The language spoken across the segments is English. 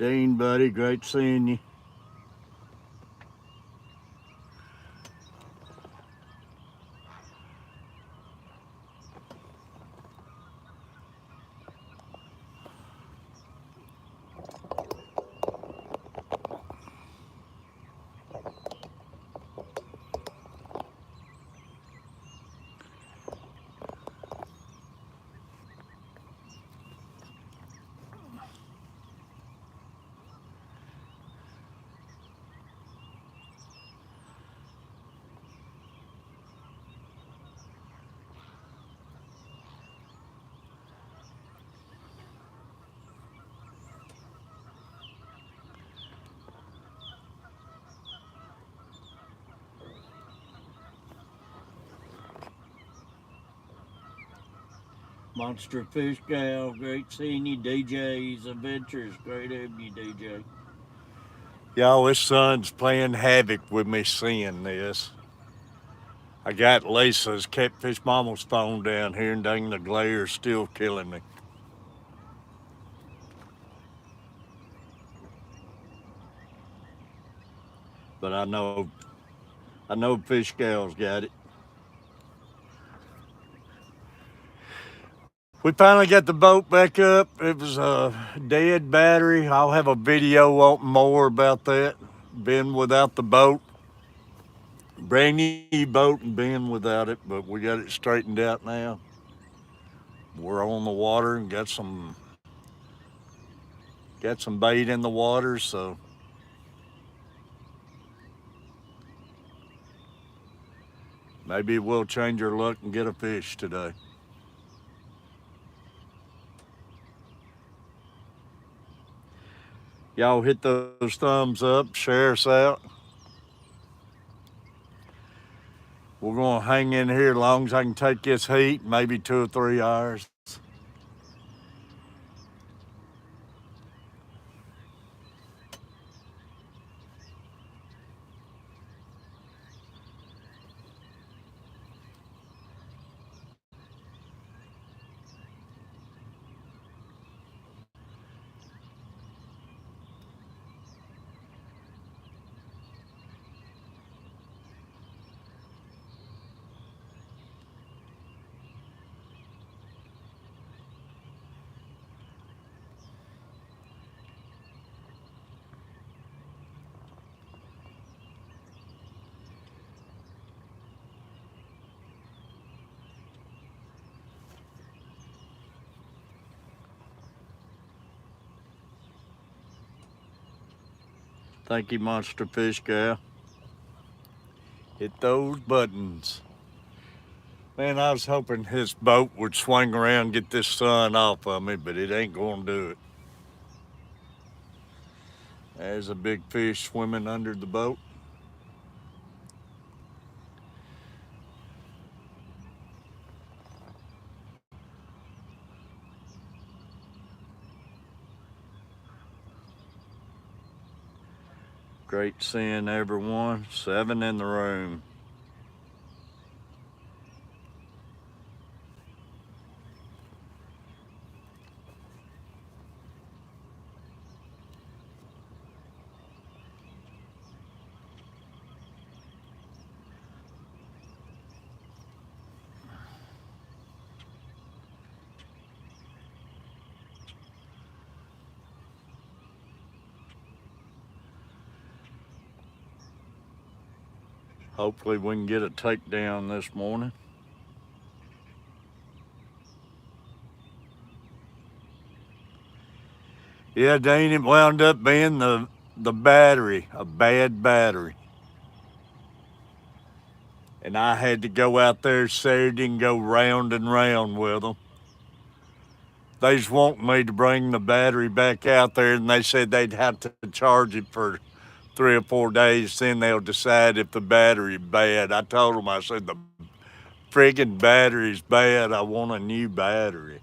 Dean, buddy, great seeing you. Monster Fish Gal, great seeing you. DJ's Adventures, great having you, DJ. Y'all, this sun's playing havoc with me seeing this. I got Lisa's Catfish Mama's phone down here, and dang, the glare's still killing me. But I know Fish Gal's got it. We finally got the boat back up. It was a dead battery. I'll have a video wanting more about that. Been without the boat. Brand new boat and been without it, but we got it straightened out now. We're on the water and got some bait in the water, so maybe we'll change our luck and get a fish today. Y'all hit those thumbs up, share us out. We're gonna hang in here as long as I can take this heat, maybe 2 or 3 hours. Thank you, Monster Fish Gal. Hit those buttons. Man, I was hoping his boat would swing around, get this sun off of me, but it ain't gonna do it. There's a big fish swimming under the boat. Great seeing everyone. 7 in the room. Hopefully we can get a takedown this morning. Yeah, Dane, it wound up being the battery, a bad battery. And I had to go out there Saturday and go round and round with them. They just wanted me to bring the battery back out there, and they said they'd have to charge it for 3 or 4 days, then they'll decide if the battery's bad. I told them, I said, the friggin' battery's bad. I want a new battery.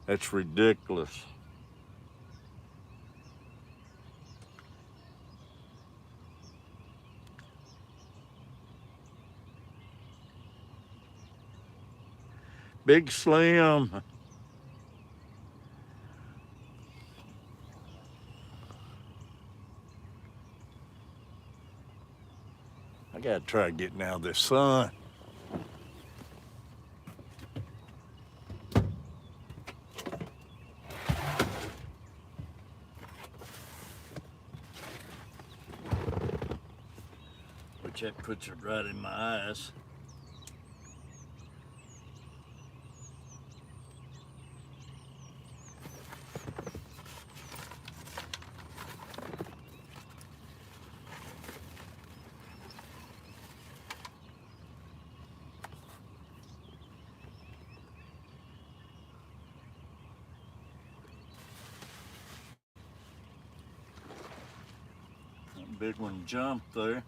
That's ridiculous. Big Slim. gotta try getting out of this sun. Which that puts it right in my eyes. That big one jumped there.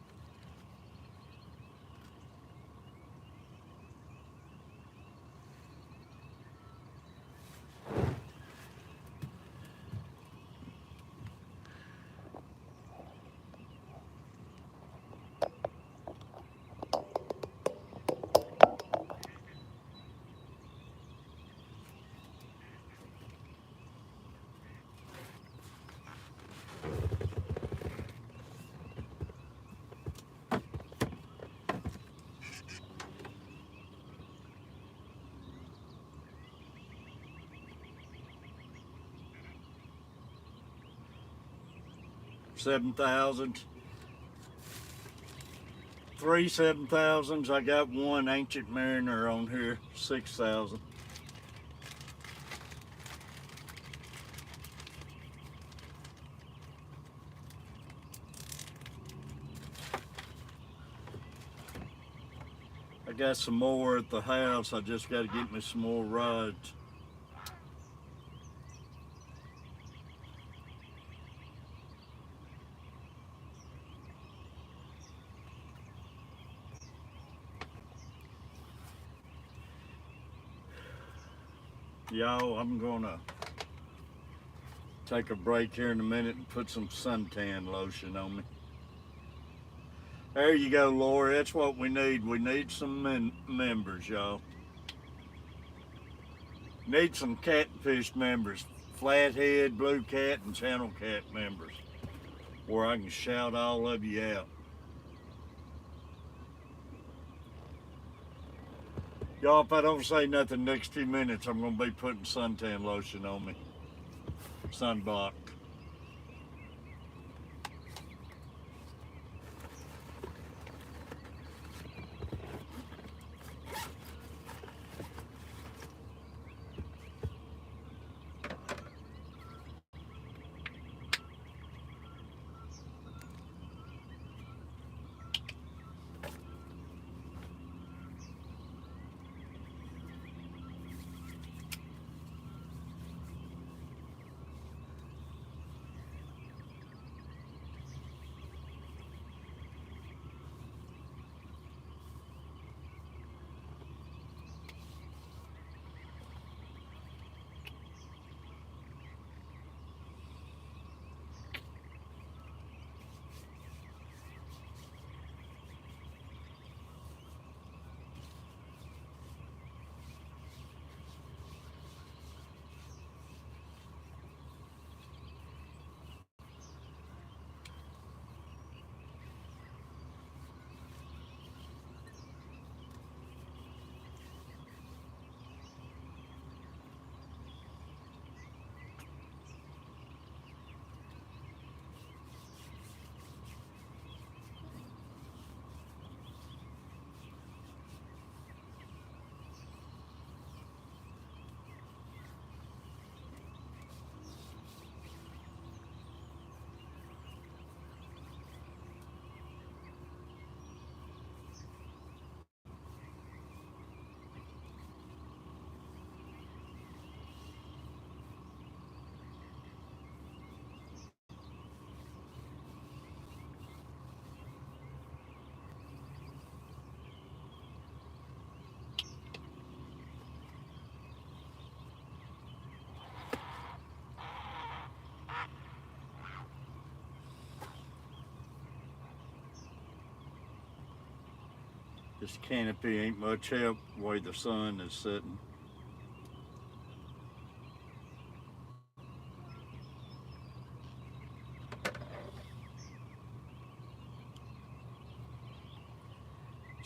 $7,000. 3 $7,000s. I got one Ancient Mariner on here, 6,000. I got some more at the house. I just got to get me some more rods. Y'all, I'm gonna take a break here in a minute and put some suntan lotion on me. There you go, Lori. That's what we need. We need some members, y'all. Need some Catfish members. Flathead, Blue Cat, and Channel Cat members. Where I can shout all of you out. Y'all, if I don't say nothing next few minutes, I'm going to be putting suntan lotion on me. Sunblock. This canopy ain't much help the way the sun is setting.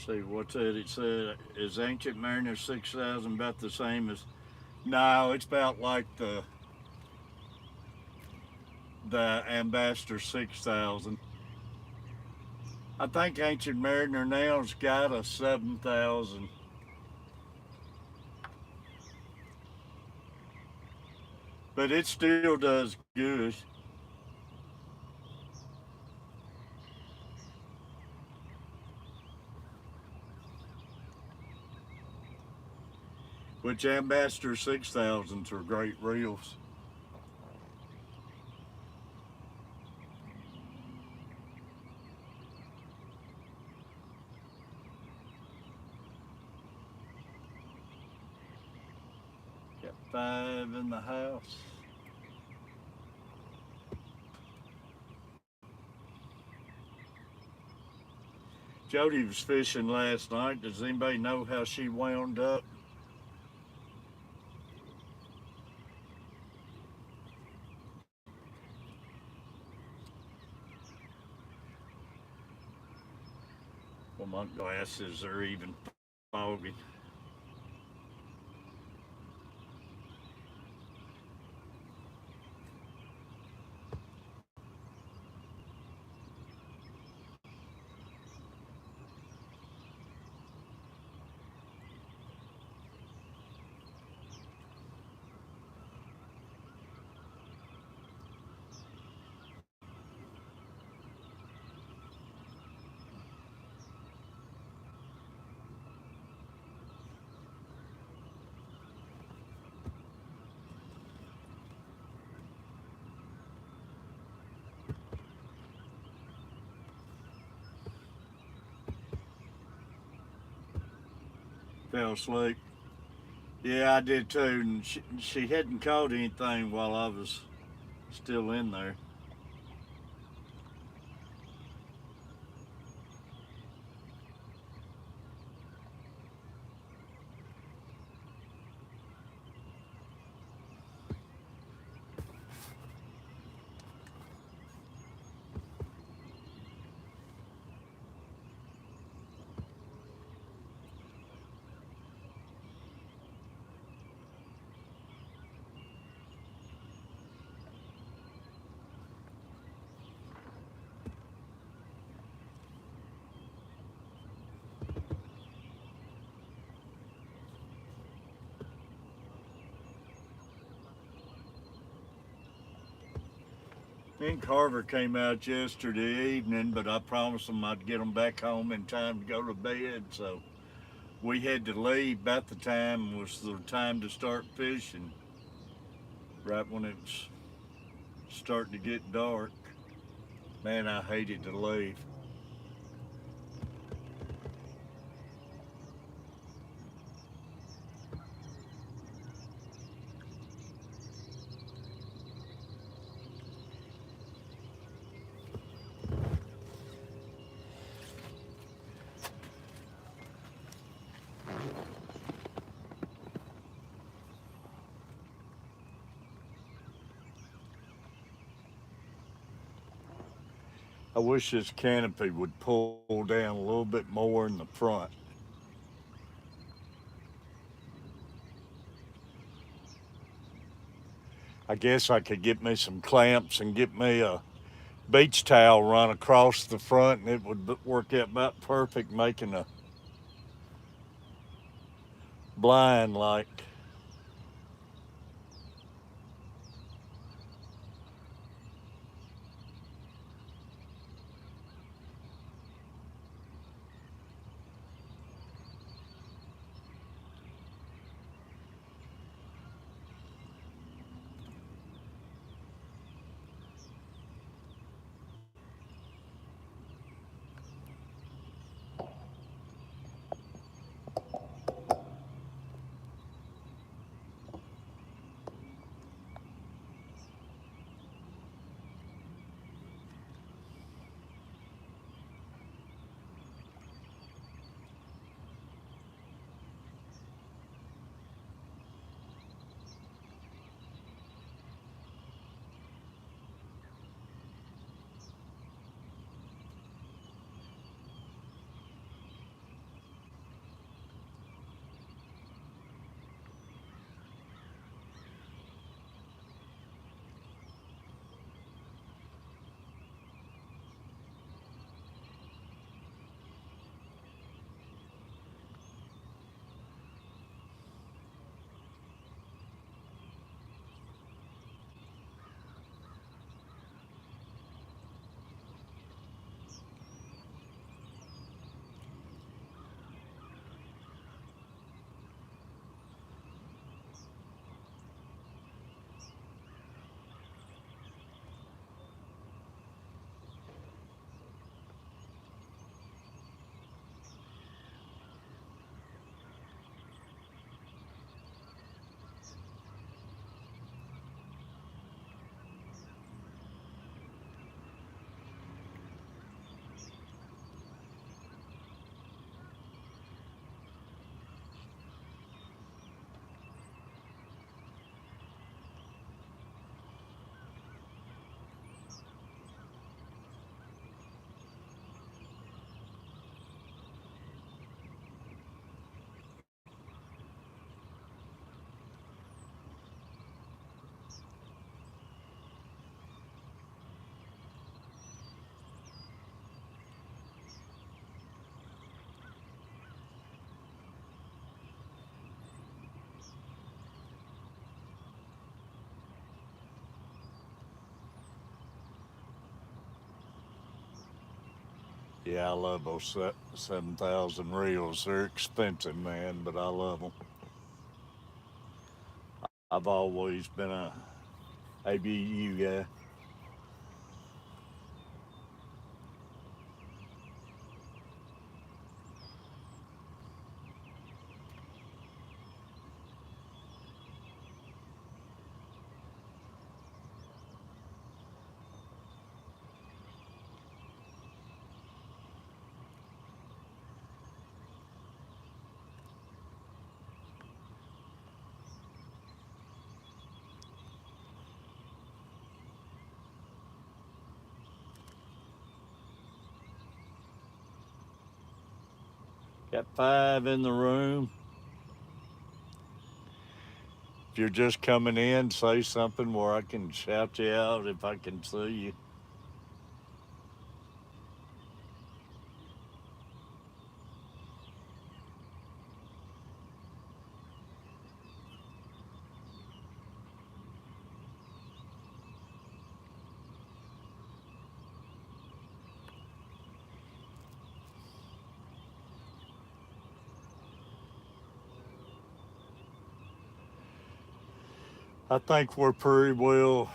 See what's it? It said is Ancient Mariner 6,000 about the same as? No, it's about like the Ambassador 6,000. I think Ancient Mariner now's got a 7,000. But it still does good. Which Ambassador 6,000s are great reels. Got 5 in the house. Jody was fishing last night. Does anybody know how she wound up? Well, my glasses are even foggy. Fell asleep. Yeah, I did too. And she hadn't caught anything while I was still in there. Me and Carver came out yesterday evening, but I promised them I'd get them back home in time to go to bed. So we had to leave about the time was the time to start fishing, right when it's starting to get dark. Man, I hated to leave. I wish this canopy would pull down a little bit more in the front. I guess I could get me some clamps and get me a beach towel run across the front, and it would work out about perfect, making a blind light. Yeah, I love those 7,000 reels. They're expensive, man, but I love them. I've always been a ABU guy. Got 5 in the room. If you're just coming in, say something where I can shout you out if I can see you. I think we're pretty well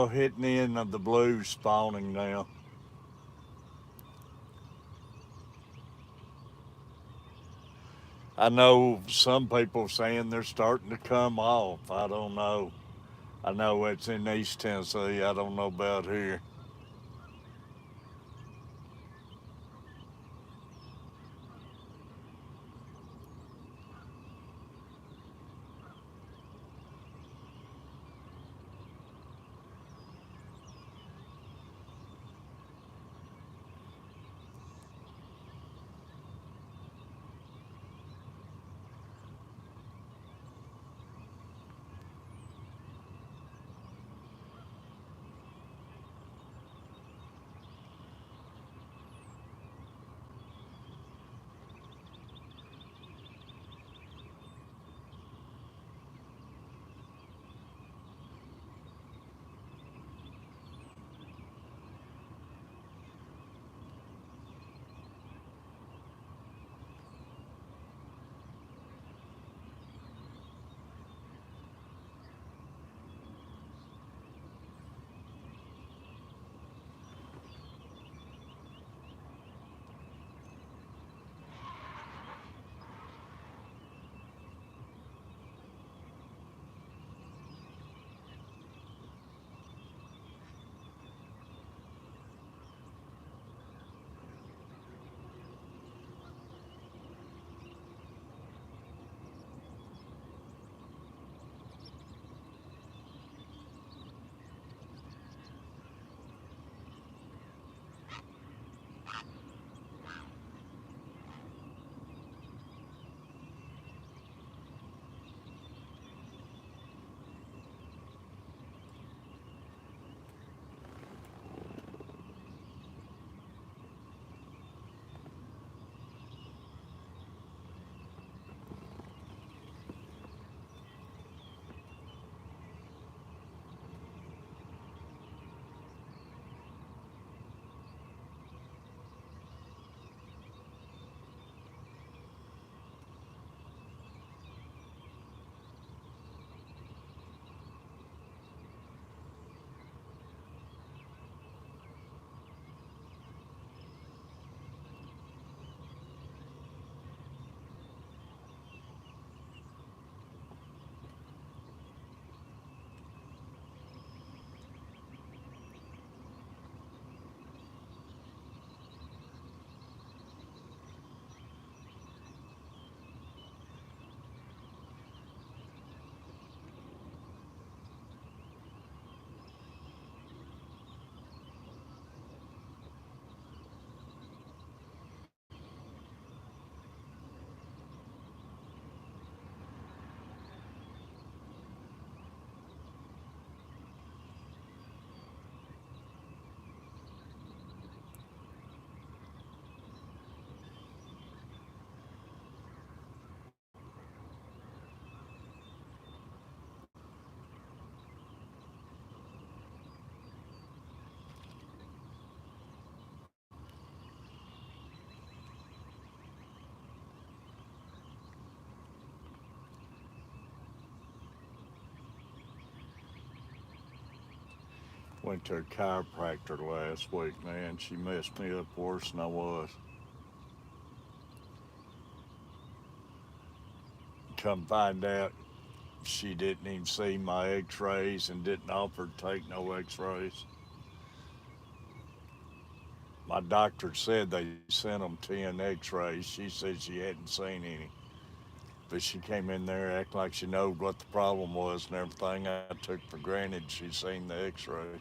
hitting the end of the blues spawning now. I know some people saying they're starting to come off. I don't know. I know it's in East Tennessee. I don't know about here. Went to a chiropractor last week, man. She messed me up worse than I was. Come find out, she didn't even see my x-rays and didn't offer to take no x-rays. My doctor said they sent them 10 x-rays. She said she hadn't seen any. But she came in there acting like she knowed what the problem was and everything. I took for granted she'd seen the x-rays.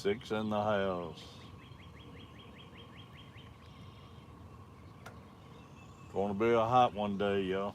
6 in the house. Gonna be a hot one day, y'all.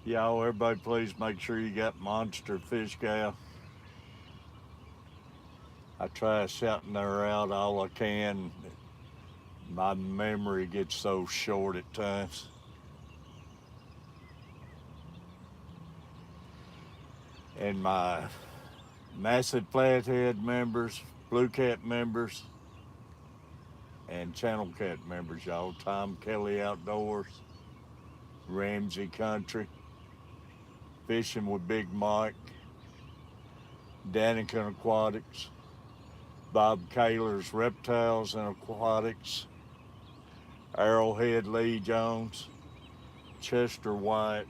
Y'all, everybody, please make sure you got Monster Fish Gal. I try shouting her out all I can. My memory gets so short at times. And my Massive Flathead members, Blue Cat members, and Channel Cat members, y'all. Tom Kelly Outdoors, Ramsey Country, Fishing with Big Mike, Daniken Aquatics, Bob Kaler's Reptiles and Aquatics, Arrowhead Lee Jones, Chester White,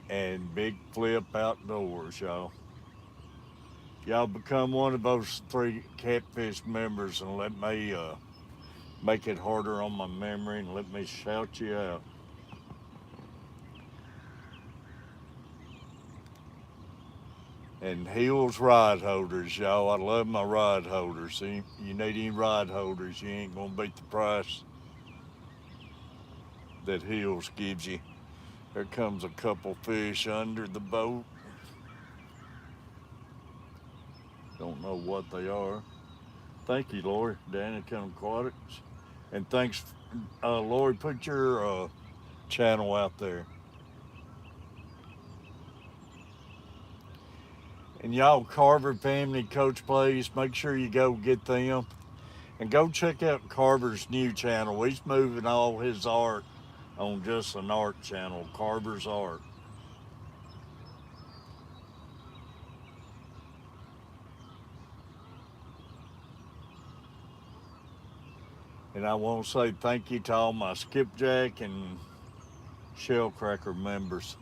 and Big Flip Outdoors, y'all. Y'all become one of those 3 Catfish members and let me make it harder on my memory and let me shout you out. And Heels rod holders, y'all. I love my rod holders. You need any rod holders, you ain't gonna beat the price that Heels gives you. There comes a couple fish under the boat. Don't know what they are. Thank you, Lori, Daniken Aquatics. And thanks, Lori, put your channel out there. And y'all, Carver Family Coach Plays, make sure you go get them. And go check out Carver's new channel. He's moving all his art on just an art channel, Carver's Art. And I want to say thank you to all my Skipjack and Shellcracker members.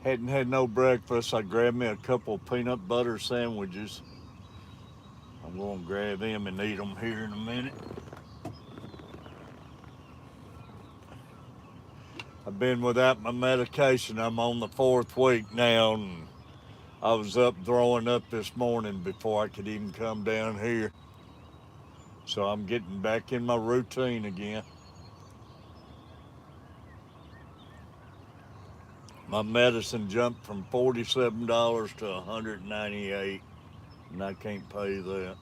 Hadn't had no breakfast. I grabbed me a couple peanut butter sandwiches. I'm going to grab them and eat them here in a minute. I've been without my medication. I'm on the 4th week now, and I was up throwing up this morning before I could even come down here. So I'm getting back in my routine again. My medicine jumped from $47 to $198, and I can't pay that.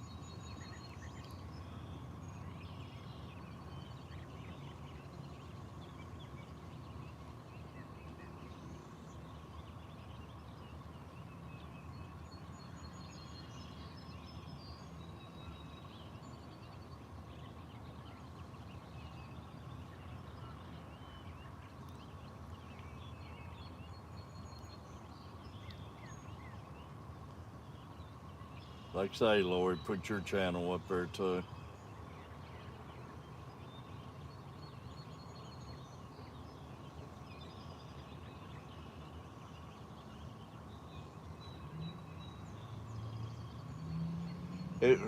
Like I say, Lori, put your channel up there too.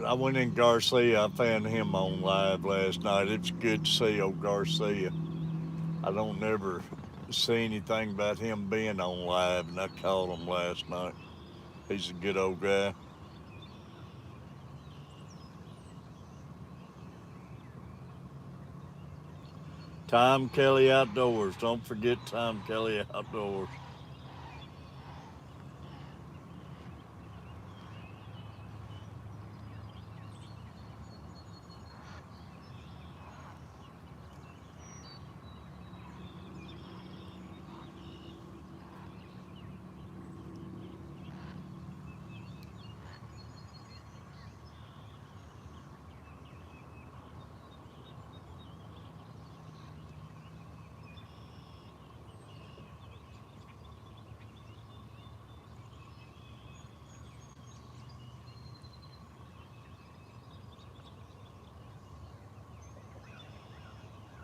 I went in Garcia. I found him on live last night. It's good to see old Garcia. I don't never see anything about him being on live, and I called him last night. He's a good old guy. Tom Kelly Outdoors. Don't forget Tom Kelly Outdoors.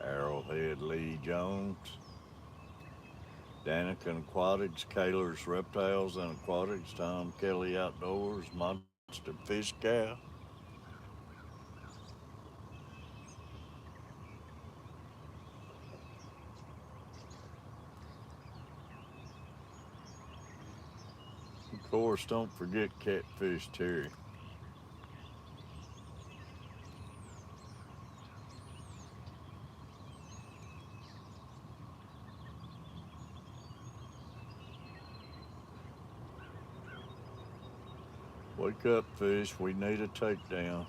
Arrowhead Lee Jones. Daniken Aquatics, Kaler's Reptiles and Aquatics, Tom Kelly Outdoors, Monster Fish Cow. Of course, don't forget Catfish Terry. Wake up, fish. We need a takedown.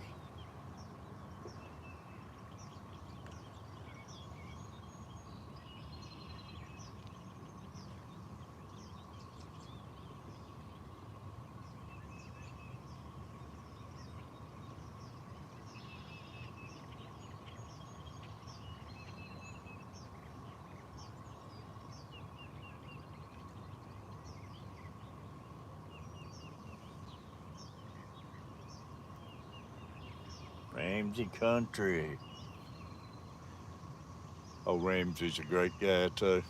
Ramsey Country. Oh, Ramsey's a great guy, too.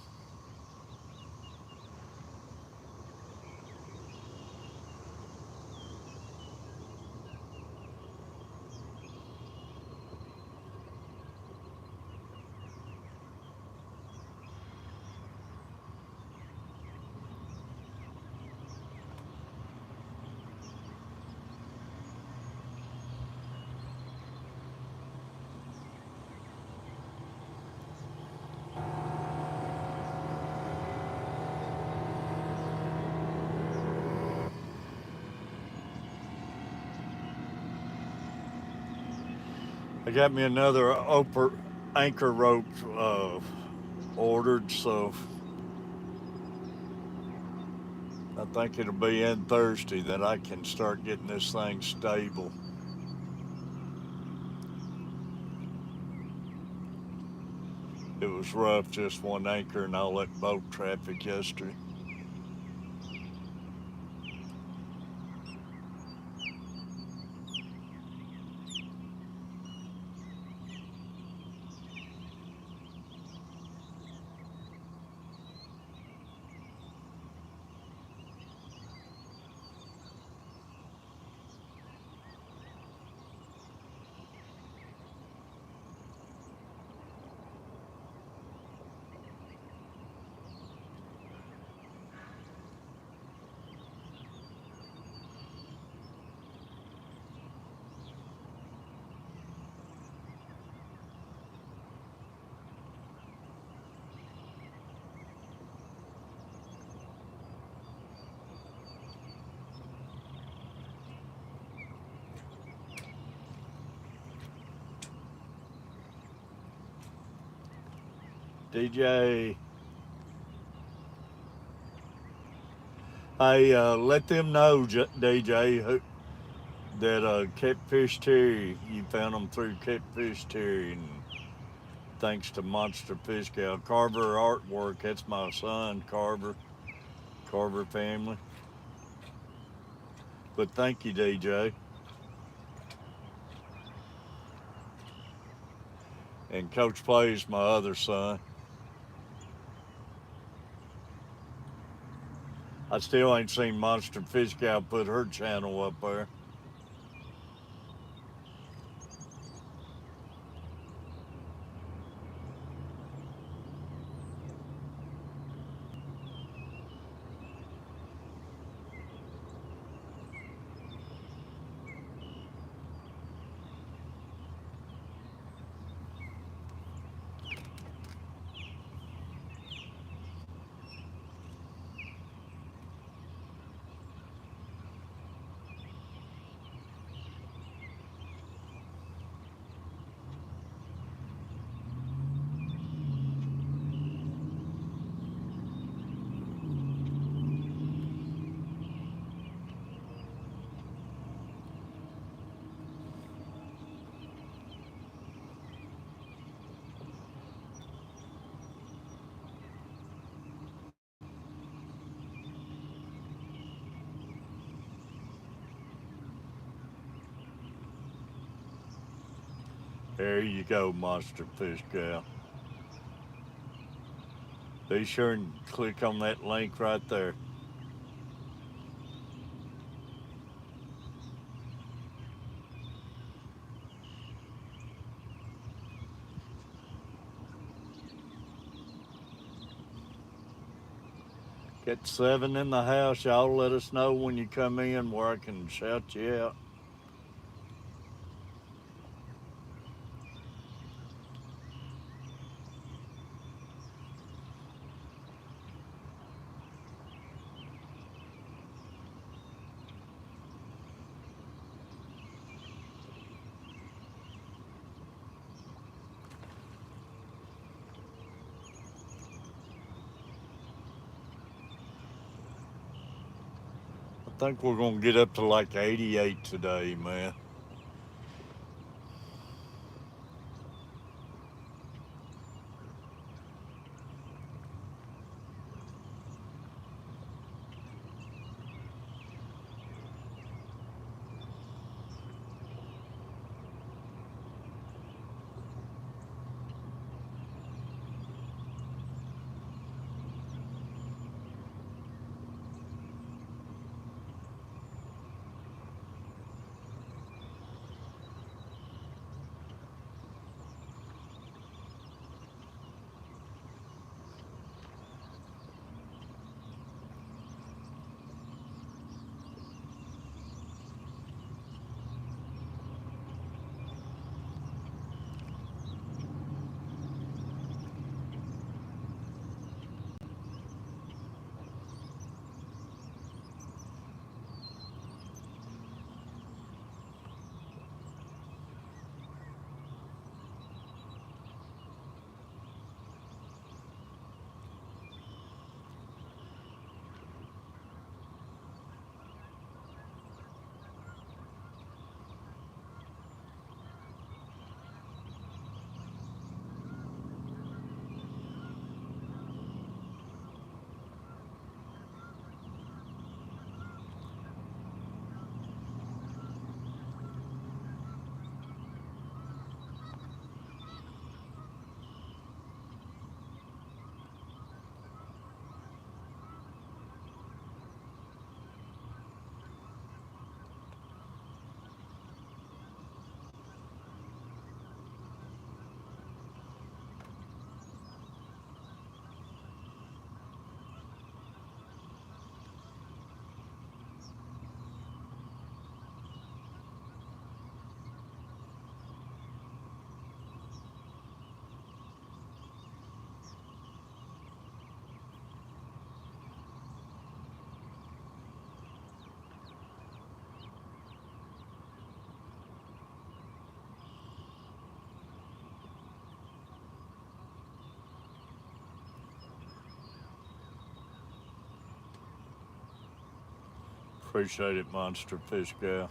I got me another anchor rope ordered, so I think it'll be in Thursday that I can start getting this thing stable. It was rough, just one anchor and all that boat traffic yesterday. DJ. Hey, let them know, DJ, that Catfish Terry, you found them through Catfish Terry, and thanks to Monster Fish Gal. Carver Artwork, that's my son, Carver family. But thank you, DJ. And Coach Plays my other son. I still ain't seen Monster Fish Gal put her channel up there. There you go, Monster Fish Gal. Be sure and click on that link right there. Get 7 in the house. Y'all let us know when you come in where I can shout you out. I think we're going to get up to like 88 today, man. Appreciate it, Monster Fish Gal.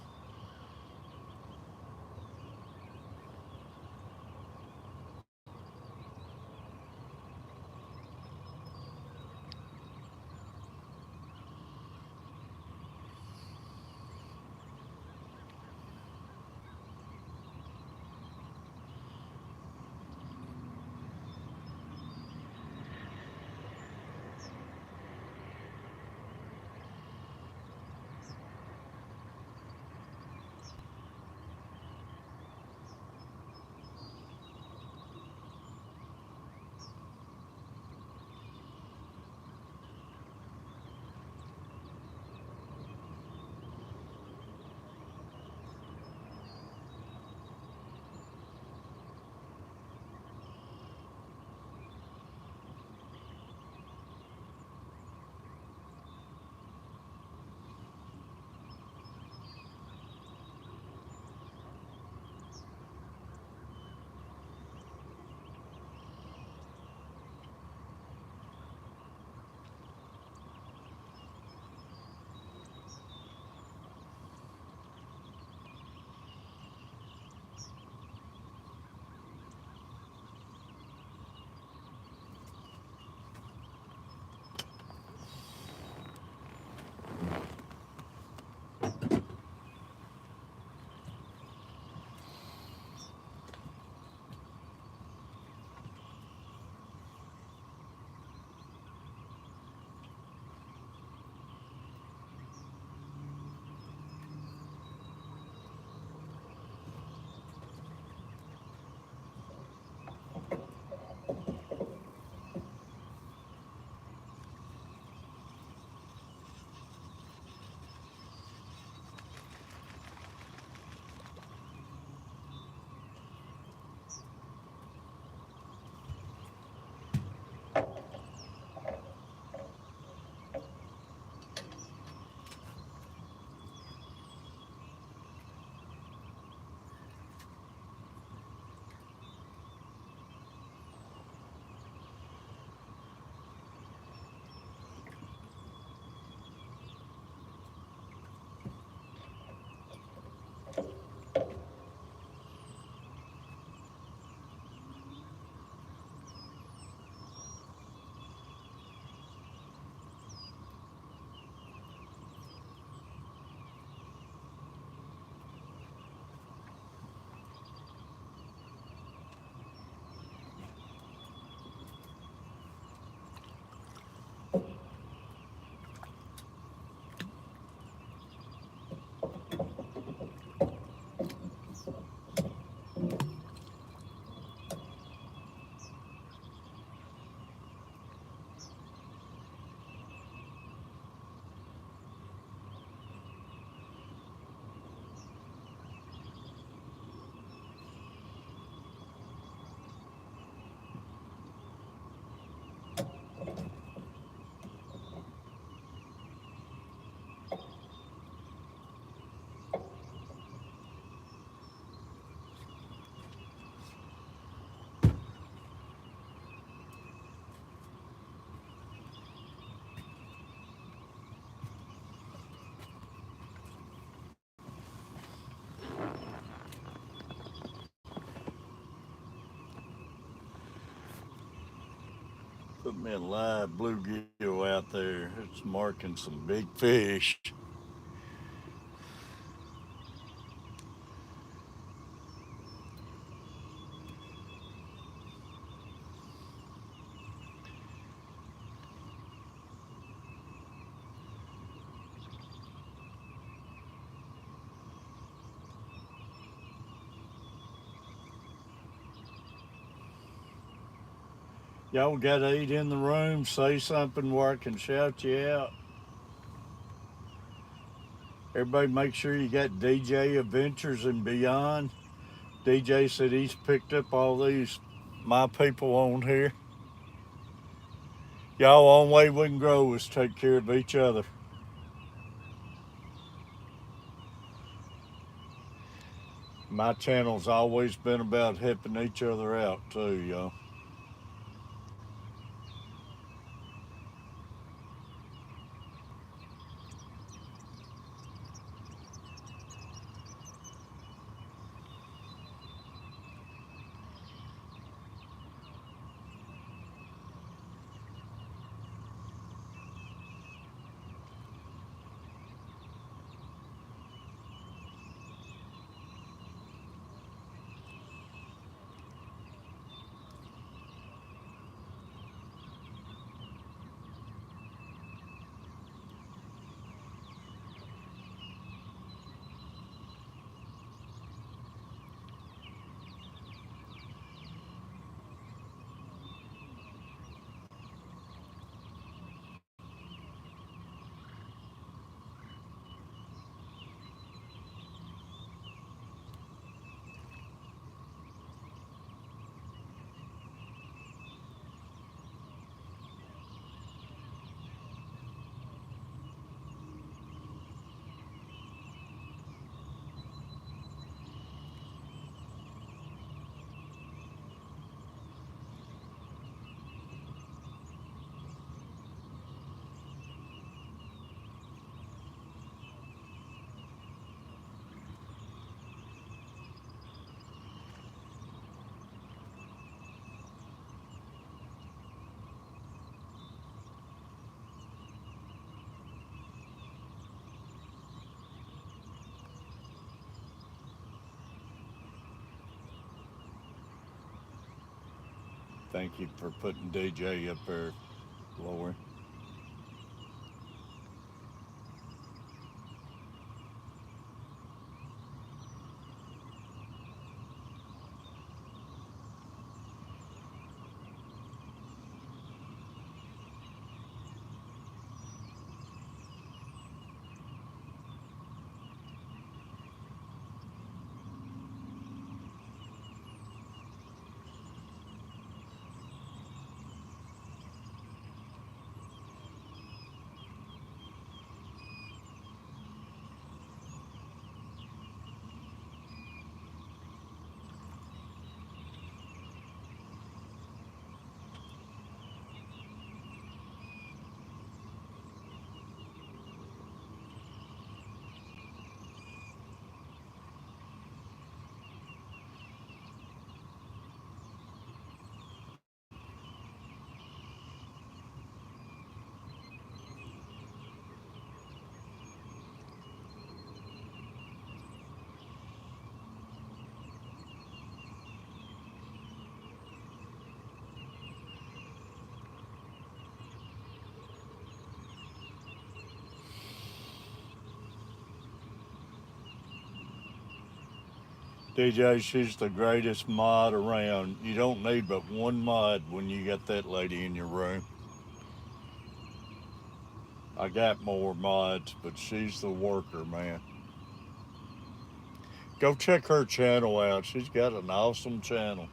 Put me a live bluegill out there. It's marking some big fish. Y'all got to eat in the room. Say something where I can shout you out. Everybody make sure you got DJ Adventures and Beyond. DJ said he's picked up all these my people on here. Y'all, only way we can grow is take care of each other. My channel's always been about helping each other out too, y'all. Thank you for putting DJ up there, Lori. DJ, she's the greatest mod around. You don't need but one mod when you got that lady in your room. I got more mods, but she's the worker, man. Go check her channel out. She's got an awesome channel.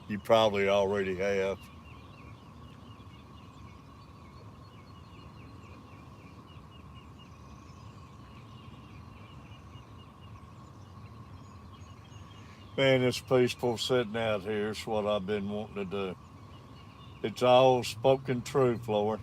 You probably already have. Man, it's peaceful sitting out here. It's what I've been wanting to do. It's all spoken truth, Lord.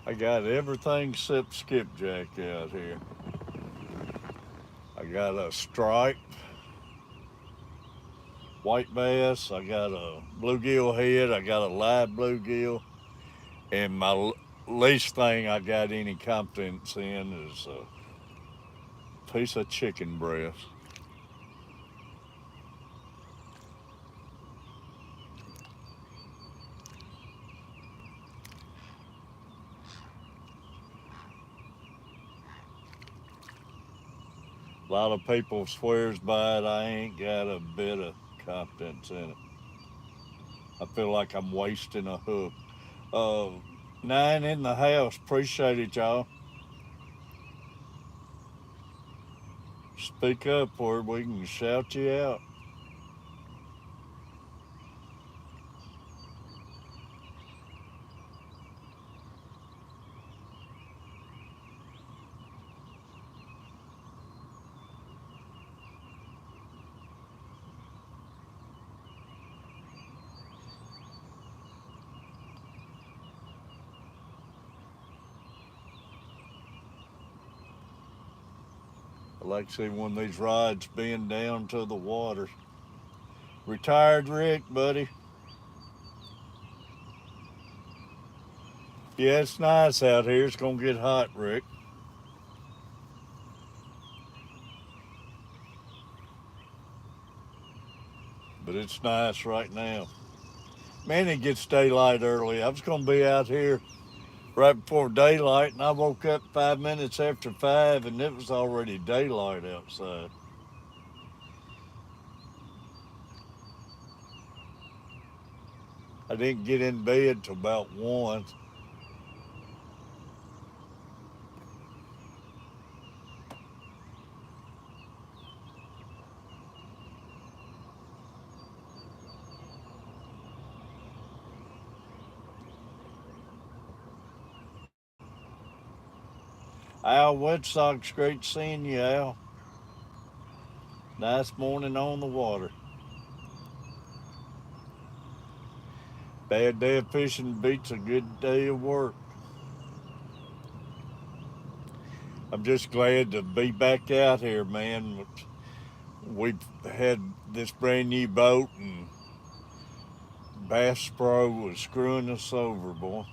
I got everything except skipjack out here. I got a stripe, white bass. I got a bluegill head. I got a live bluegill. And my least thing I got any confidence in is a piece of chicken breast. A lot of people swears by it. I ain't got a bit of confidence in it. I feel like I'm wasting a hook. Uh, 9 in the house. Appreciate it, y'all. Speak up where we can shout you out. I like to see one of these rods bend down to the water. Retired Rick, buddy. Yeah, it's nice out here. It's gonna get hot, Rick, but it's nice right now. Man, it gets daylight early. I was gonna be out here right before daylight, and I woke up 5 minutes after 5, and it was already daylight outside. I I didn't get in bed till about 1. Al, Wet Sox, great seeing you, Al. Nice morning on the water. Bad day of fishing beats a good day of work. I'm just glad to be back out here, man. We've had this brand new boat, and Bass Pro was screwing us over, boy.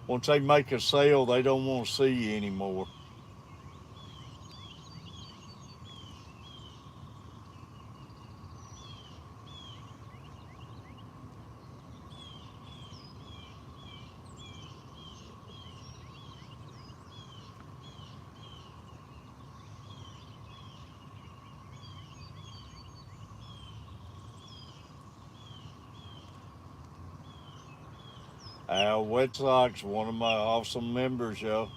Once they make a sale, they don't want to see you anymore. Al Wet Sox, one of my awesome members, yo.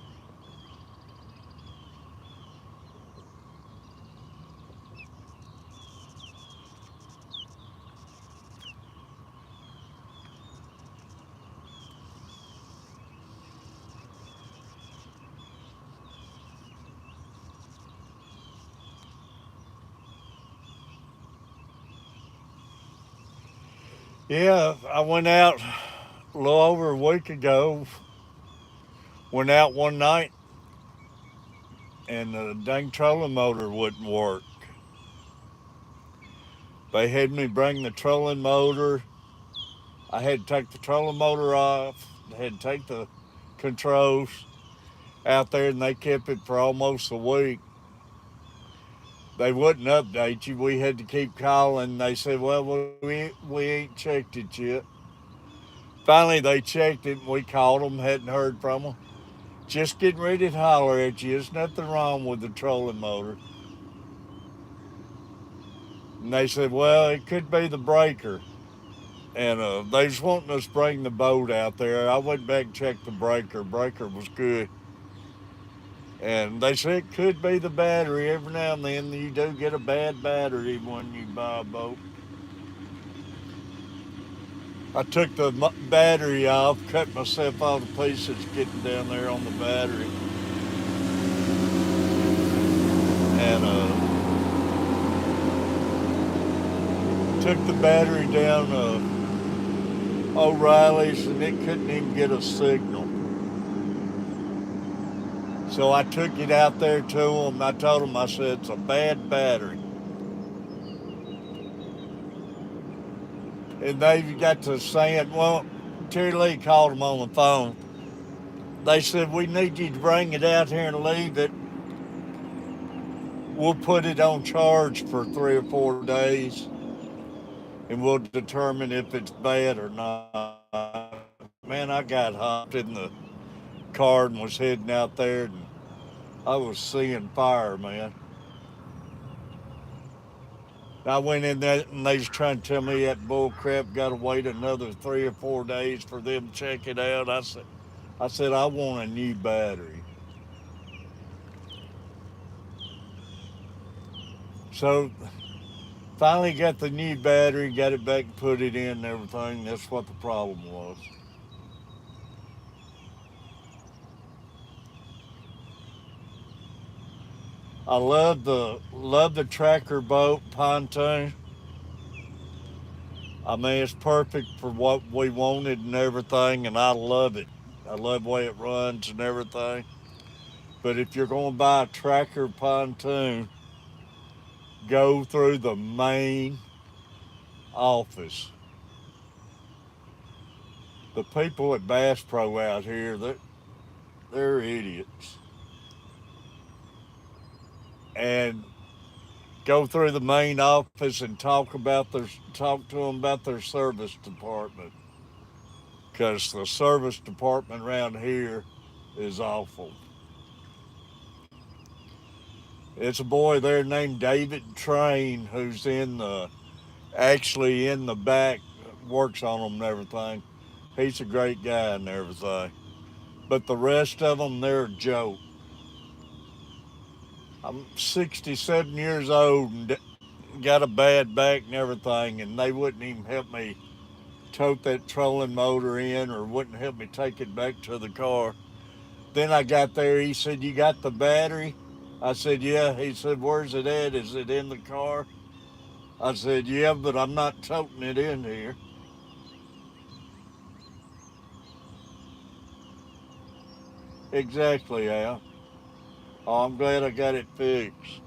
Yeah, I went out a little over a week ago. Went out one night, and the dang trolling motor wouldn't work. They had me bring the trolling motor. I had to take the trolling motor off. Had to take the controls out there, and they kept it for almost a week. They wouldn't update you. We had to keep calling. They said, "Well, we ain't checked it yet." Finally, they checked it, and we called them. Hadn't heard from them. Just getting ready to holler at you. There's nothing wrong with the trolling motor. And they said, "Well, it could be the breaker." And they was wanting us to bring the boat out there. I went back and checked the breaker. Breaker was good. And they said it could be the battery. Every now and then you do get a bad battery when you buy a boat. I took the battery off, cut myself all to pieces getting down there on the battery. And took the battery down O'Reilly's, and it couldn't even get a signal. So I took it out there to them. I told them, I said, it's a bad battery. And they got to saying, well, Terry Lee called them on the phone. They said, we need you to bring it out here and leave it. We'll put it on charge for 3 or 4 days, and we'll determine if it's bad or not. Man, I got hopped in the car and was heading out there, and I was seeing fire, man. I went in there and they was trying to tell me that bull crap got to wait another 3 or 4 days for them to check it out. I said I want a new battery. So finally got the new battery, got it back and put it in and everything. That's what the problem was. I love the tracker boat pontoon. I mean, it's perfect for what we wanted and everything, and I love it. I love the way it runs and everything. But if you're going to buy a tracker pontoon, go through the main office. The people at Bass Pro out here, they're idiots. And go through the main office and talk to them about their service department, because the service department around here is awful. It's a boy there named David Train who's actually in the back, works on them and everything. He's a great guy and everything. But the rest of them, they're a joke. I'm 67 years old and got a bad back and everything, and they wouldn't even help me tote that trolling motor in or wouldn't help me take it back to the car. Then I got there. He said, "You got the battery?" I said, "Yeah." He said, "Where's it at? Is it in the car?" I said, "Yeah, but I'm not toting it in here." Exactly, Al. Oh, I'm glad I got it fixed.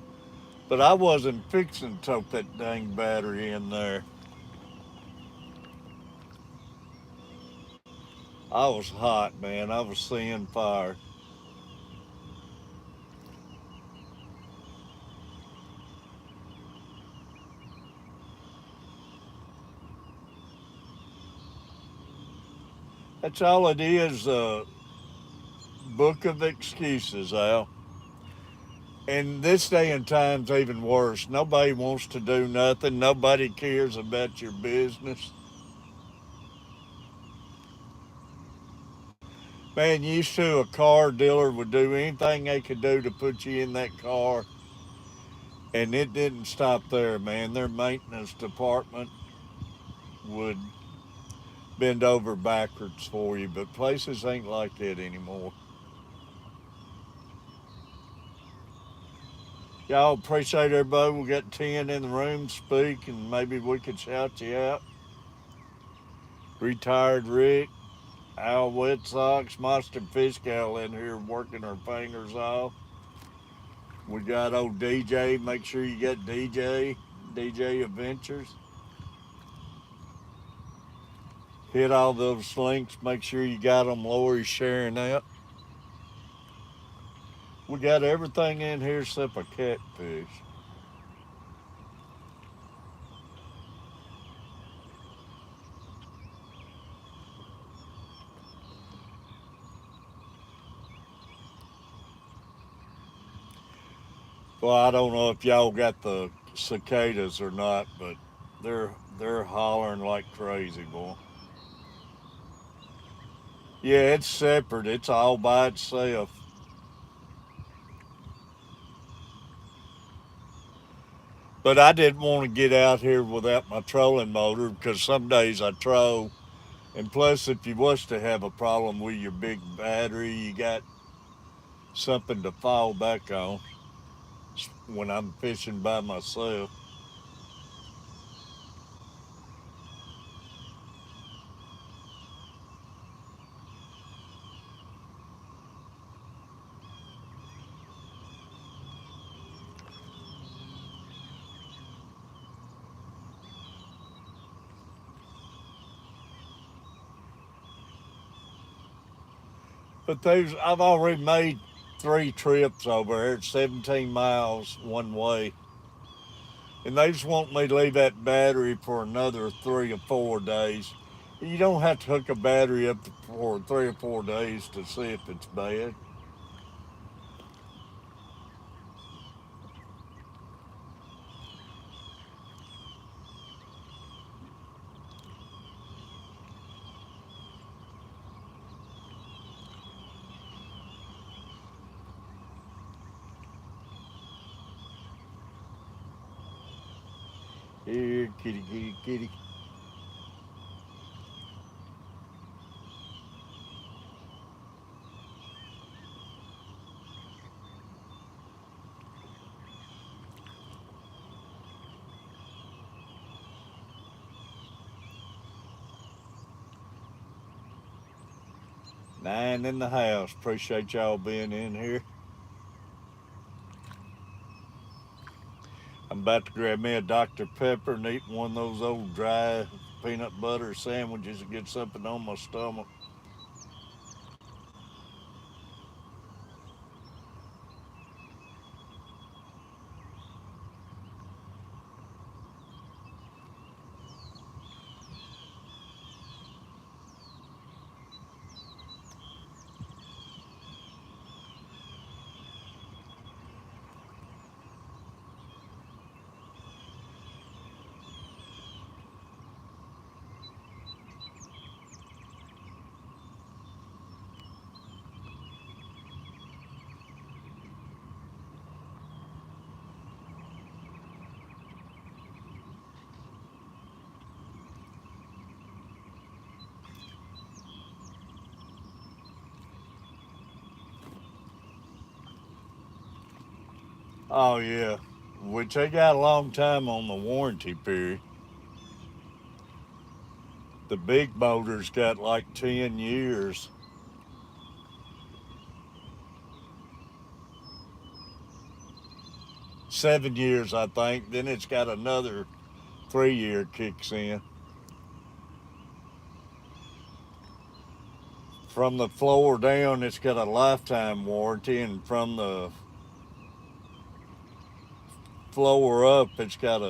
But I wasn't fixing to tote that dang battery in there. I was hot, man. I was seeing fire. That's all it is, a book of excuses, Al. And this day and time's even worse. Nobody wants to do nothing. Nobody cares about your business. Man, used to a car dealer would do anything they could do to put you in that car, and it didn't stop there, man. Their maintenance department would bend over backwards for you, but places ain't like that anymore. Y'all appreciate everybody. We got 10 in the room speak, and maybe we could shout you out. Retired Rick, Al Wet Sox, Monster Fish Gal in here working her fingers off. We got old DJ. Make sure you get DJ Adventures. Hit all those links. Make sure you got them. Lori's sharing out. We got everything in here except a catfish. Well, I don't know if y'all got the cicadas or not, but they're hollering like crazy, boy. Yeah, it's separate. It's all by itself. But I didn't want to get out here without my trolling motor because some days I troll. And plus, if you was to have a problem with your big battery, you got something to fall back on when I'm fishing by myself. But I've already made 3 trips over here. It's 17 miles one way. And they just want me to leave that battery for another 3 or 4 days. You don't have to hook a battery up for 3 or 4 days to see if it's bad. Here, kitty, kitty, kitty. Nine in the house. Appreciate y'all being in here. I'm about to grab me a Dr. Pepper and eat one of those old dry peanut butter sandwiches and get something on my stomach. Oh yeah, which they got a long time on the warranty period. The big motors got like 10 years. 7 years, I think. Then it's got another 3 year kicks in. From the floor down, it's got a lifetime warranty, and from the floor up, it's got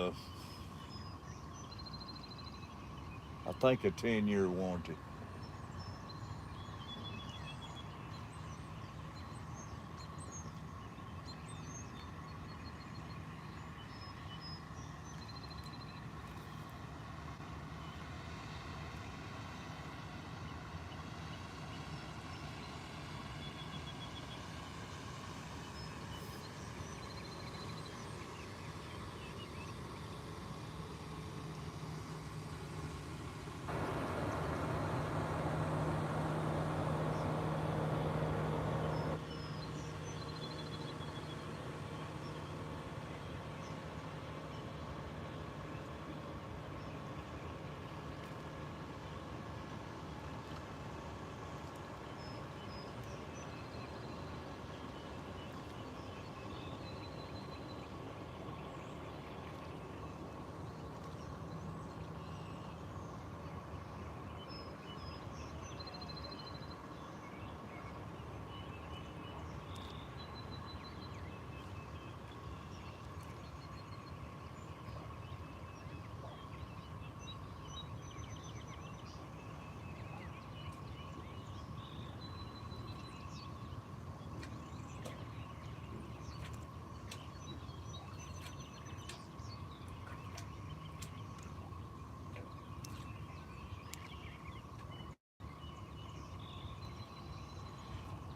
I think, a 10 year warranty.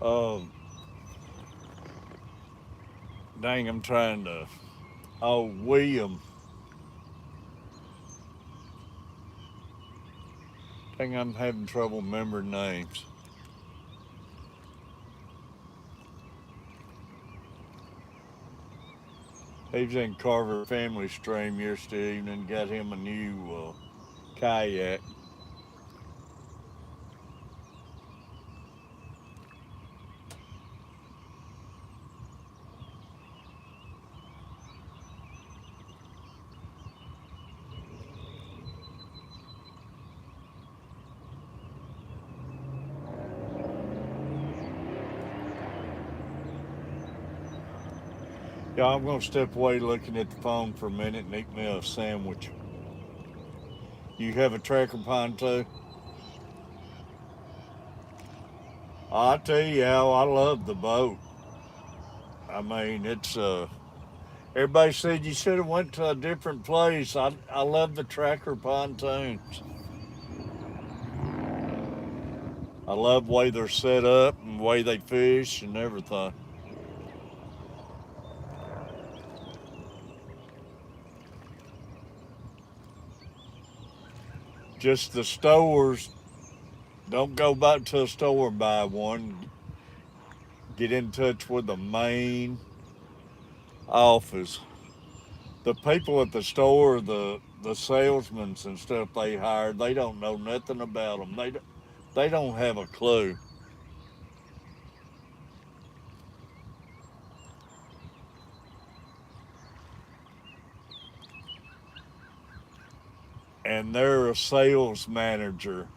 Um, Dang, I'm trying to. Oh, William. Dang, I'm having trouble remembering names. He was in Carver Family Stream yesterday evening. Got him a new kayak. Yeah, I'm gonna step away looking at the phone for a minute and eat me a sandwich. You have a tracker pond too? I tell you how I love the boat. I mean, it's everybody said you should have went to a different place. I love the tracker pontoons. I love the way they're set up and the way they fish and everything. Just the stores. Don't go back to a store and buy one. Get in touch with the main office. The people at the store, the salesmen and stuff they hire, they don't know nothing about them. They don't have a clue, and they're a sales manager.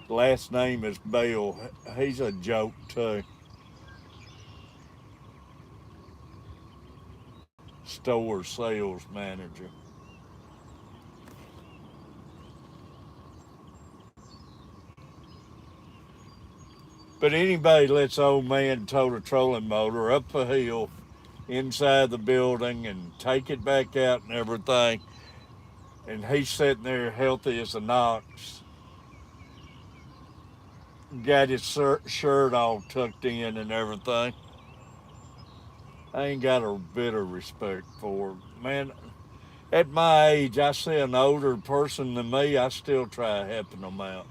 Last name is Bell. He's a joke too. Store sales manager. But anybody lets old man tow a trolling motor up a hill inside the building and take it back out and everything, and he's sitting there healthy as an ox, got his shirt all tucked in and everything. I ain't got a bit of respect for him. Man, at my age, I see an older person than me, I still try helping them out.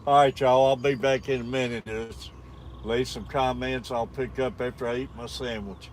All right, y'all. I'll be back in a minute. Just leave some comments. I'll pick up after I eat my sandwich.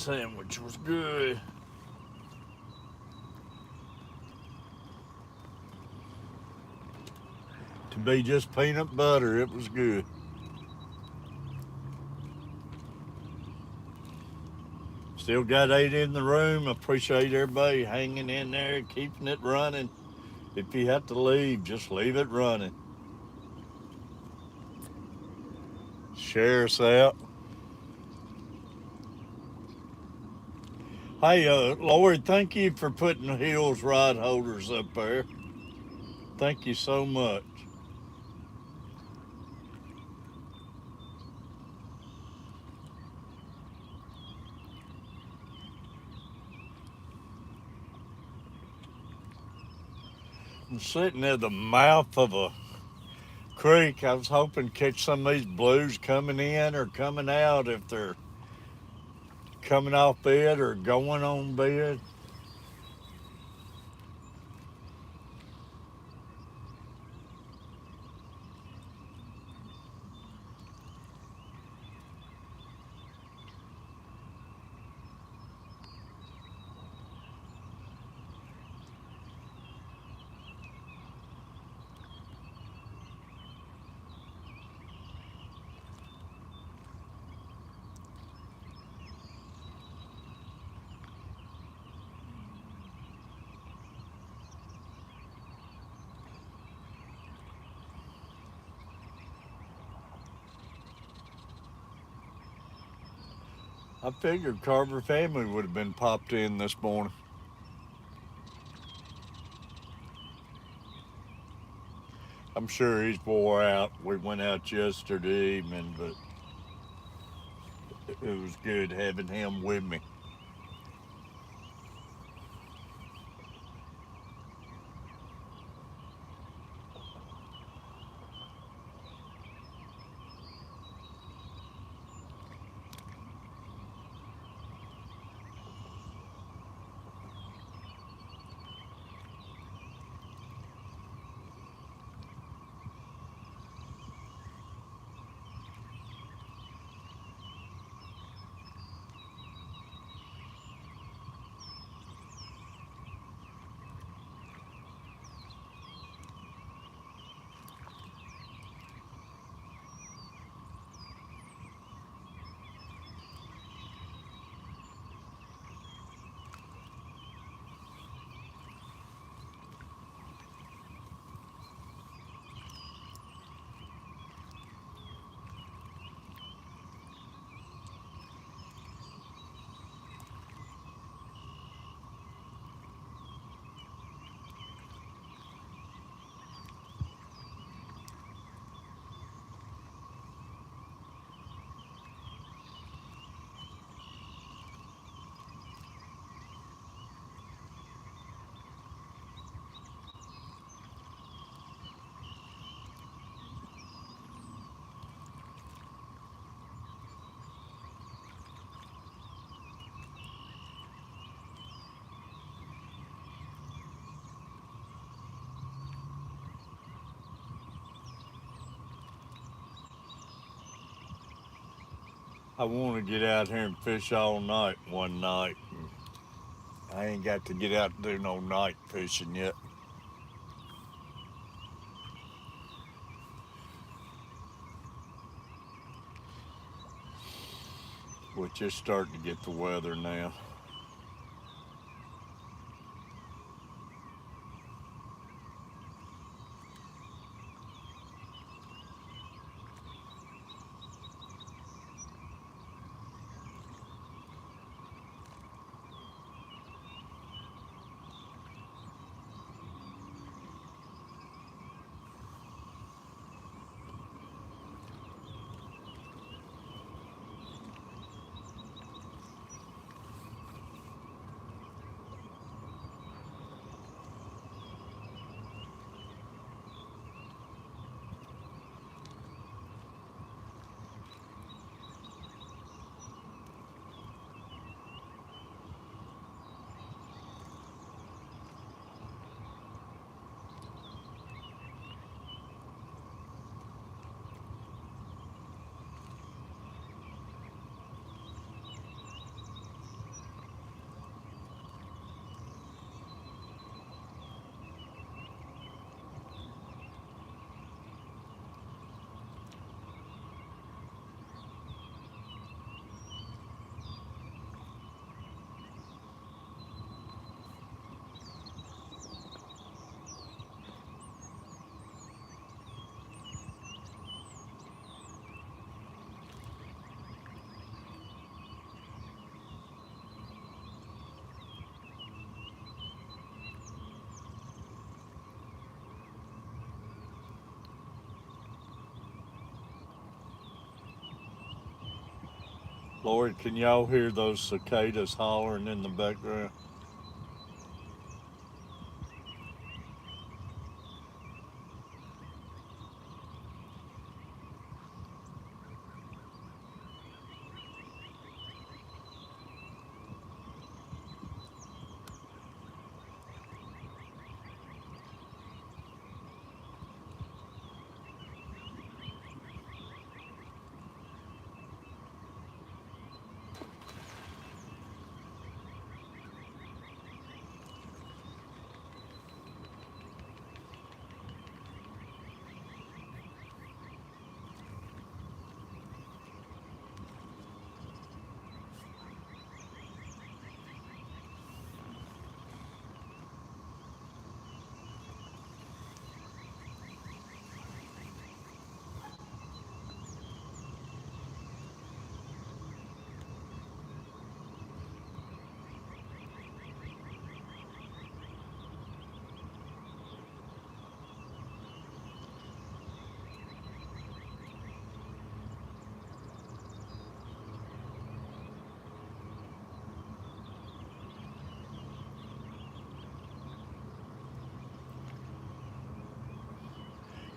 sandwich was good. To be just peanut butter, it was good. Still got 8 in the room. Appreciate everybody hanging in there, keeping it running. If you have to leave, just leave it running. Share us out. Hey, Lord, thank you for putting Hills ride holders up there. Thank you so much. I'm sitting at the mouth of a creek. I was hoping to catch some of these blues coming in or coming out, if they're coming off bed or going on bed. I figured Carver family would have been popped in this morning. I'm sure he's wore out. We went out yesterday evening, but it was good having him with me. I want to get out here and fish all night one night. I ain't got to get out and do no night fishing yet. We're just starting to get the weather now. Lord, can y'all hear those cicadas hollering in the background?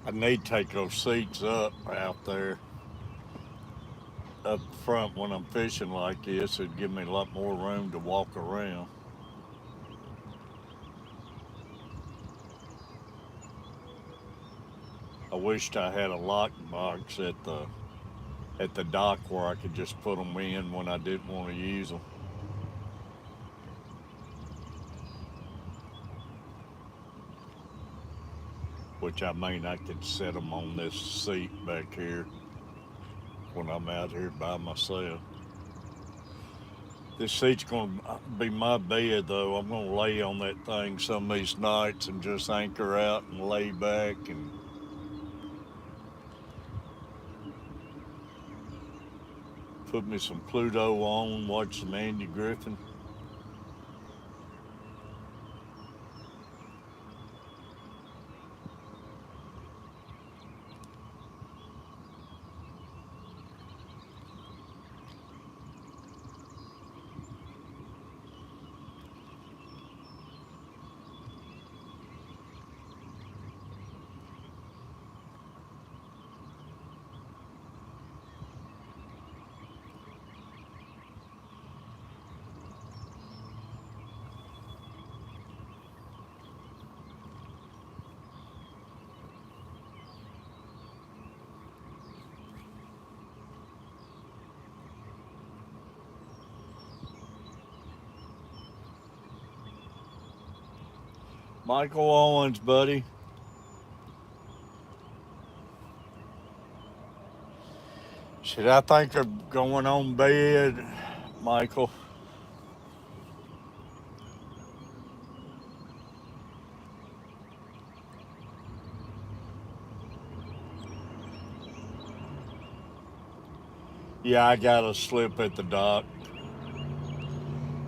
I need to take those seats up out there up front when I'm fishing like this. It'd give me a lot more room to walk around. I wished I had a lock box at the dock where I could just put them in when I didn't want to use them. Which I mean, I could set them on this seat back here when I'm out here by myself. This seat's going to be my bed, though. I'm going to lay on that thing some of these nights and just anchor out and lay back and put me some Pluto on, watch some Andy Griffin. Michael Owens, buddy. Should I think of going on bed, Michael? Yeah, I gotta slip at the dock.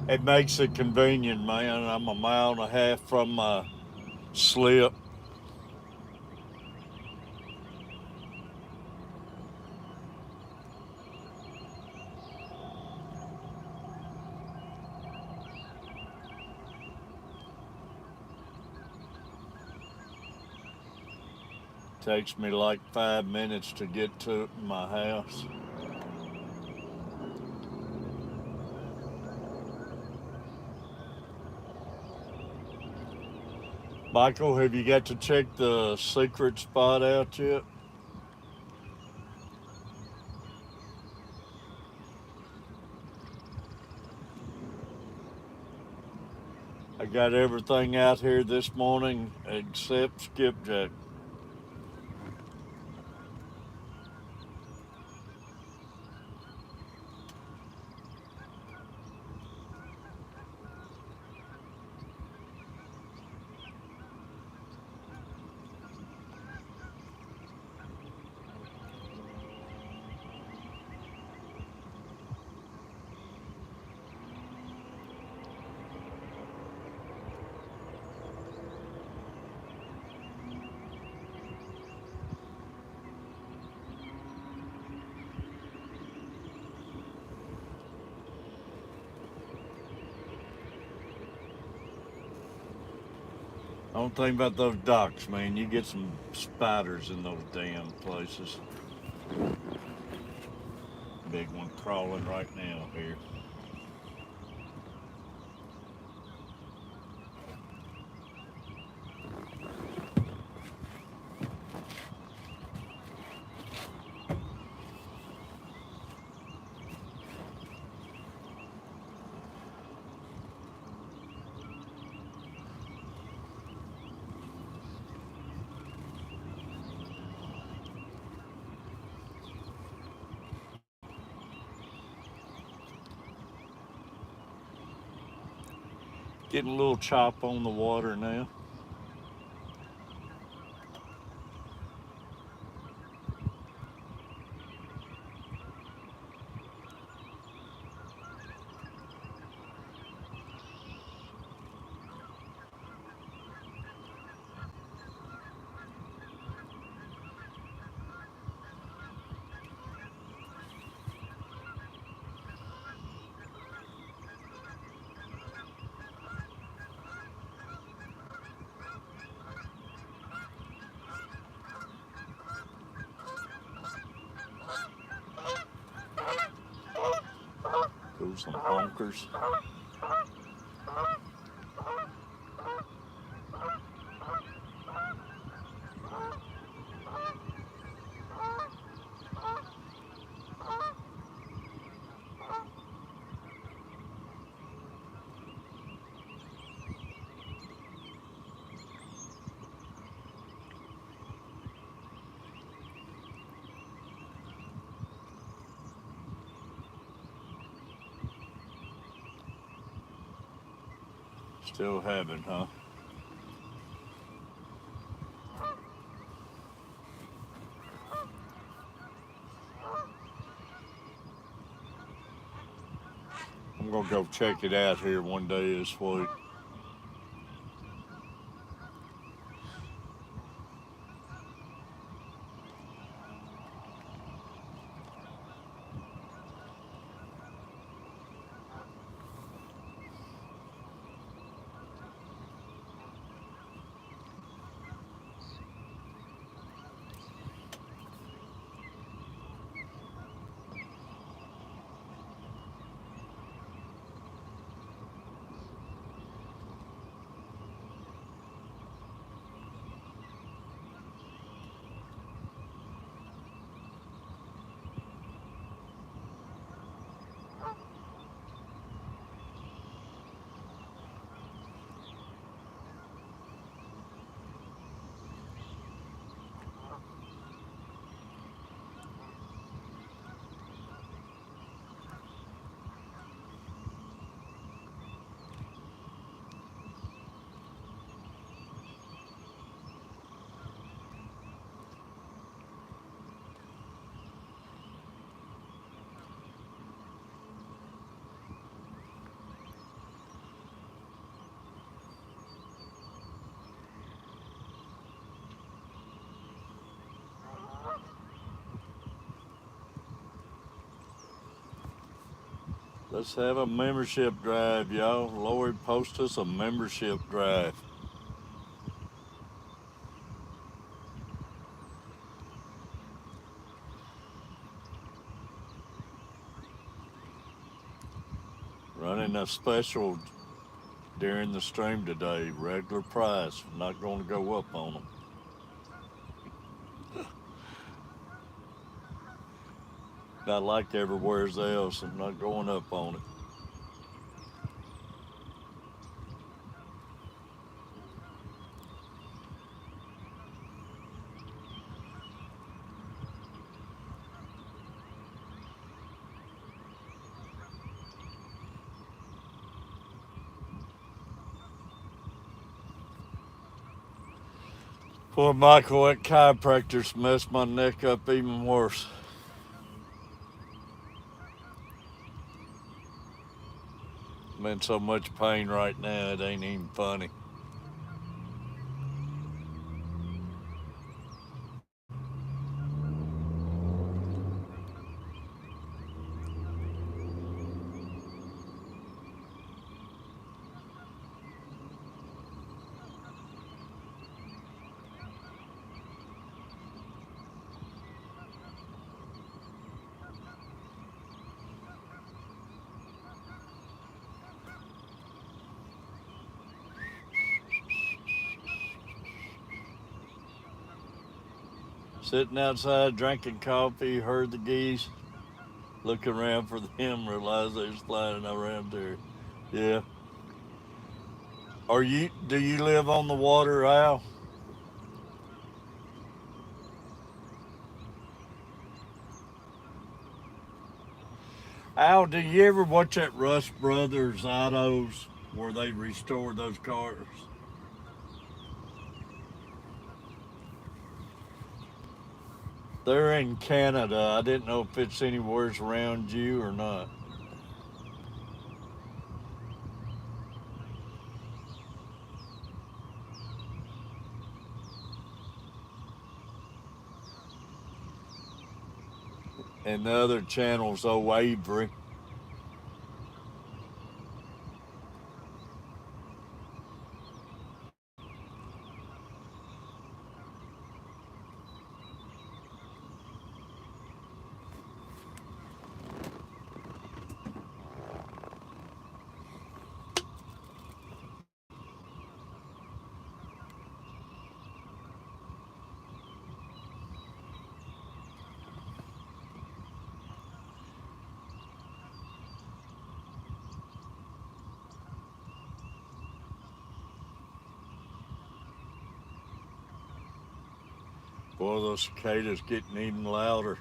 It makes it convenient, man. I'm a mile and a half from my slip. Takes me like 5 minutes to get to my house. Michael, have you got to check the secret spot out yet? I got everything out here this morning except skipjack. Don't think about those docks, man. You get some spiders in those damn places. Big one crawling right now here. Getting a little chop on the water now. Those some honkers. Still having, huh? I'm gonna go check it out here one day this week. Let's have a membership drive, y'all. Lord, post us a membership drive. Running a special during the stream today. Regular price. Not going to go up on them. Not like everywhere else. I'm not going up on it. Poor Michael, that chiropractor's messed my neck up even worse. I'm in so much pain right now, it ain't even funny. Sitting outside drinking coffee, heard the geese, look around for them, realize they was flying around there. Yeah. Do you live on the water, Al? Al, do you ever watch that Rush Brothers autos where they restore those cars? They're in Canada. I didn't know if it's anywhere around you or not. And the other channel's old Avery. Boy, those cicadas getting even louder.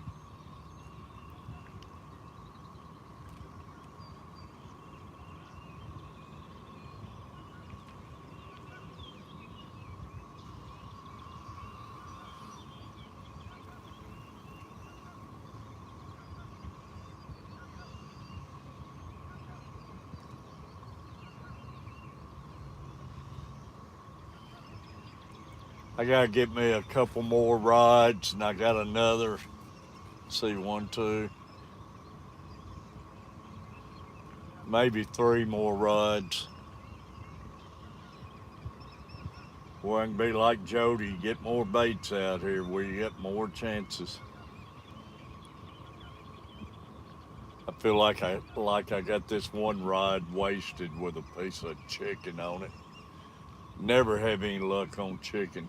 I gotta get me a couple more rides, and I got another. See, one, two, maybe three more rides. Where I can be like Jody, get more baits out here where you get more chances. I feel like I got this one ride wasted with a piece of chicken on it. Never have any luck on chicken.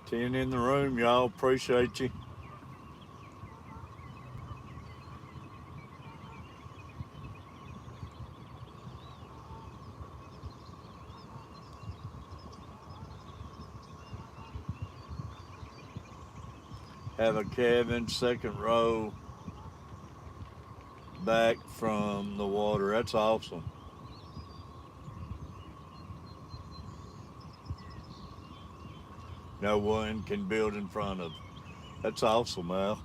Ten in the room, y'all. Appreciate you. Have a cabin, second row, back from the water. That's awesome. No one can build in front of. That's awesome, Al.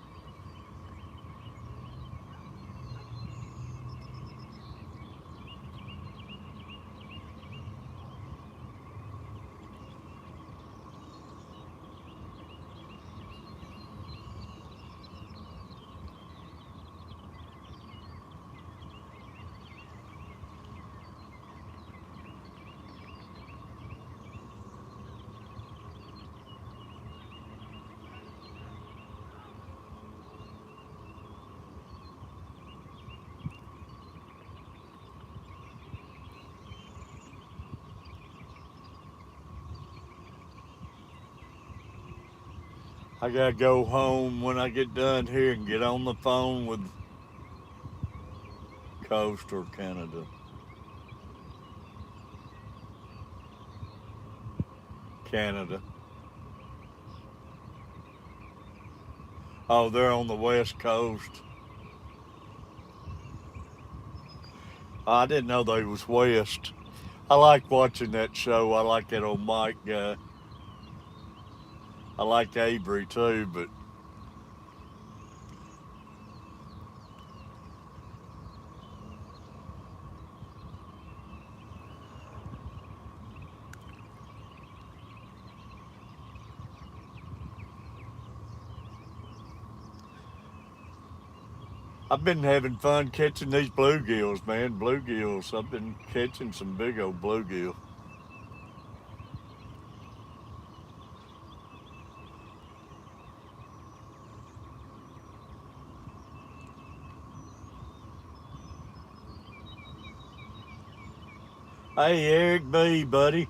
I gotta go home when I get done here and get on the phone with Coast or Canada. Canada. Oh, they're on the west coast. I didn't know they was west. I like watching that show. I like that old Mike guy. I like Avery too, but I've been having fun catching these bluegills, man. Bluegills. I've been catching some big old bluegill. Hey, Eric B, buddy.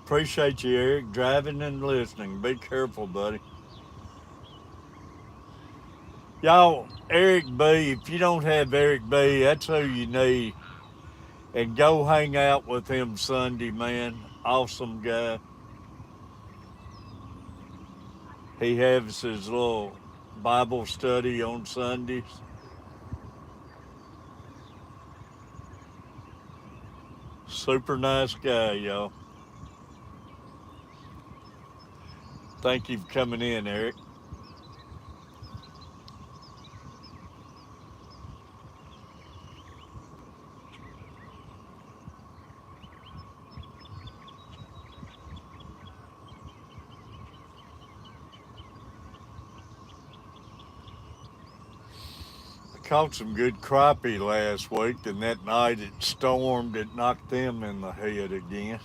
Appreciate you, Eric, driving and listening. Be careful, buddy. Y'all, Eric B, if you don't have Eric B, that's who you need. And go hang out with him Sunday, man. Awesome guy. He has his little Bible study on Sundays. Super nice guy, y'all. Thank you for coming in, Eric. I caught some good crappie last week, and that night it stormed, it knocked them in the head again.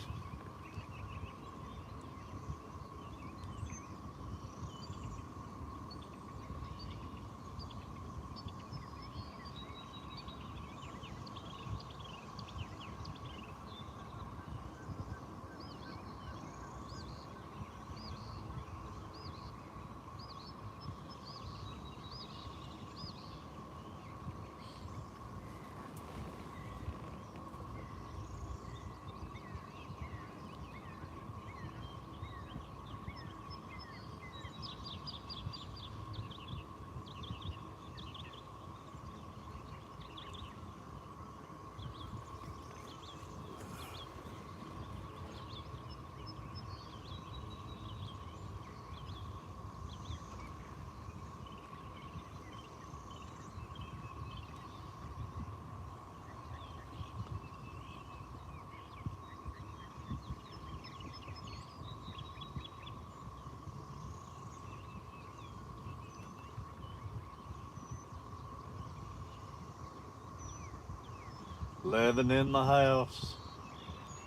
Living in the house.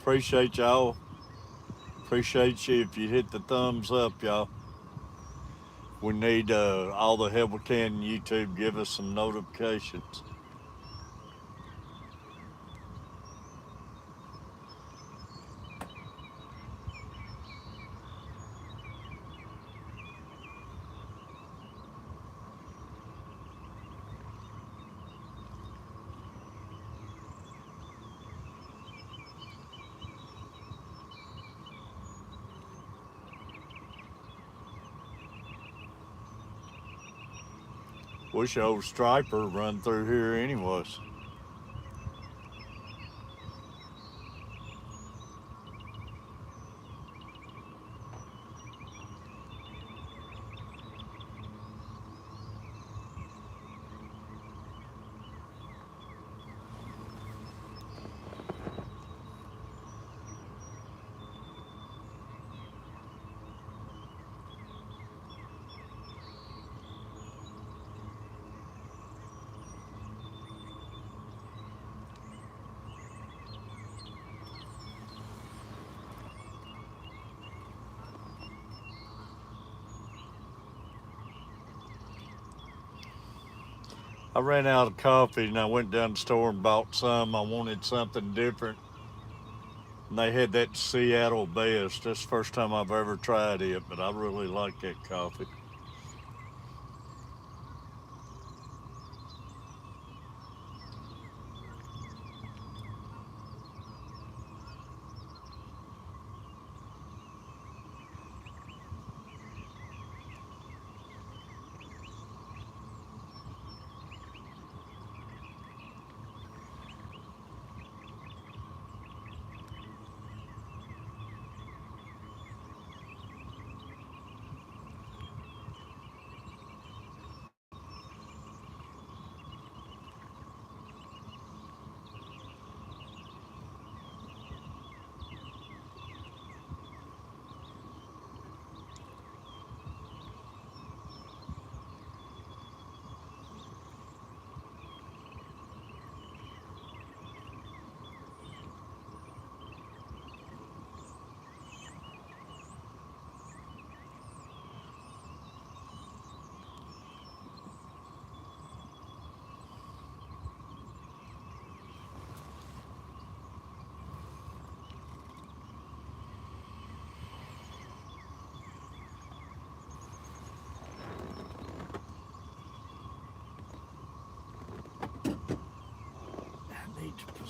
Appreciate y'all. Appreciate you if you hit the thumbs up, y'all. We need all the help we can. YouTube, give us some notifications. Wish old Striper run through here anyways. I ran out of coffee and I went down the store and bought some. I wanted something different. And they had that Seattle Best. That's the first time I've ever tried it, but I really like that coffee.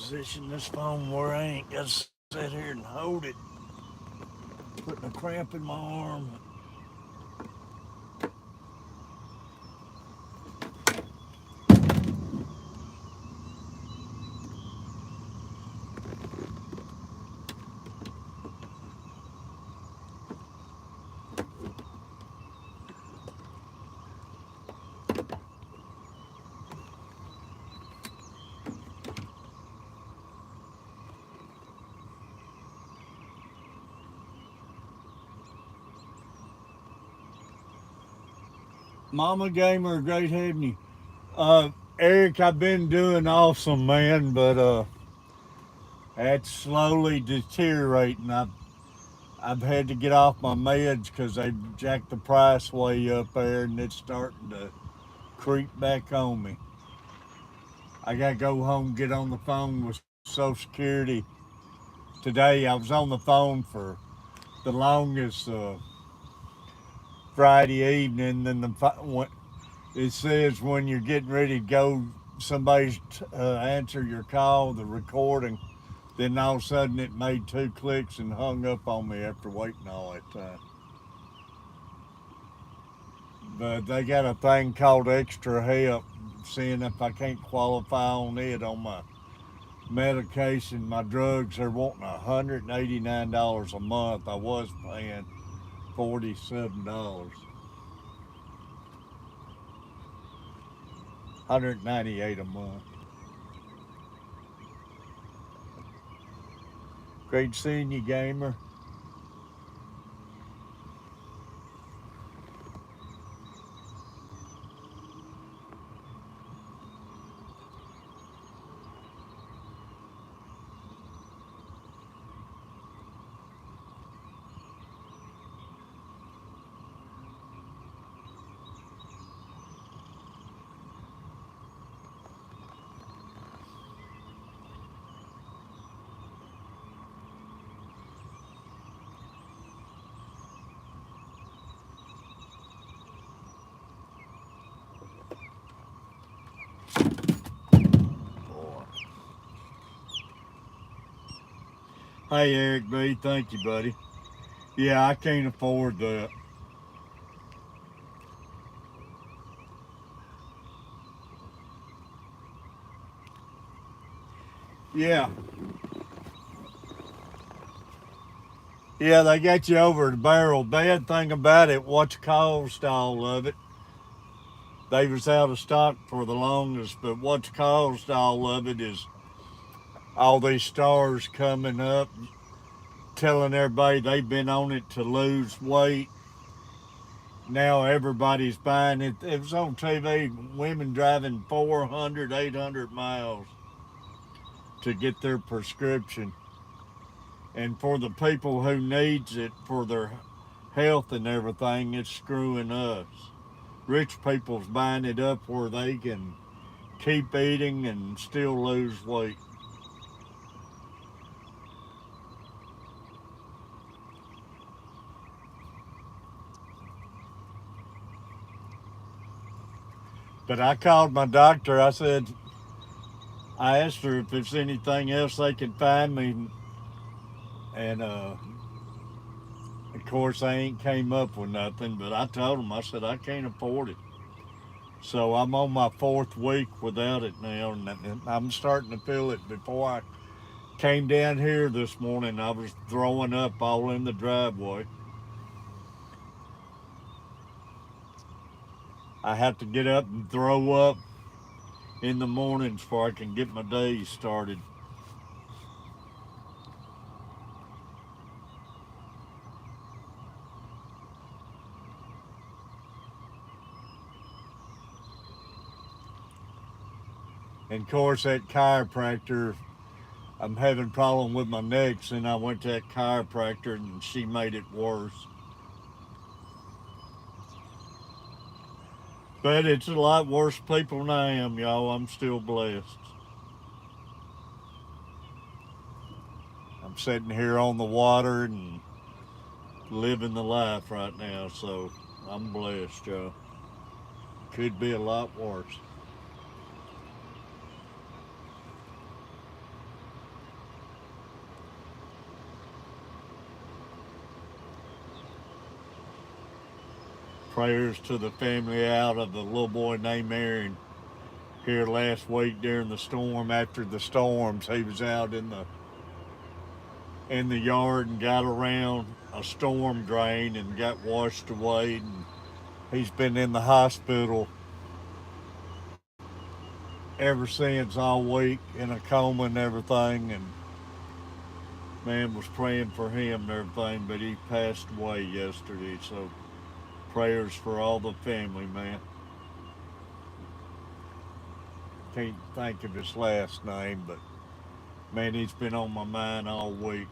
position this phone where I ain't got to sit here and hold it, putting a cramp in my arm. Mama Gamer, great having you. Eric, I've been doing awesome, man, but that's slowly deteriorating. I've had to get off my meds because they jacked the price way up there, and it's starting to creep back on me. I gotta go home and get on the phone with Social Security today. I was on the phone for the longest Friday evening. Then it says when you're getting ready to go, somebody's answer your call, the recording. Then all of a sudden it made 2 clicks and hung up on me after waiting all that time. But they got a thing called extra help, seeing if I can't qualify on it on my medication. My drugs are wanting $189 a month. I was paying $47. 198 a month. Great seeing you, gamer. Hey, Eric B, thank you, buddy. Yeah, I can't afford that. Yeah. Yeah, they got you over the barrel. Bad thing about it, what's caused all of it? They was out of stock for the longest, but what's caused all of it is all these stars coming up, telling everybody they've been on it to lose weight. Now everybody's buying it. It was on TV, women driving 400, 800 miles to get their prescription. And for the people who needs it for their health and everything, it's screwing us. Rich people's buying it up where they can keep eating and still lose weight. But I called my doctor. I asked her if there's anything else they could find me, and of course I ain't came up with nothing. But I told them, I said I can't afford it. So I'm on my 4th week without it now, and I'm starting to feel it. Before I came down here this morning, I was throwing up all in the driveway. I have to get up and throw up in the mornings before I can get my day started. And of course, that chiropractor, I'm having a problem with my necks, and I went to that chiropractor, and she made it worse. But it's a lot worse people than I am, y'all. I'm still blessed. I'm sitting here on the water and living the life right now, so I'm blessed, y'all. Could be a lot worse. Prayers to the family out of the little boy named Aaron here last week during the storm. After the storms, he was out in the yard and got around a storm drain and got washed away. And he's been in the hospital ever since, all week, in a coma and everything. And man was praying for him and everything, but he passed away yesterday. So prayers for all the family, man. Can't think of his last name, but man, he's been on my mind all week.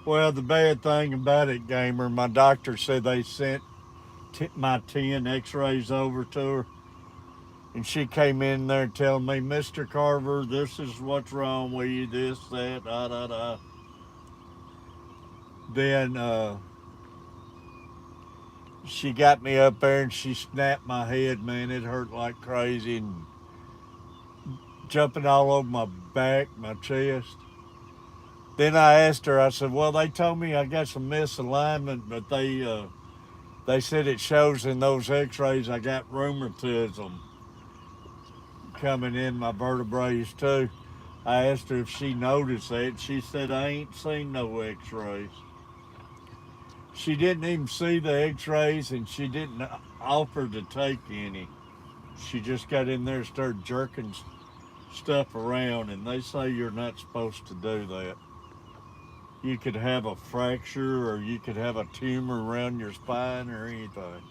Well, the bad thing about it, Gamer, my doctor said they sent my 10 x-rays over to her, and she came in there telling me, Mr. Carver, this is what's wrong with you, this, that, da, da, da. Then she got me up there and she snapped my head, man. It hurt like crazy and jumping all over my back, my chest. Then I asked her, I said, well, they told me I got some misalignment, but they said it shows in those x-rays I got rheumatism coming in my vertebrae too. I asked her if she noticed that. She said, I ain't seen no x-rays. She didn't even see the x-rays and she didn't offer to take any. She just got in there and started jerking stuff around, and they say you're not supposed to do that. You could have a fracture or you could have a tumor around your spine or anything.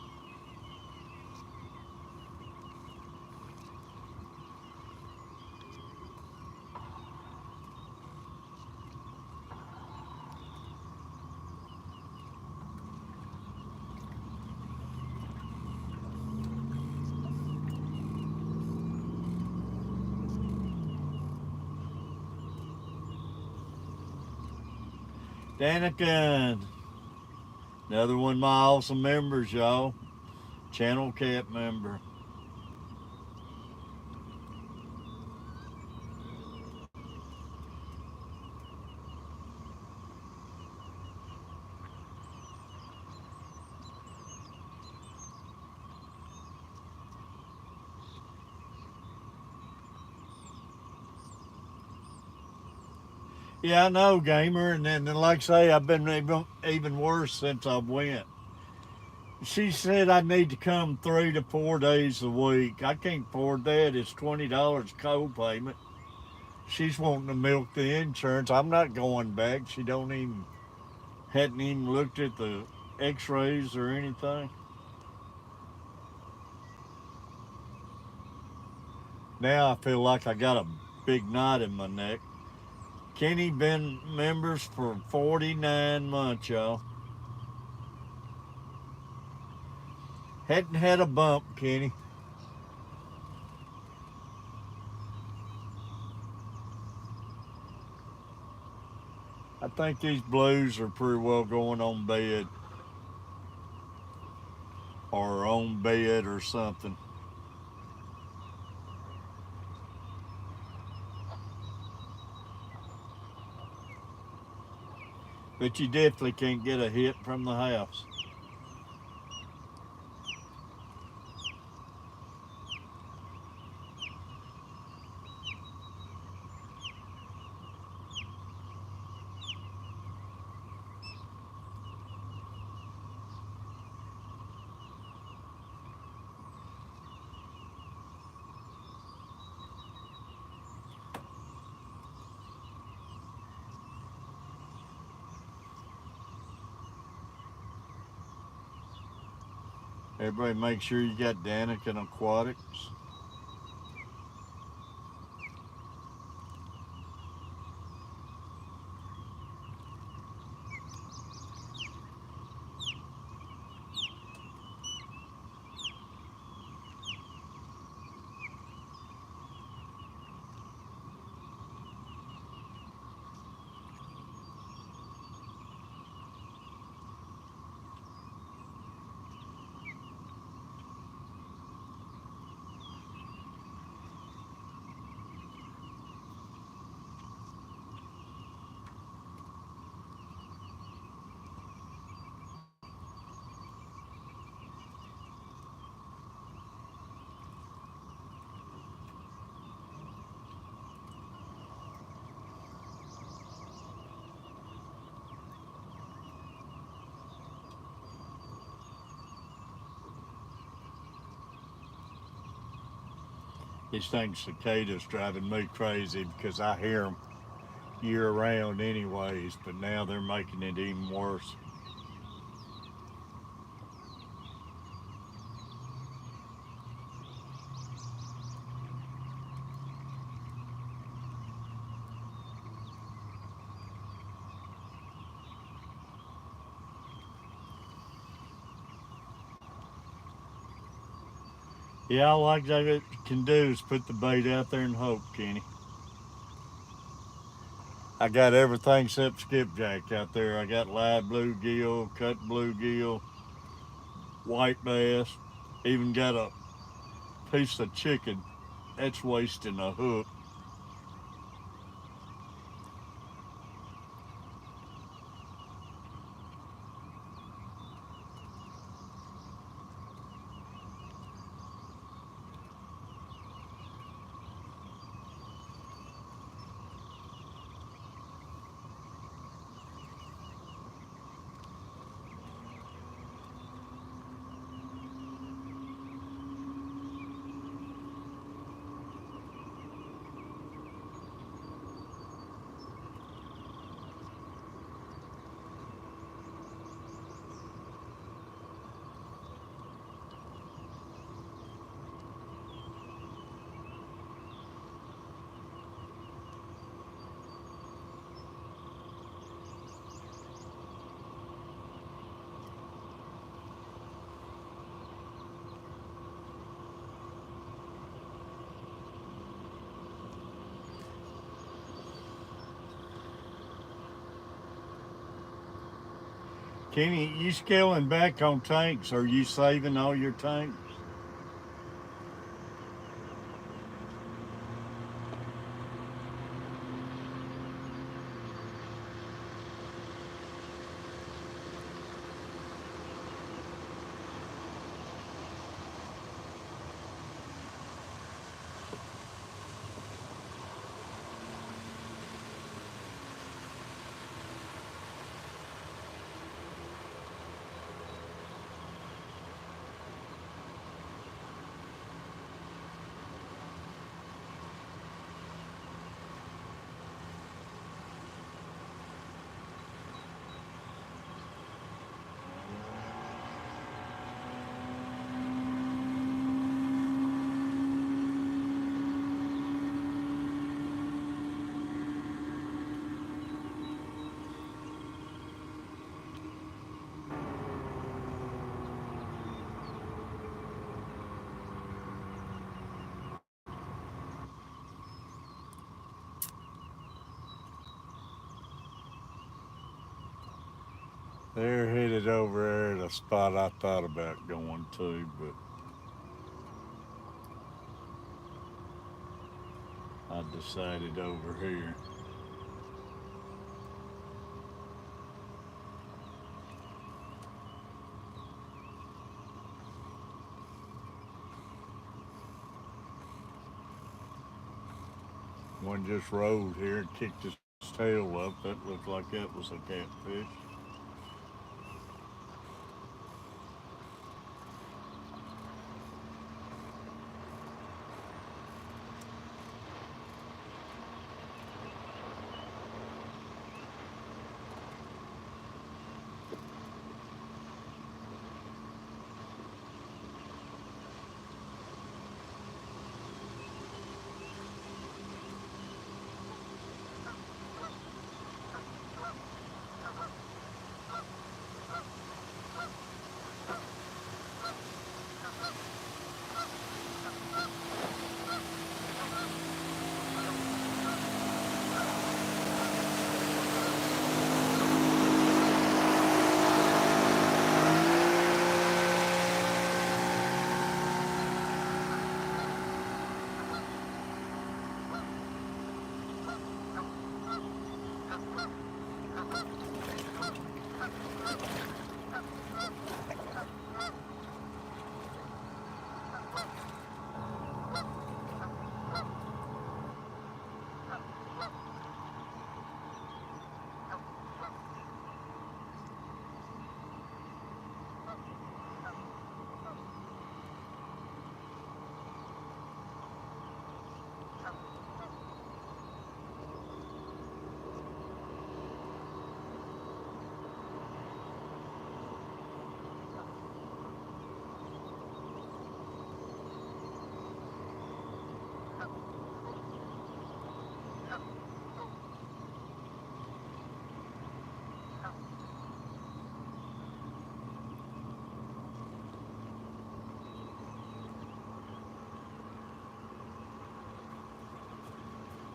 Danica, another one of my awesome members, y'all. Channel Cat member. Yeah, I know, Gamer. And then, like I say, I've been even worse since I went. She said I need to come 3 to 4 days a week. I can't afford that. It's $20 co-payment. She's wanting to milk the insurance. I'm not going back. She don't even hadn't even looked at the X-rays or anything. Now I feel like I got a big knot in my neck. Kenny been members for 49 months, y'all. Hadn't had a bump, Kenny. I think these blues are pretty well going on bed or on bed or something. But you definitely can't get a hit from the house. Everybody make sure you got Danica and Aquatics. These dang cicadas driving me crazy because I hear them year round anyways, but now they're making it even worse. Yeah, all I can do is put the bait out there and hope, Kenny. I got everything except skipjack out there. I got live bluegill, cut bluegill, white bass, even got a piece of chicken that's wasting a hook. Kenny, you scaling back on tanks? Are you saving all your tanks? They're headed over there at a spot I thought about going to, but I decided over here. One just rolled here and kicked his tail up. That looked like that was a catfish.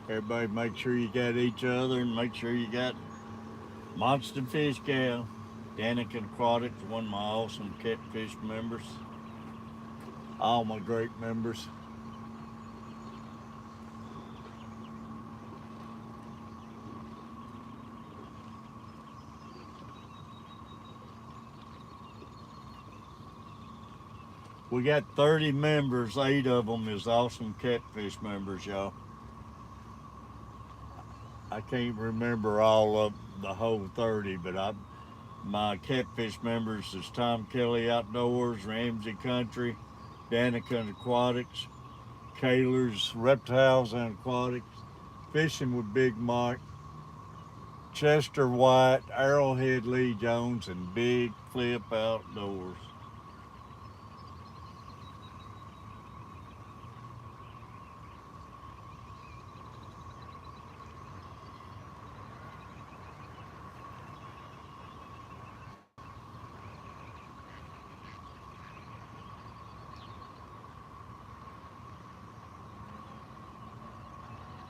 Everybody make sure you got each other and make sure you got Monster Fish Gal. Danica Aquatics, one of my awesome Catfish members. All my great members. We got 30 members, 8 of them is awesome Catfish members, y'all. I can't remember all of the whole 30, but my Catfish members is Tom Kelly Outdoors, Ramsey Country, Danica Aquatics, Kaler's Reptiles and Aquatics, Fishing with Big Mike, Chester White, Arrowhead Lee Jones, and Big Flip Outdoors.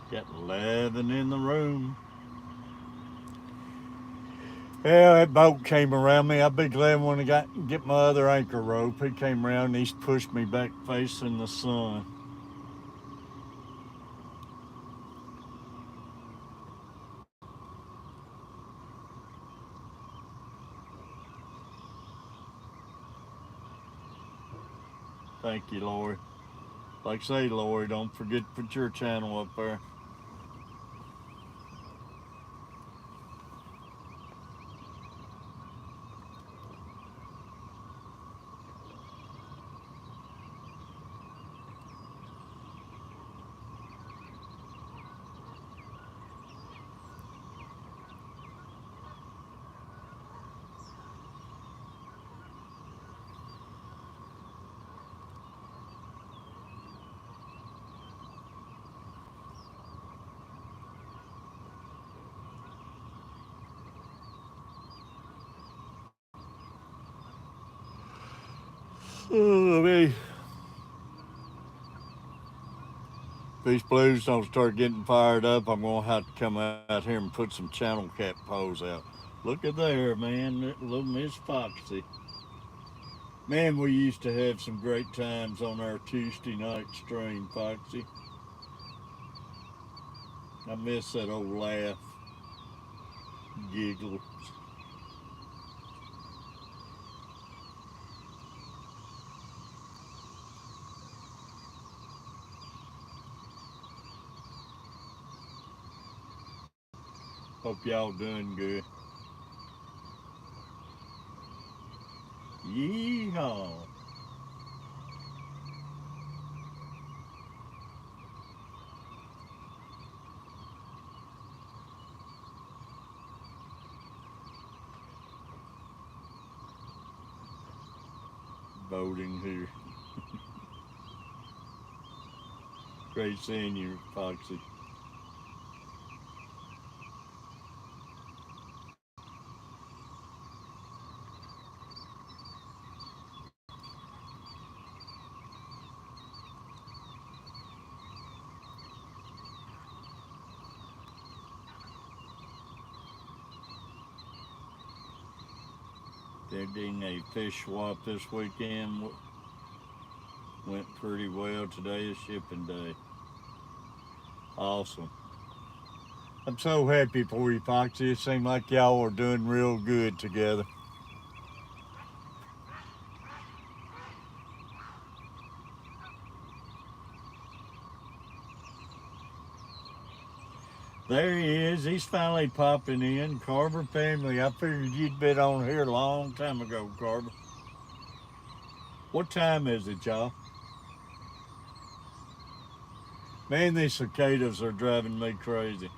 Got 11 in the room. Yeah, that boat came around me. I'll be glad when I get my other anchor rope. He came around and he's pushed me back facing the sun. Thank you, Lori. Like I say, Lori, don't forget to put your channel up there. Oh, me. These blues don't start getting fired up, I'm gonna have to come out here and put some channel cat poles out. Look at there, man, little Miss Foxy. Man, we used to have some great times on our Tuesday night stream, Foxy. I miss that old laugh, giggle. Hope y'all doing good. Yeehaw. Boating here. Great seeing you, Foxy. They're doing a fish swap this weekend. Went pretty well. Today is shipping day. Awesome. I'm so happy for you, Foxy. It seems like y'all are doing real good together. There he is. He's finally popping in. Carver family. I figured you'd been on here a long time ago, Carver. What time is it, y'all? Man, these cicadas are driving me crazy.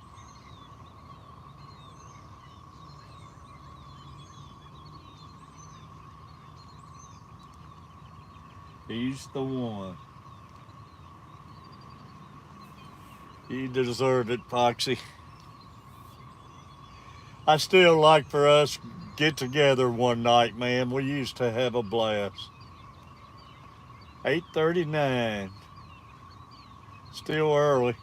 He's the one. You deserve it, Foxy. I still like for us get together one night, man. We used to have a blast. 8:39. Still early.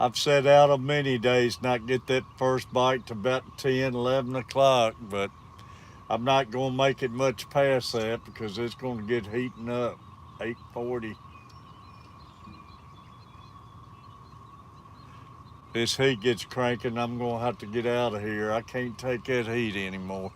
I've set out on many days not get that first bite to about 10, 11 o'clock, but I'm not going to make it much past that because it's going to get heating up. 8:40. This heat gets cranking. I'm going to have to get out of here. I can't take that heat anymore.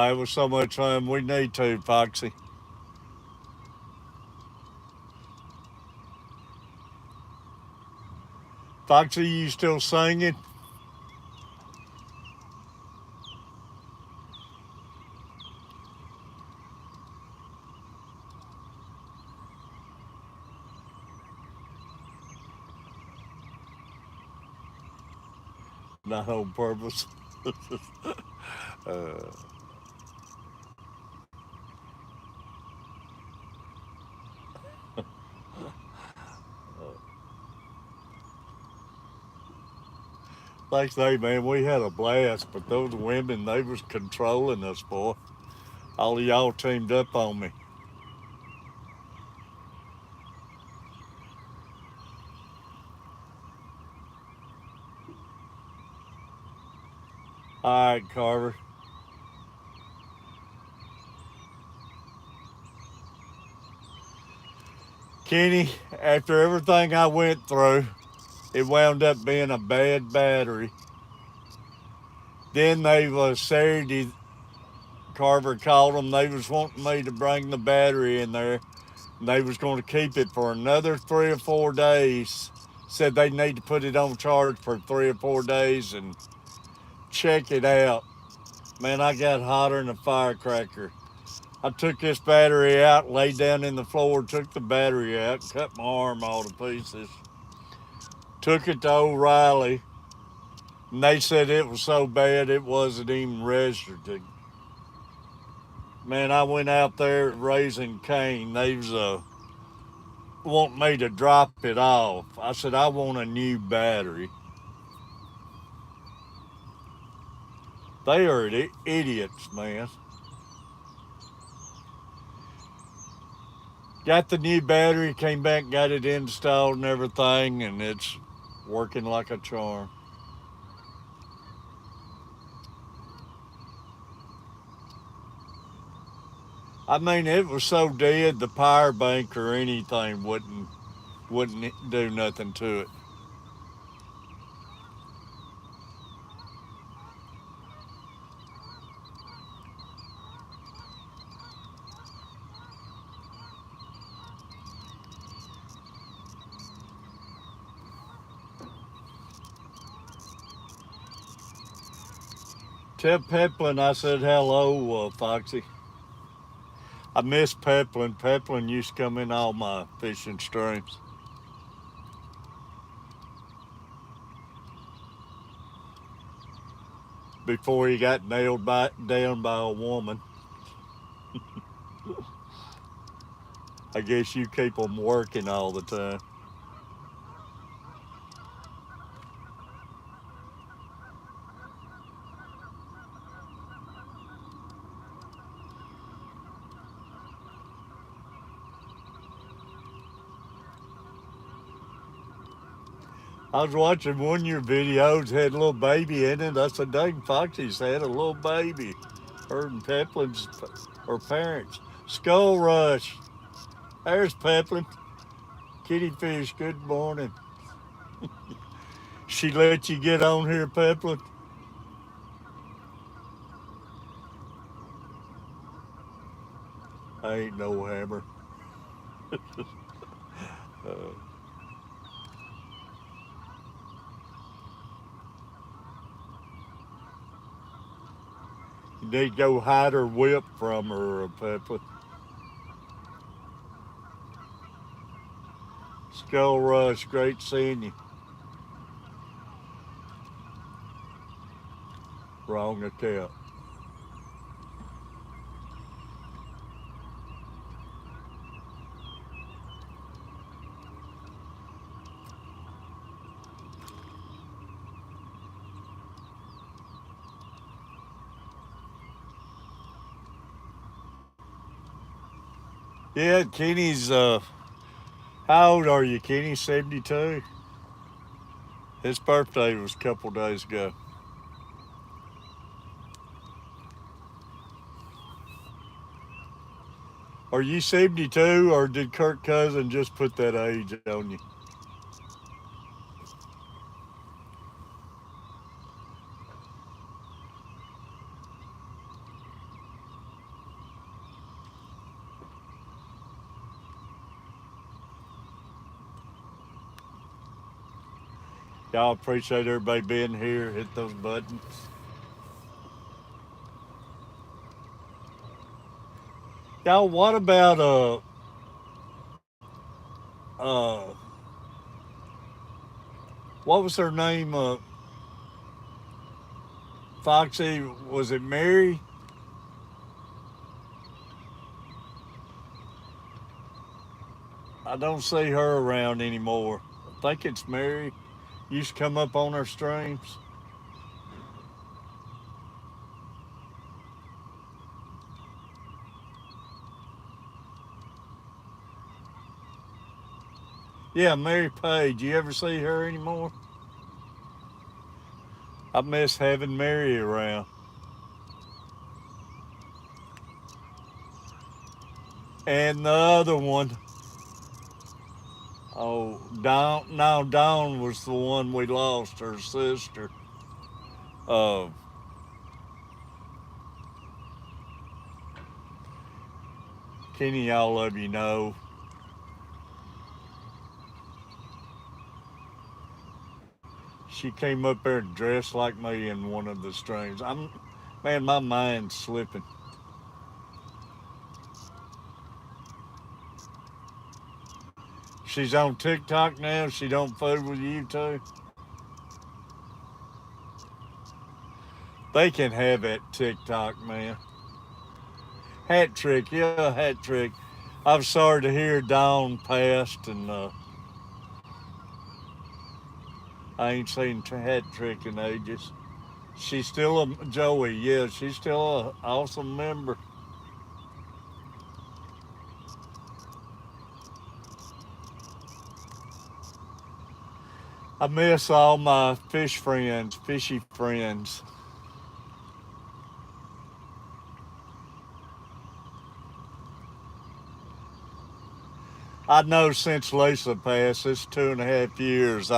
It was so much fun. We need to, Foxy. Foxy, you still singing? Not on purpose. uh, like I say, man, we had a blast, but those women, they was controlling us, boy. All of y'all teamed up on me. All right, Carver. Kenny, after everything I went through, it wound up being a bad battery. Then they was Saturday, Carver called them. They was wanting me to bring the battery in there. And they was going to keep it for another 3 or 4 days. Said they need to put it on charge for 3 or 4 days and check it out. Man, I got hotter than a firecracker. I took this battery out, laid down in the floor, took the battery out, cut my arm all to pieces. Took it to O'Reilly, and they said it was so bad it wasn't even registered. Man, I went out there raising Cain. They was want me to drop it off. I said, I want a new battery. They are idiots, man. Got the new battery, came back, got it installed and everything, and it's working like a charm. I mean, it was so dead, the power bank or anything wouldn't do nothing to it. Tell Peplin I said hello, Foxy. I miss Peplin. Peplin used to come in all my fishing streams before he got down by a woman. I guess you keep them working all the time. I was watching one of your videos, had a little baby in it. I said, dang, Foxy's had a little baby. Her and Peplin's, her parents. Skull Rush. There's Peplin. Kitty Fish, good morning. She let you get on here, Peplin? I ain't no hammer. Uh, you need to go hide her whip from her, Peplin. Skull Rush, great seeing you. Wrong account. Yeah, Kenny's, how old are you, Kenny? 72? His birthday was a couple days ago. Are you 72 or did Kirk Cousin just put that age on you? Y'all appreciate everybody being here. Hit those buttons. Y'all, what about uh what was her name? Foxy, was it Mary? I don't see her around anymore. I think it's Mary. Used to come up on our streams. Yeah, Mary Page. You ever see her anymore? I miss having Mary around. And the other one, oh, Dawn. No, Dawn was the one we lost. Her sister. Uh, Kenny, all of you know. She came up there dressed like me in one of the streams. Man, my mind's slipping. She's on TikTok now. She don't fool with you too. They can have that TikTok, man. Hat trick, yeah, hat trick. I'm sorry to hear Dawn passed, and I ain't seen hat trick in ages. She's still a Joey, yeah. She's still an awesome member. I miss all my fish friends, fishy friends. I know since Lisa passed, it's 2.5 years.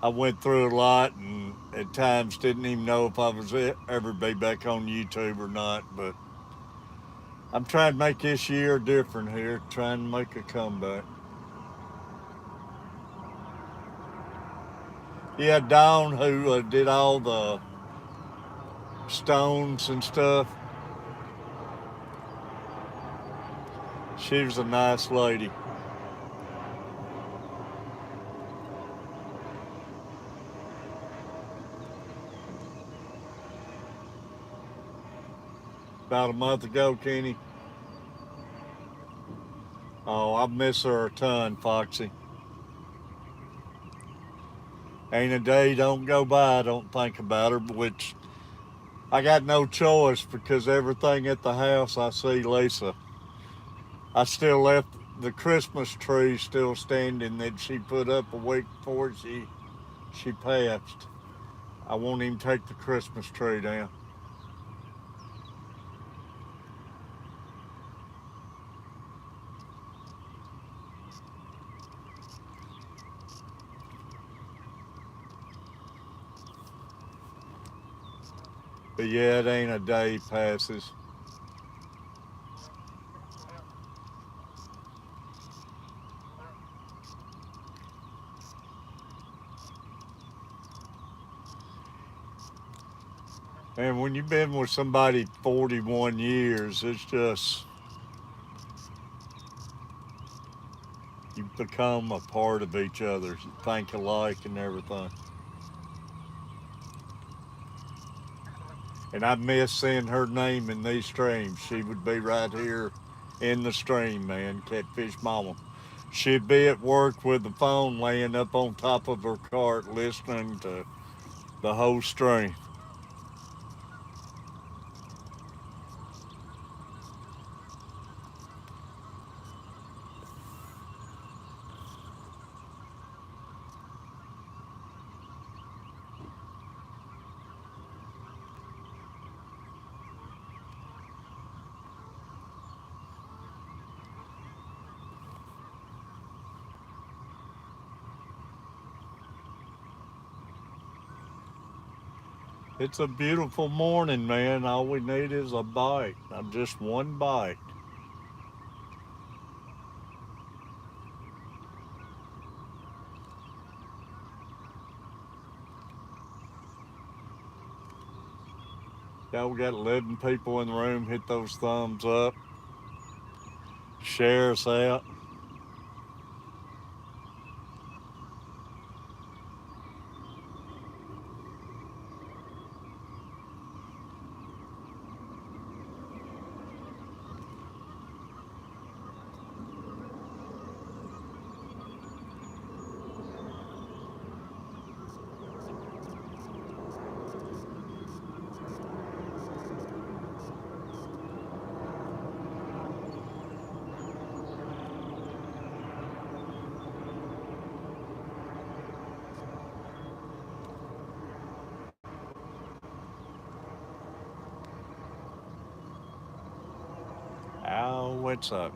I went through a lot, and at times didn't even know if I was ever be back on YouTube or not. But I'm trying to make this year different here, trying to make a comeback. Yeah, Dawn, who did all the stones and stuff, she was a nice lady. About a month ago, Kenny. Oh, I miss her a ton, Foxy. Ain't a day don't go by I don't think about her, which I got no choice because everything at the house I see Lisa. I still left the Christmas tree still standing that she put up a week before she passed. I won't even take the Christmas tree down. But yeah, it ain't a day passes. And when you've been with somebody 41 years, it's just, you become a part of each other. You think alike and everything. And I miss seeing her name in these streams. She would be right here in the stream, man. Catfish Mama. She'd be at work with the phone laying up on top of her cart listening to the whole stream. It's a beautiful morning, man. All we need is a bite. Just one bite. Yeah, we got 11 people in the room. Hit those thumbs up. Share us out. Oh, it sucks.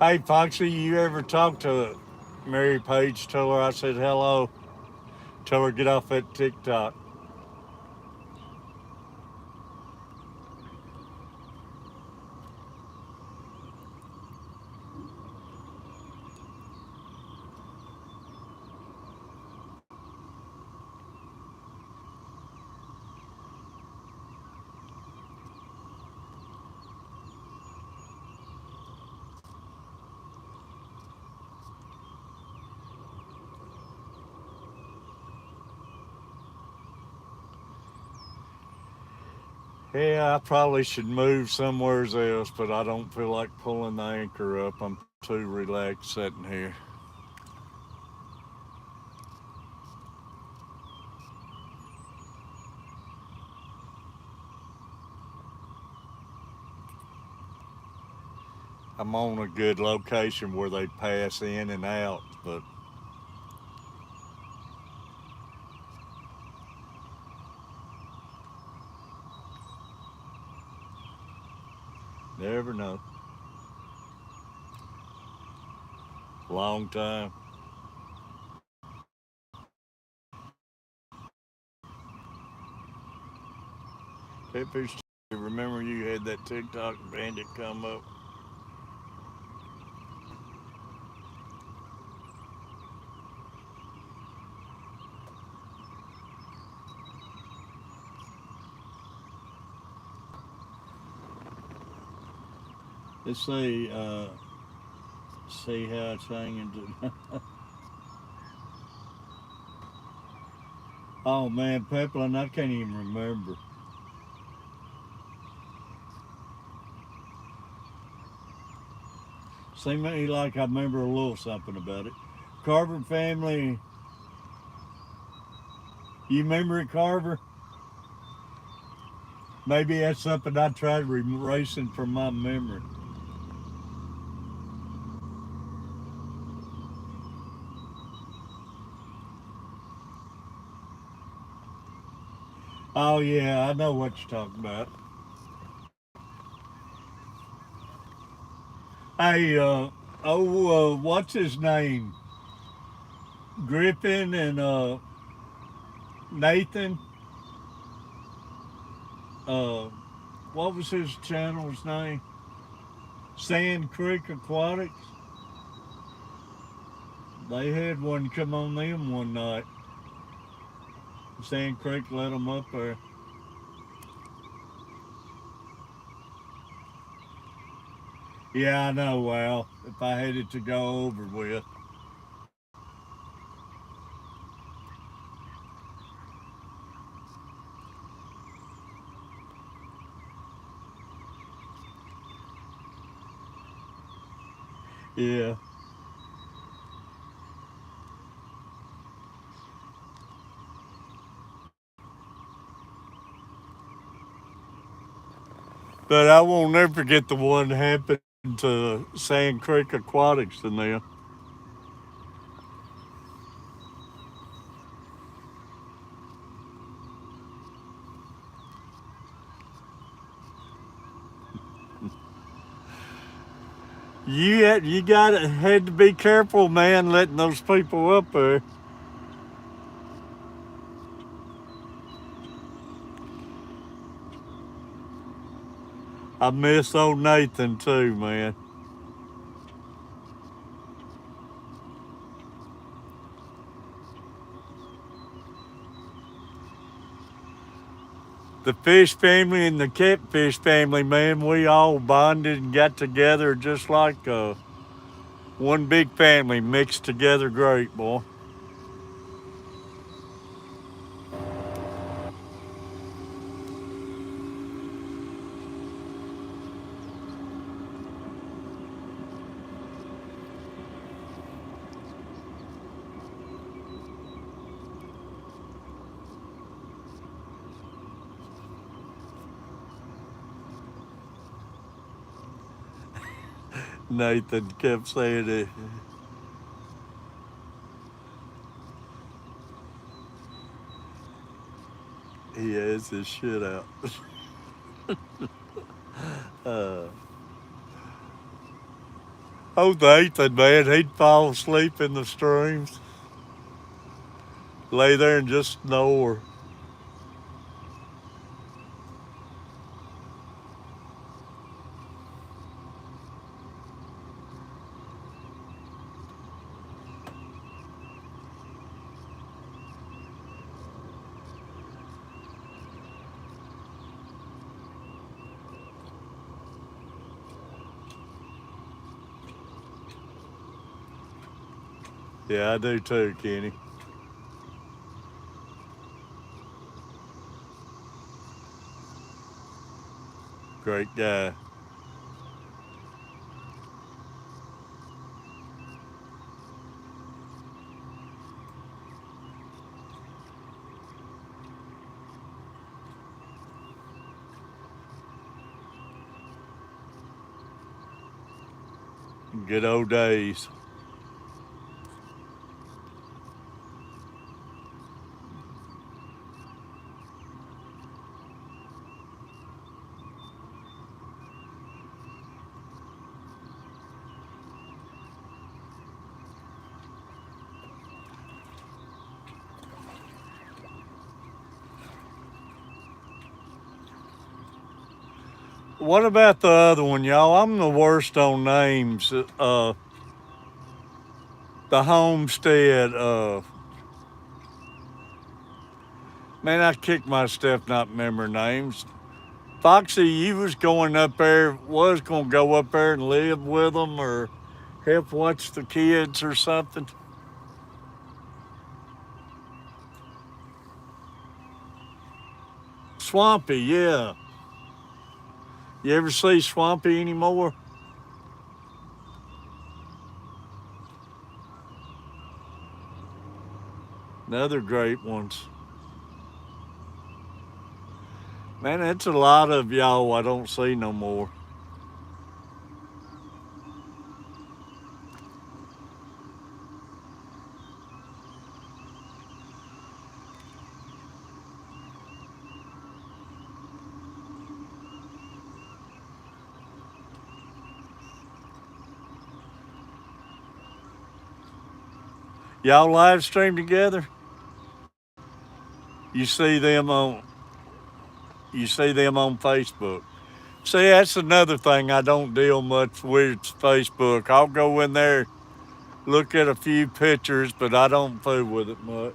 Hey, Foxy, you ever talk to Mary Page? Tell her I said hello. Tell her get off that TikTok. Yeah, I probably should move somewhere else, but I don't feel like pulling the anchor up. I'm too relaxed sitting here. I'm on a good location where they pass in and out, but never know. Long time. Catfish, remember you had that TikTok bandit come up? Let's see how it's hanging. Oh man, Peplin, I can't even remember. Seemed like I remember a little something about it. Carver family, you remember it, Carver? Maybe that's something I tried erasing from my memory. Oh yeah, I know what you're talking about. Hey, what's his name? Griffin and Nathan. Uh, what was his channel's name? Sand Creek Aquatics. They had one come on them one night. Sand Creek let them up there. Yeah, I know. Well, if I had it to go over with. Yeah. But I won't never forget the one that happened to Sand Creek Aquatics in there. You got had to be careful, man, letting those people up there. I miss old Nathan too, man. The fish family and the catfish family, man, we all bonded and got together just like one big family mixed together great, boy. Nathan kept saying it. He has his shit out. uh, oh, Nathan, man, he'd fall asleep in the streams, lay there and just snore. Yeah, I do too, Kenny. Great guy. Good old days. What about the other one, y'all? I'm the worst on names. The homestead. Man, I kick myself not remember names. Foxy, you was going up there, was going to go up there and live with them or help watch the kids or something. Swampy, yeah. You ever see Swampy anymore? Another great ones. Man, it's a lot of y'all I don't see no more. Y'all live stream together? You see them on you see them on Facebook. See, that's another thing I don't deal much with Facebook. I'll go in there, look at a few pictures, but I don't fool with it much.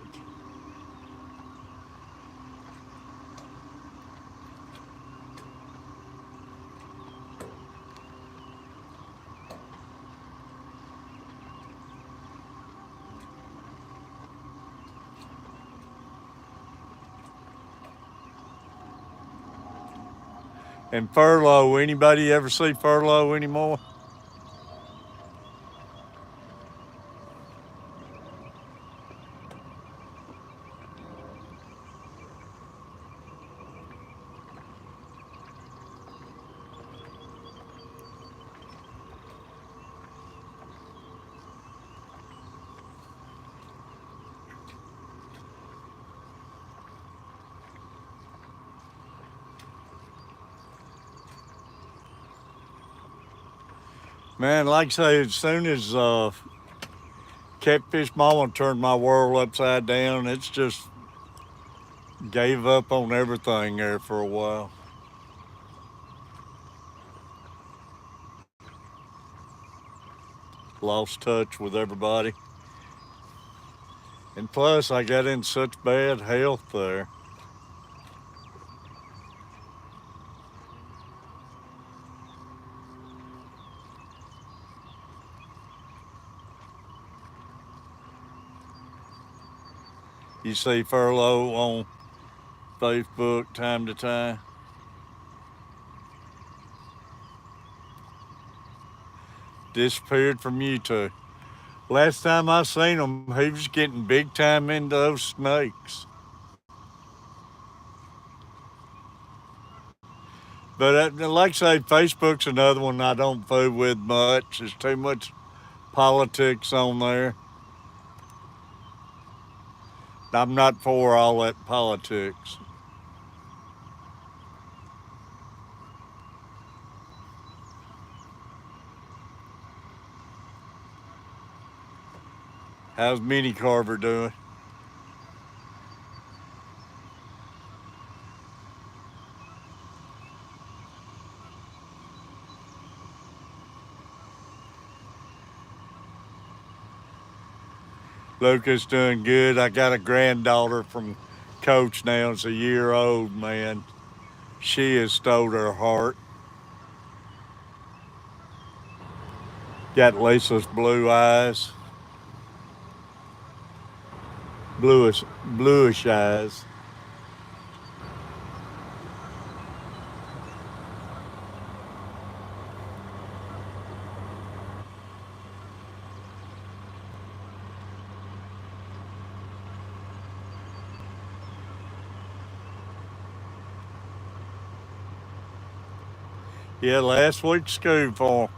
And Furlough, anybody ever see Furlough anymore? Man, like I say, as soon as Catfish Mama turned my world upside down, it's just gave up on everything there for a while. lost touch with everybody. And plus, I got in such bad health there. You see Furlough on Facebook time to time. Disappeared from YouTube. Last time I seen him, he was getting big time into those snakes. But like I say, Facebook's another one I don't fool with much. There's too much politics on there. I'm not for all that politics. How's Minnie Carver doing? Lucas doing good. I got a granddaughter from Coach now. It's a year old, man. She has stole her heart. Got Lisa's blue eyes, bluish eyes. Yeah, last week's school for 'em.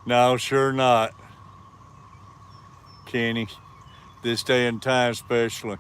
No, sure not, Kenny. This day and time, especially.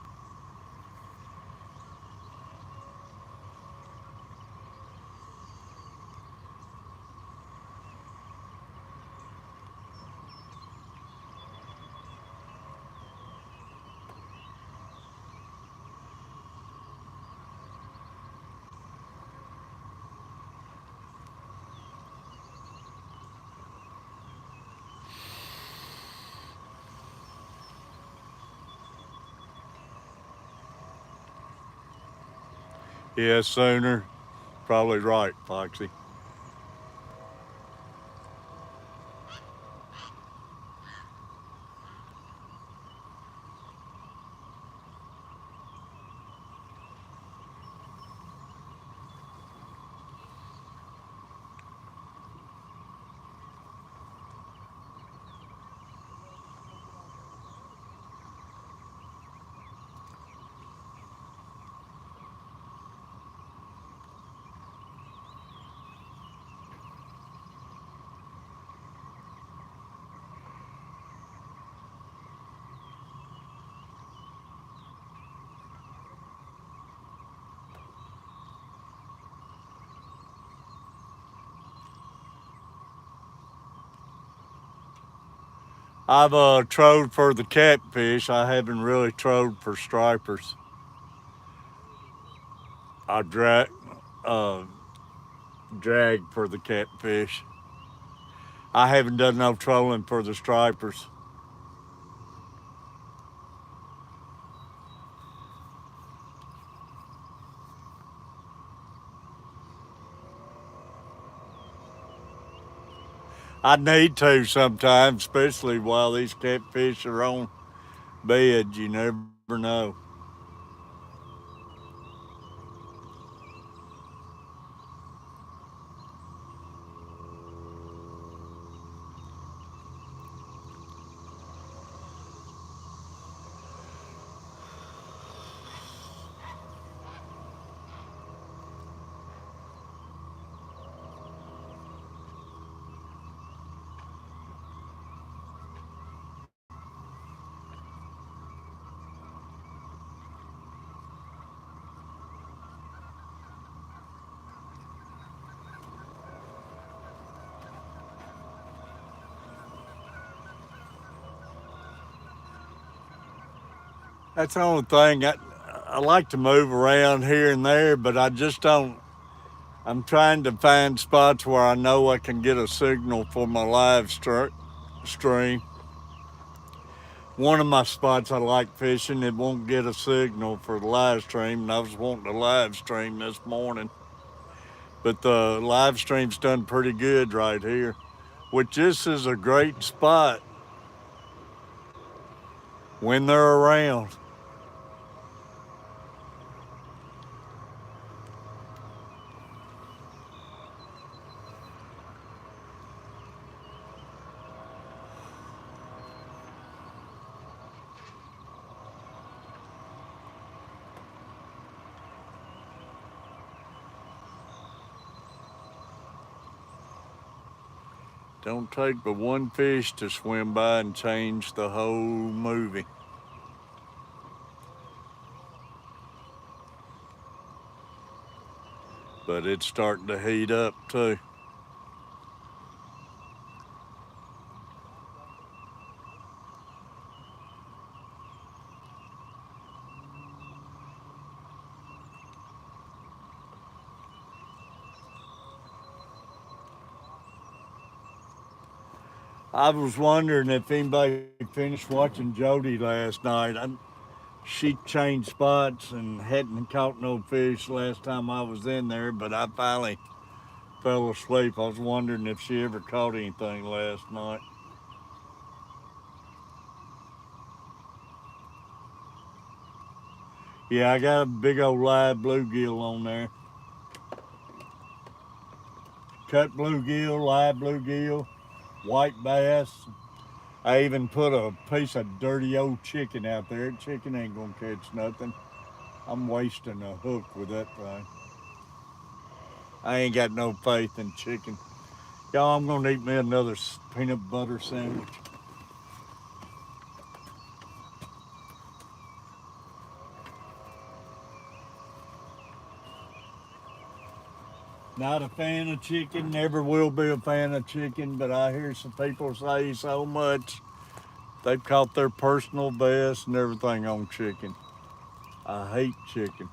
Yeah, sooner. Probably right, Foxy. I've trolled for the catfish. I haven't really trolled for stripers. I uh, dragged for the catfish. I haven't done no trolling for the stripers. I need to sometimes, especially while these catfish are on bed. You never know. That's the only thing. I like to move around here and there, but I just don't. I'm trying to find spots where I know I can get a signal for my stream. One of my spots I like fishing, it won't get a signal for the live stream, and I was wanting to live stream this morning. But the live stream's done pretty good right here, which this is a great spot when they're around. Don't take but one fish to swim by and change the whole movie. But it's starting to heat up too. I was wondering if anybody finished watching Jody last night. She changed spots and hadn't caught no fish last time I was in there, but I finally fell asleep. I was wondering if she ever caught anything last night. Yeah, I got a big old live bluegill on there. Cut bluegill, live bluegill, white bass. I even put a piece of dirty old chicken out there. Chicken ain't gonna catch nothing. I'm wasting a hook with that thing. I ain't got no faith in chicken. Y'all, I'm gonna eat me another peanut butter sandwich. Not a fan of chicken, never will be a fan of chicken, but I hear some people say so much. They've caught their personal best and everything on chicken. I hate chicken.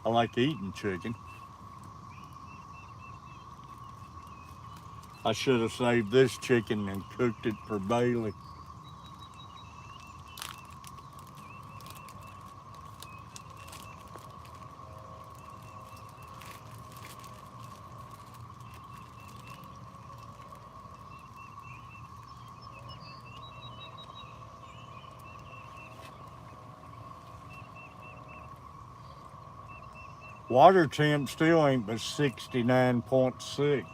I like eating chicken. I should have saved this chicken and cooked it for Bailey. Water temp still ain't but 69.6.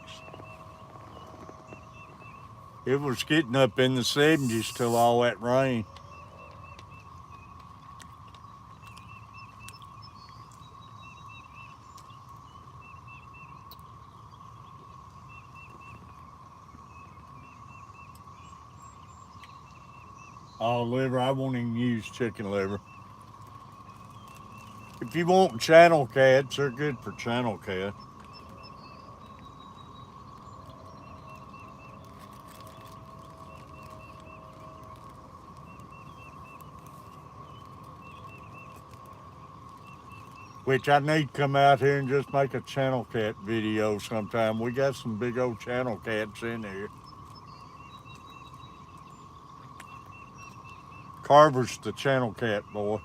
It was getting up in the 70s till all that rain. Oh, liver, I won't even use chicken liver. If you want channel cats, they're good for channel cat. Which I need to come out here and just make a channel cat video sometime. We got some big old channel cats in here. Carver's the channel cat boy.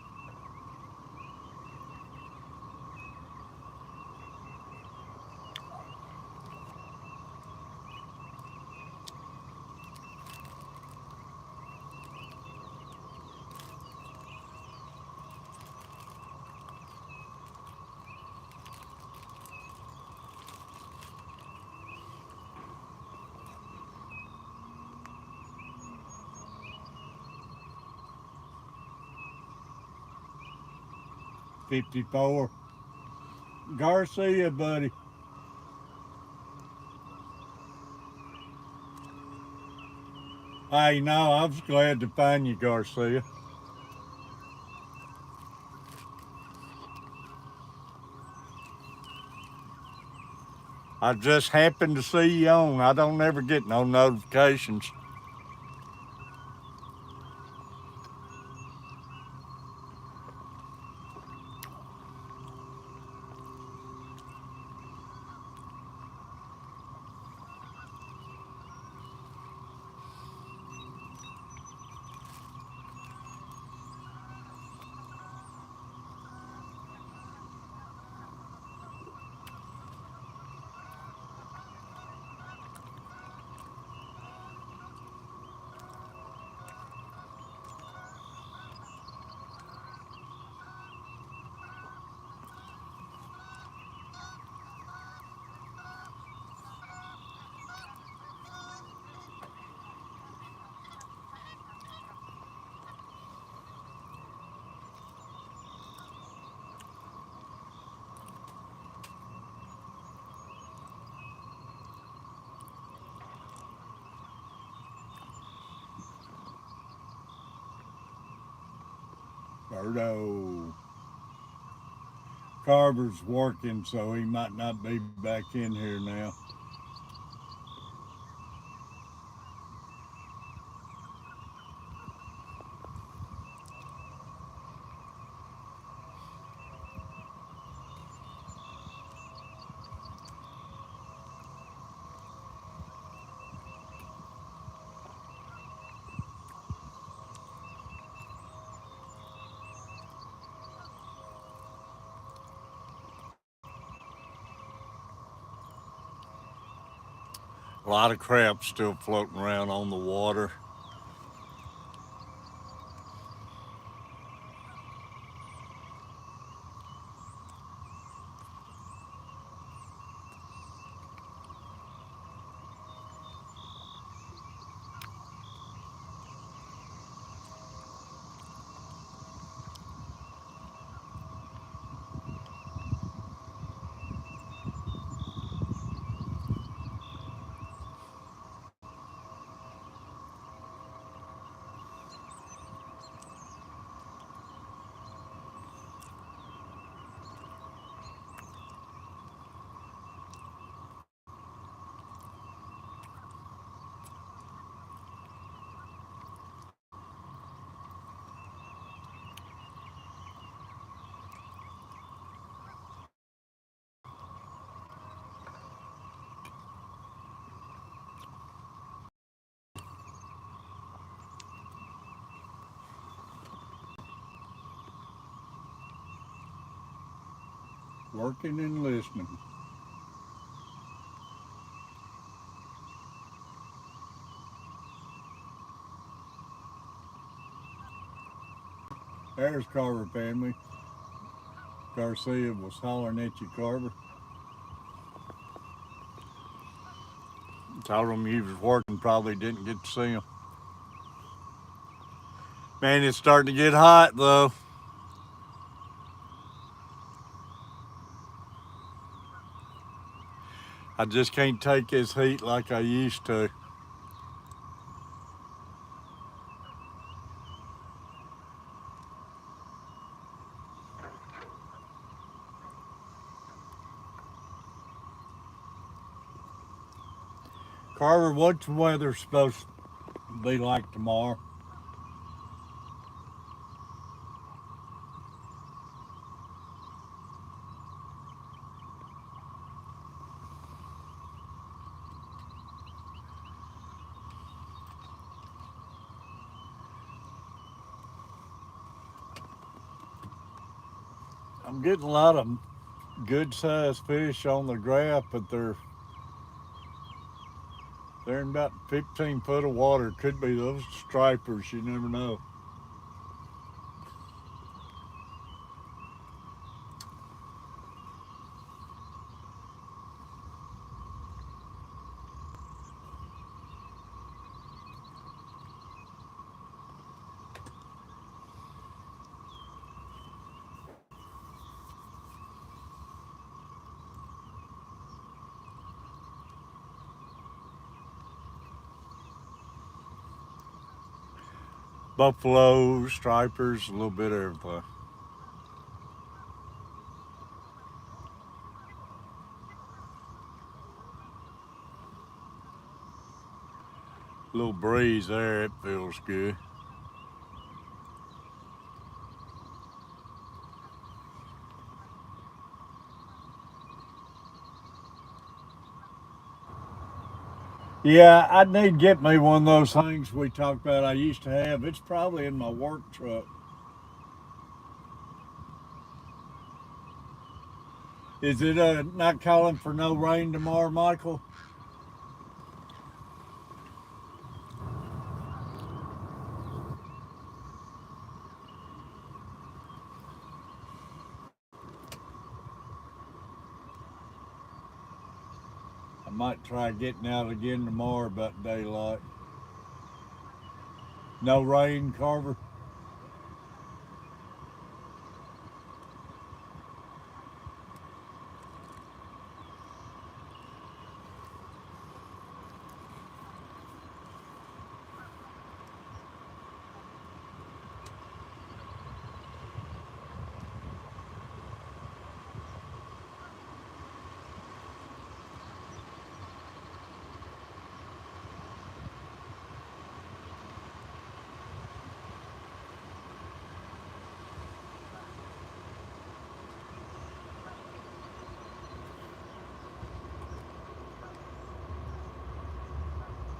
$54. Garcia, buddy. Hey, no, I was glad to find you, Garcia. I just happened to see you on. I don't ever get no notifications. Birdo. Carver's working, so he might not be back in here now. A lot of crap still floating around on the water. Working and listening. There's Carver family. Garcia was hollering at you, Carver. Told him he was working, probably didn't get to see him. Man, it's starting to get hot though. I just can't take this heat like I used to. Carver, what's the weather supposed to be like tomorrow? I'm getting a lot of good sized fish on the graph, but they're in about 15 foot of water. Could be those stripers, you never know. Buffalo, stripers, a little bit of everything. Little breeze there, it feels good. Yeah, I need to get me one of those things we talked about I used to have. It's probably in my work truck. Is it not calling for no rain tomorrow, Michael? I might try getting out again tomorrow about daylight. No rain, Carver?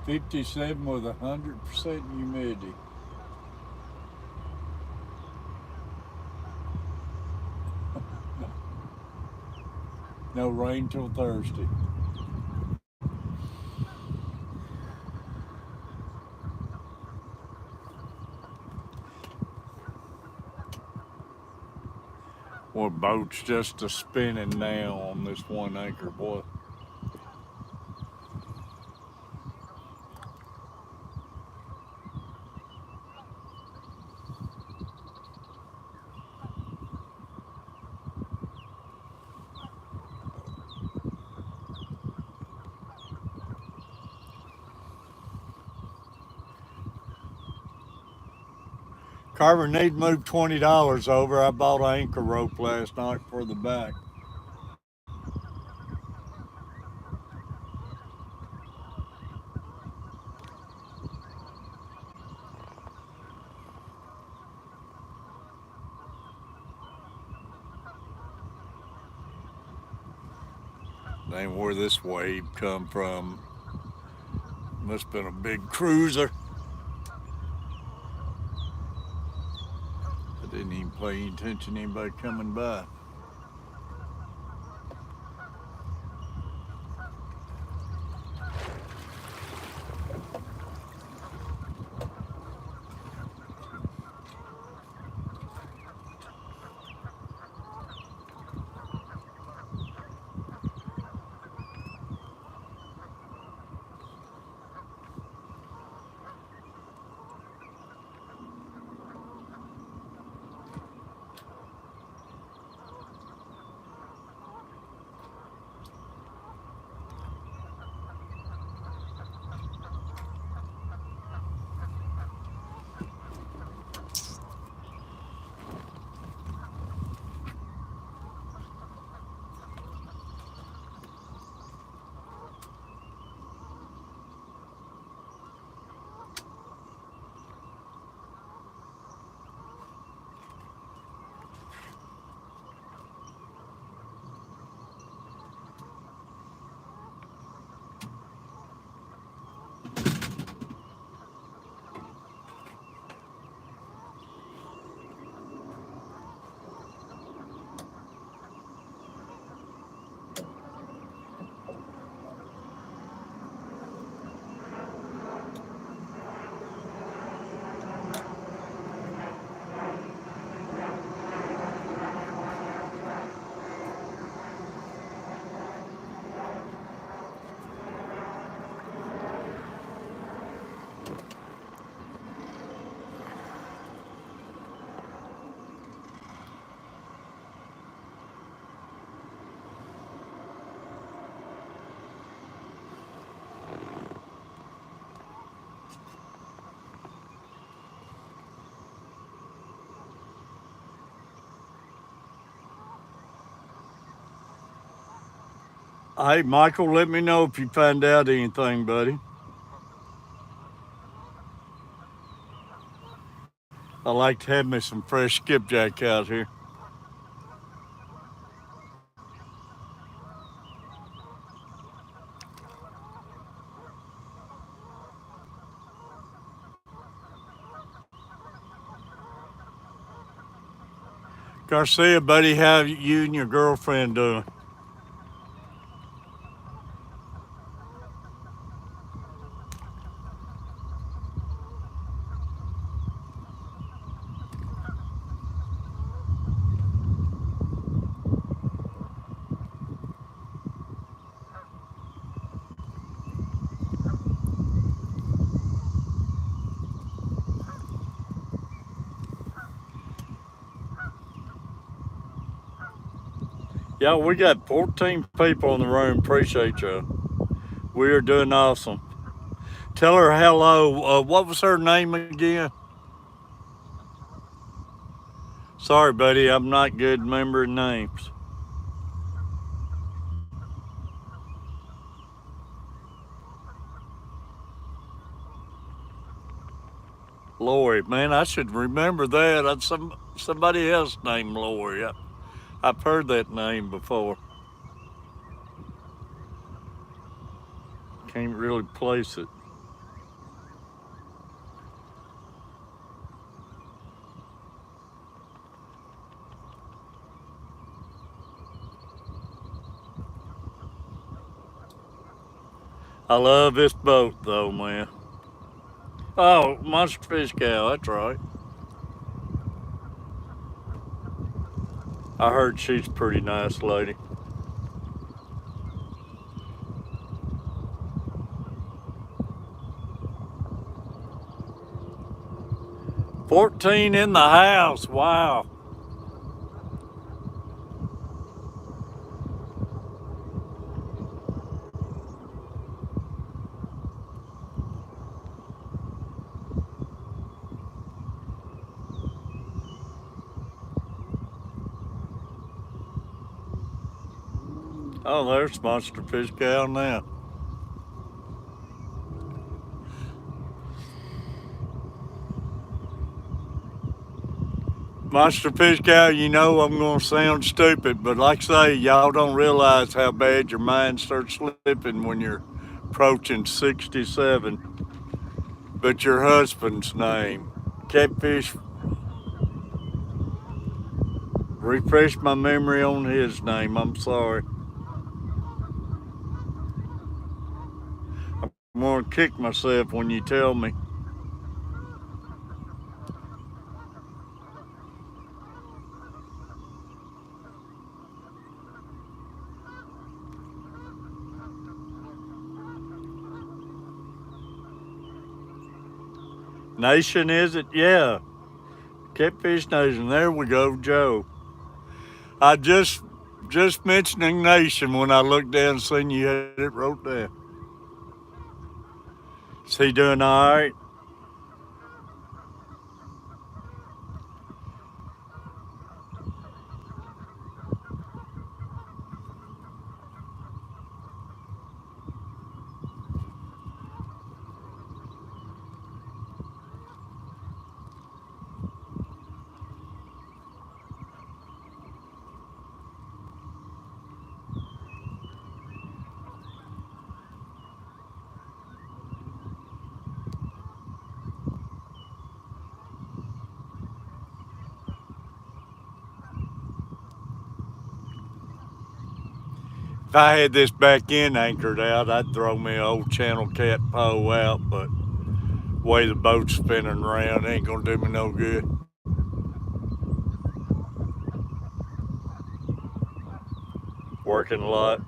57 with 100% humidity. No rain till Thursday. Well, boat's just a spinning now on this 1 acre, boy. Carver, need to move $20 over. I bought an anchor rope last night for the back. That ain't where this wave come from. Must have been a big cruiser. I didn't even pay any attention to anybody coming by. Hey, Michael, let me know if you find out anything, buddy. I like to have me some fresh skipjack out here. Garcia, buddy, how you and your girlfriend doing? Yeah, we got 14 people in the room. Appreciate you. We are doing awesome. Tell her hello. What was her name again? Sorry, buddy, I'm not good remembering names. Lori, man, I should remember that. Somebody else named Lori. I've heard that name before. Can't really place it. I love this boat though, man. Oh, Monster Fish Gal, that's right. I heard she's a pretty nice lady. $14 in the house, wow. Oh, there's Monster Fish Gal now. Monster Fish Gal, you know I'm going to sound stupid, but like I say, y'all don't realize how bad your mind starts slipping when you're approaching 67. But your husband's name, Catfish, refresh my memory on his name. I'm sorry. I'm going to kick myself when you tell me. Nation, is it? Yeah. Catfish Nation. There we go, Joe. I just mentioning Nation when I looked down and seen you had it wrote down. Is he doing all right? If I had this back end anchored out, I'd throw me an old channel cat pole out, but the way the boat's spinning around ain't gonna do me no good. Working a lot.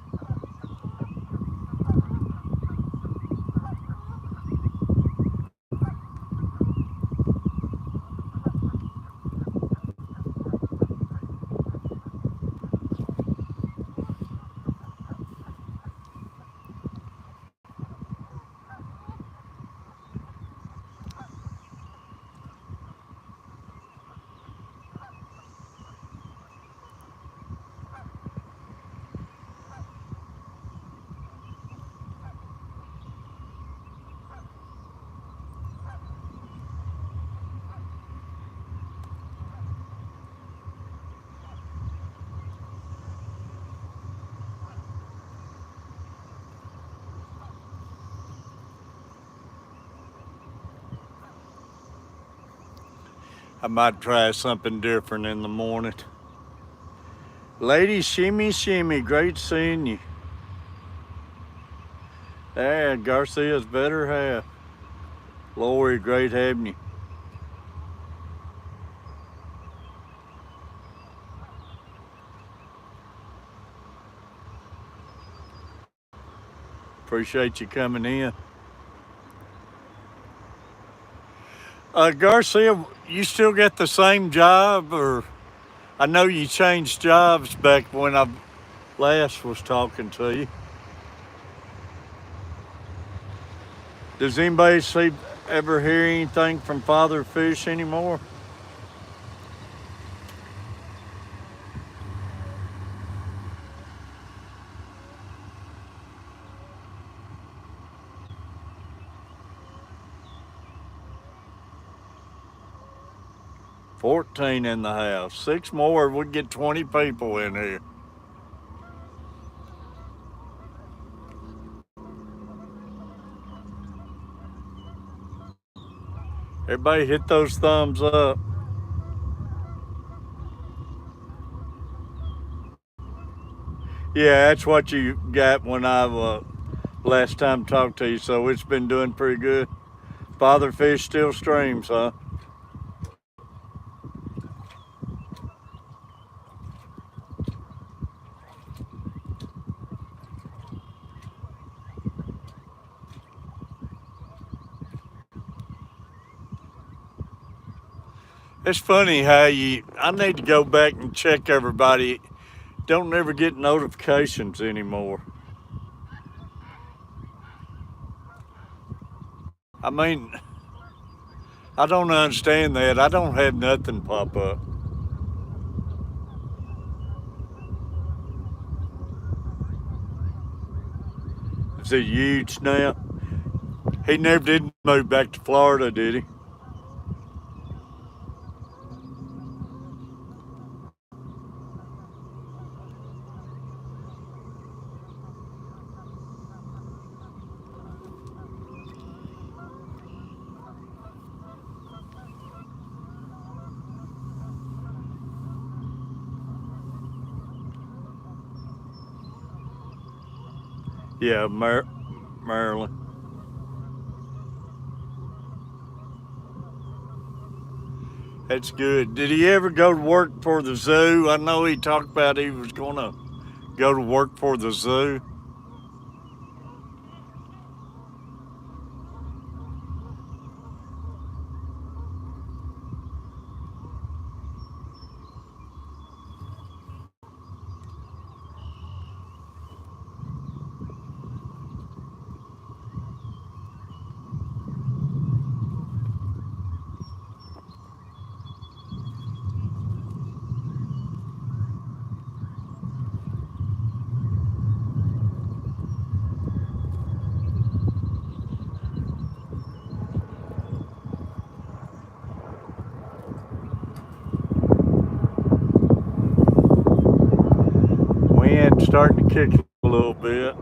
I might try something different in the morning. Lady Shimmy Shimmy, great seeing you. Yeah, Garcia's better half. Lori, great having you. Appreciate you coming in. Garcia, you still got the same job, or I know you changed jobs back when I last was talking to you. Does anybody ever hear anything from Father Fish anymore? $14 in the house. 6 more, we'd get 20 people in here. Everybody hit those thumbs up. Yeah, that's what you got when I last time I talked to you, so it's been doing pretty good. Father fish still streams, huh? It's funny how I need to go back and check everybody. Don't ever get notifications anymore. I mean, I don't understand that. I don't have nothing pop up. Is it huge now? He never did move back to Florida, did he? Yeah, Maryland. That's good. Did he ever go to work for the zoo? I know he talked about he was going to go to work for the zoo. Wind starting to kick a little bit,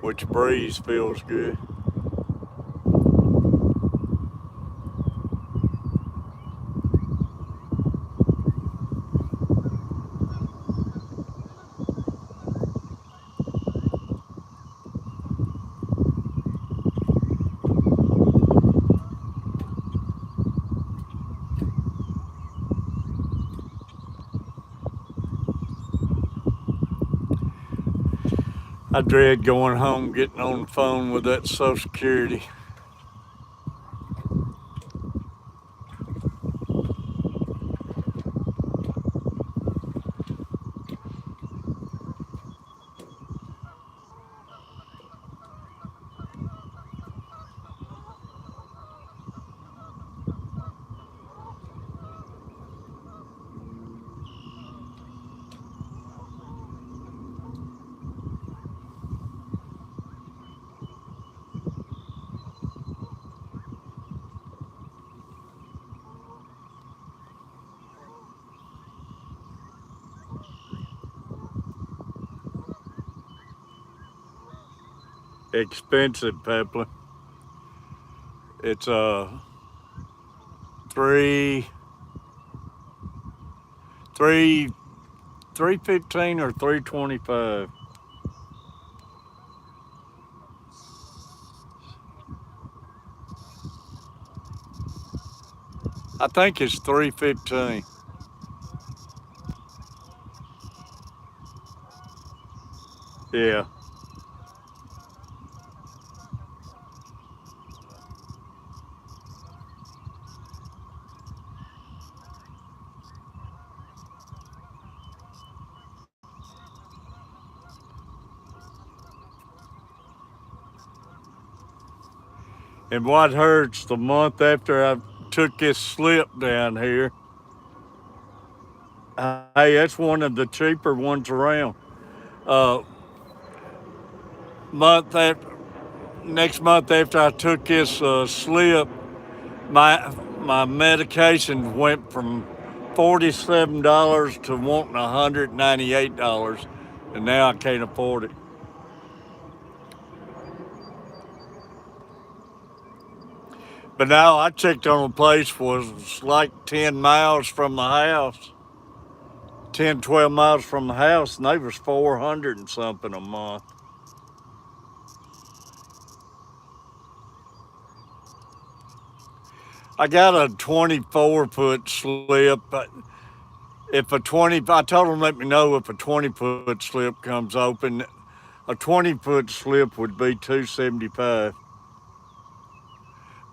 which breeze feels good. I dread going home, getting on the phone with that Social Security. Expensive, Pepper. It's three, three, 315 or 325. I think it's 315. Yeah. And what hurts the month after I took this slip down here, hey, that's one of the cheaper ones around. Uh, month after, next month after I took this slip, my medication went from $47 to wanting $198, and now I can't afford it. But now I checked on a place was like 10 miles from the house. 10, 12 miles from the house, and they was 400 and something a month. I got a 24-foot slip. If a 20, I told them let me know if a 20-foot slip comes open. A 20-foot slip would be $275.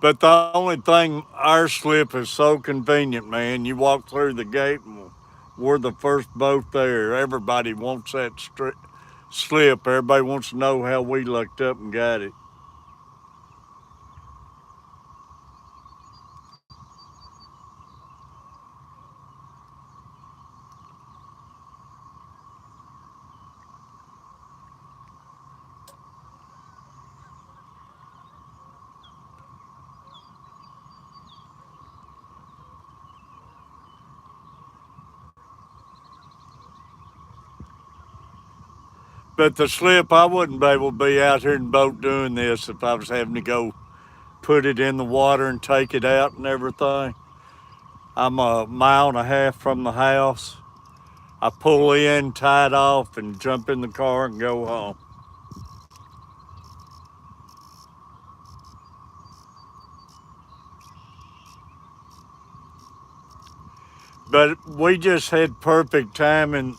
But the only thing, our slip is so convenient, man. You walk through the gate and we're the first boat there. Everybody wants that slip. Everybody wants to know how we looked up and got it. But the slip, I wouldn't be able to be out here in the boat doing this if I was having to go put it in the water and take it out and everything. I'm a mile and a half from the house. I pull in, tie it off, and jump in the car and go home. But we just had perfect timing.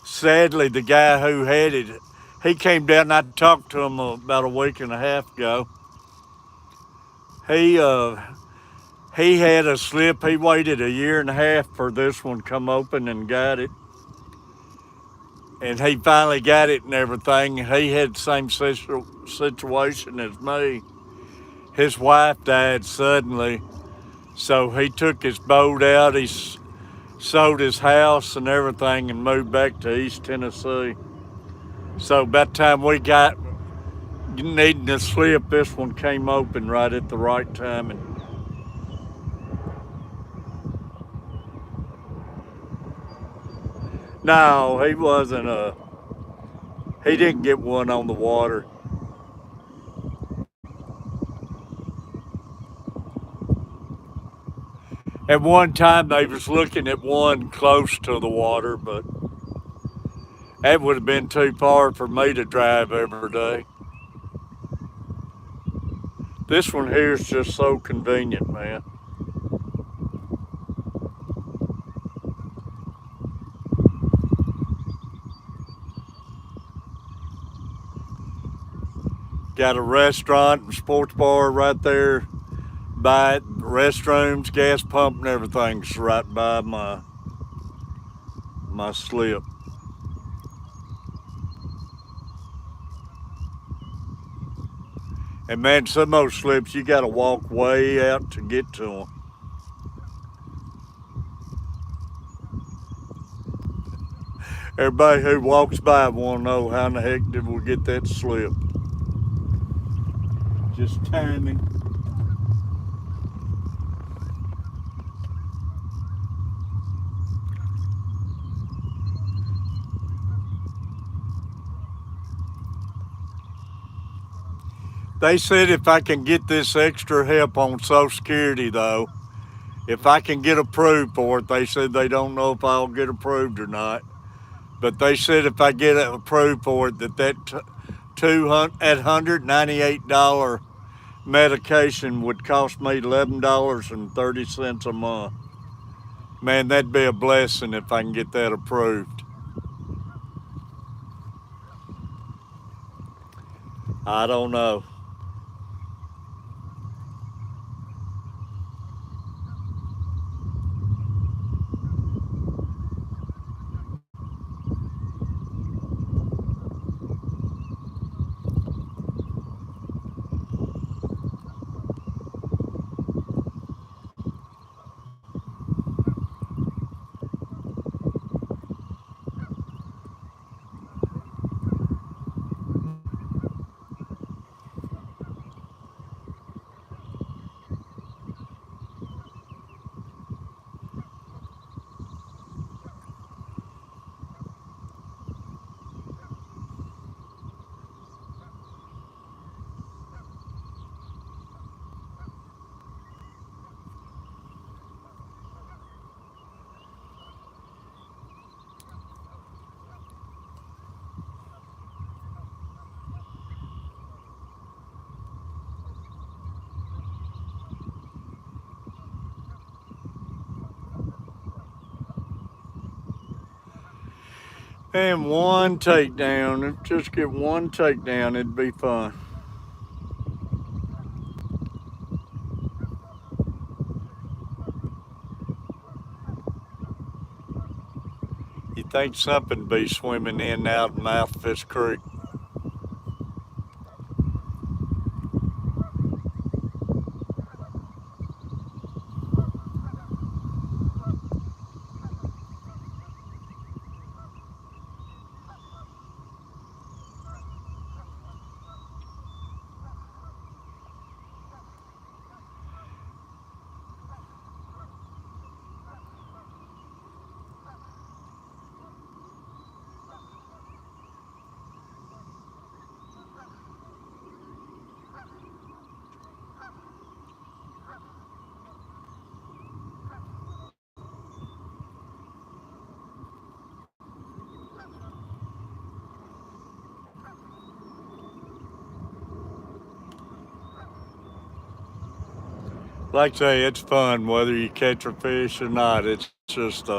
Sadly, the guy who had it, he came down and I talked to him about a week and a half ago. He had a slip. He waited a year and a half for this one to come open and got it. And he finally got it and everything. He had the same situation as me. His wife died suddenly, so he took his boat out. He sold his house and everything and moved back to East Tennessee. So about the time we got needing to slip, this one came open right at the right time. And no, he wasn't he didn't get one on the water. At one time they was looking at one close to the water, but that would have been too far for me to drive every day. This one here is just so convenient, man. Got a restaurant and sports bar right there by it, restrooms, gas pump, and everything's right by my slip. And man, some of those slips you got to walk way out to get to them. Everybody who walks by want to know how in the heck did we get that slip. Just timing. They said if I can get this extra help on Social Security, though, if I can get approved for it, they said they don't know if I'll get approved or not. But they said if I get approved for it, that $198 medication would cost me $11.30 a month. Man, that'd be a blessing if I can get that approved. I don't know. And one takedown. Just get one takedown, it'd be fun. You think something be swimming in and out of Mouthfish Creek. Like I say, it's fun whether you catch a fish or not. It's just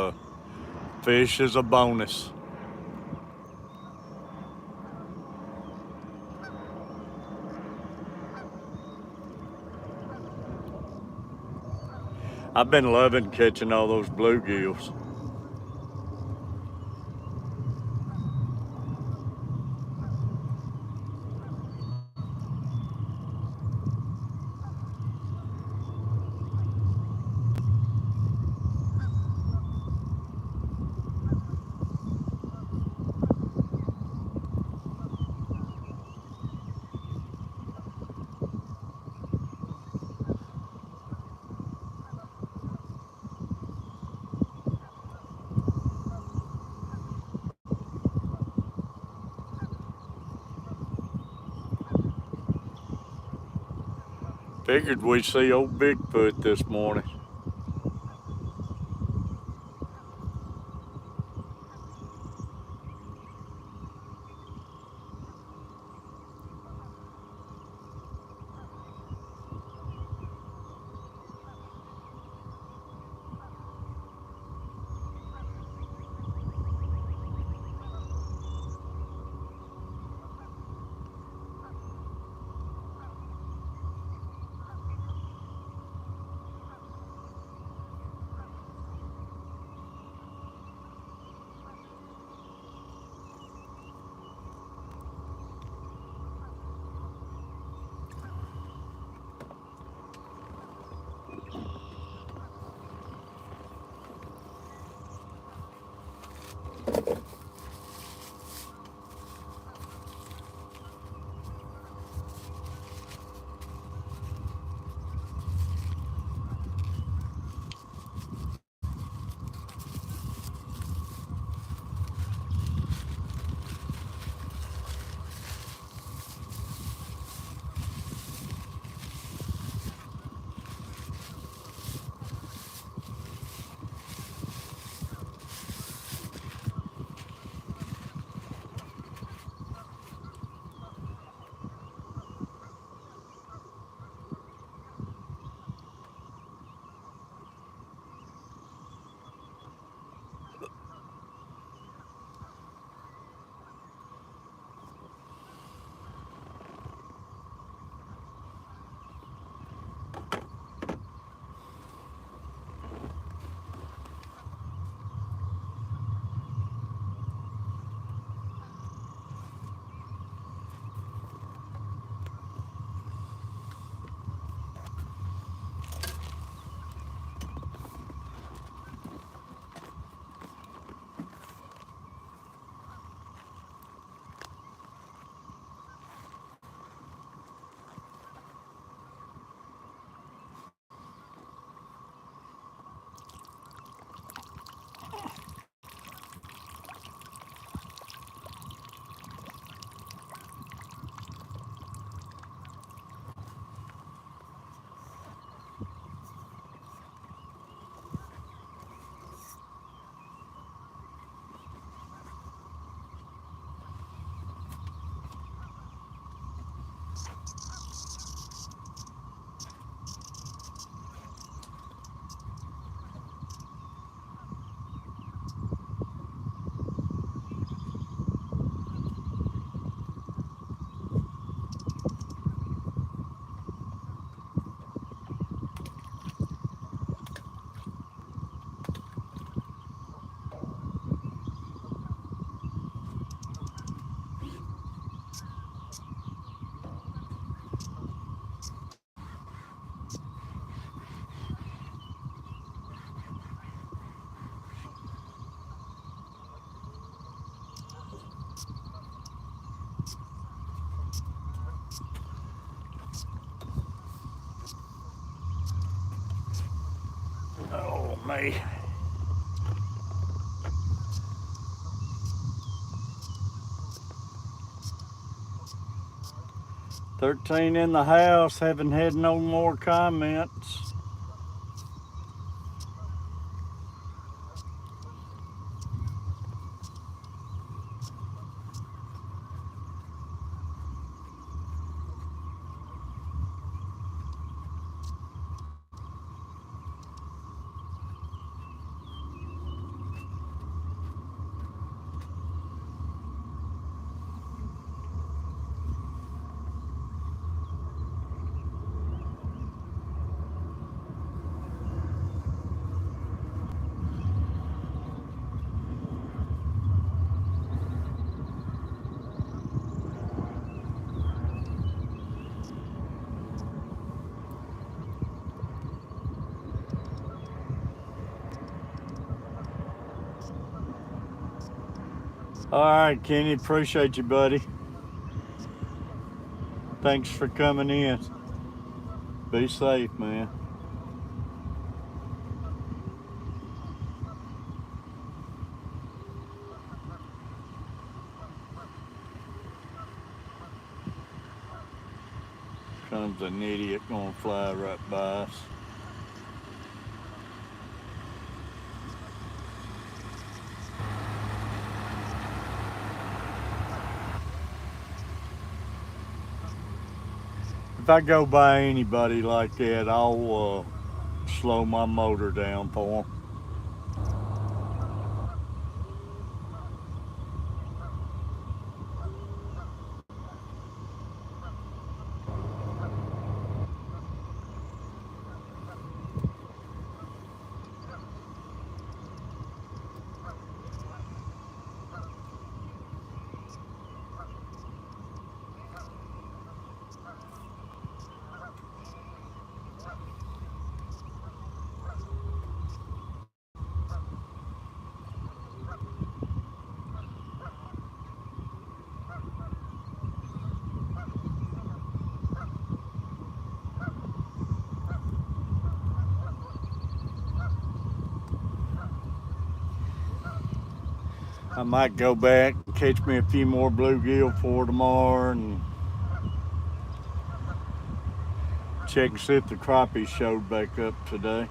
fish is a bonus. I've been loving catching all those bluegills. Figured we'd see old Bigfoot this morning. me. $13 in the house, haven't had no more comments. All right, Kenny, appreciate you, buddy. Thanks for coming in. Be safe, man. Comes an idiot gonna fly right by us. If I go by anybody like that, I'll slow my motor down for them. I might go back and catch me a few more bluegill for tomorrow and check and see if the crappie showed back up today.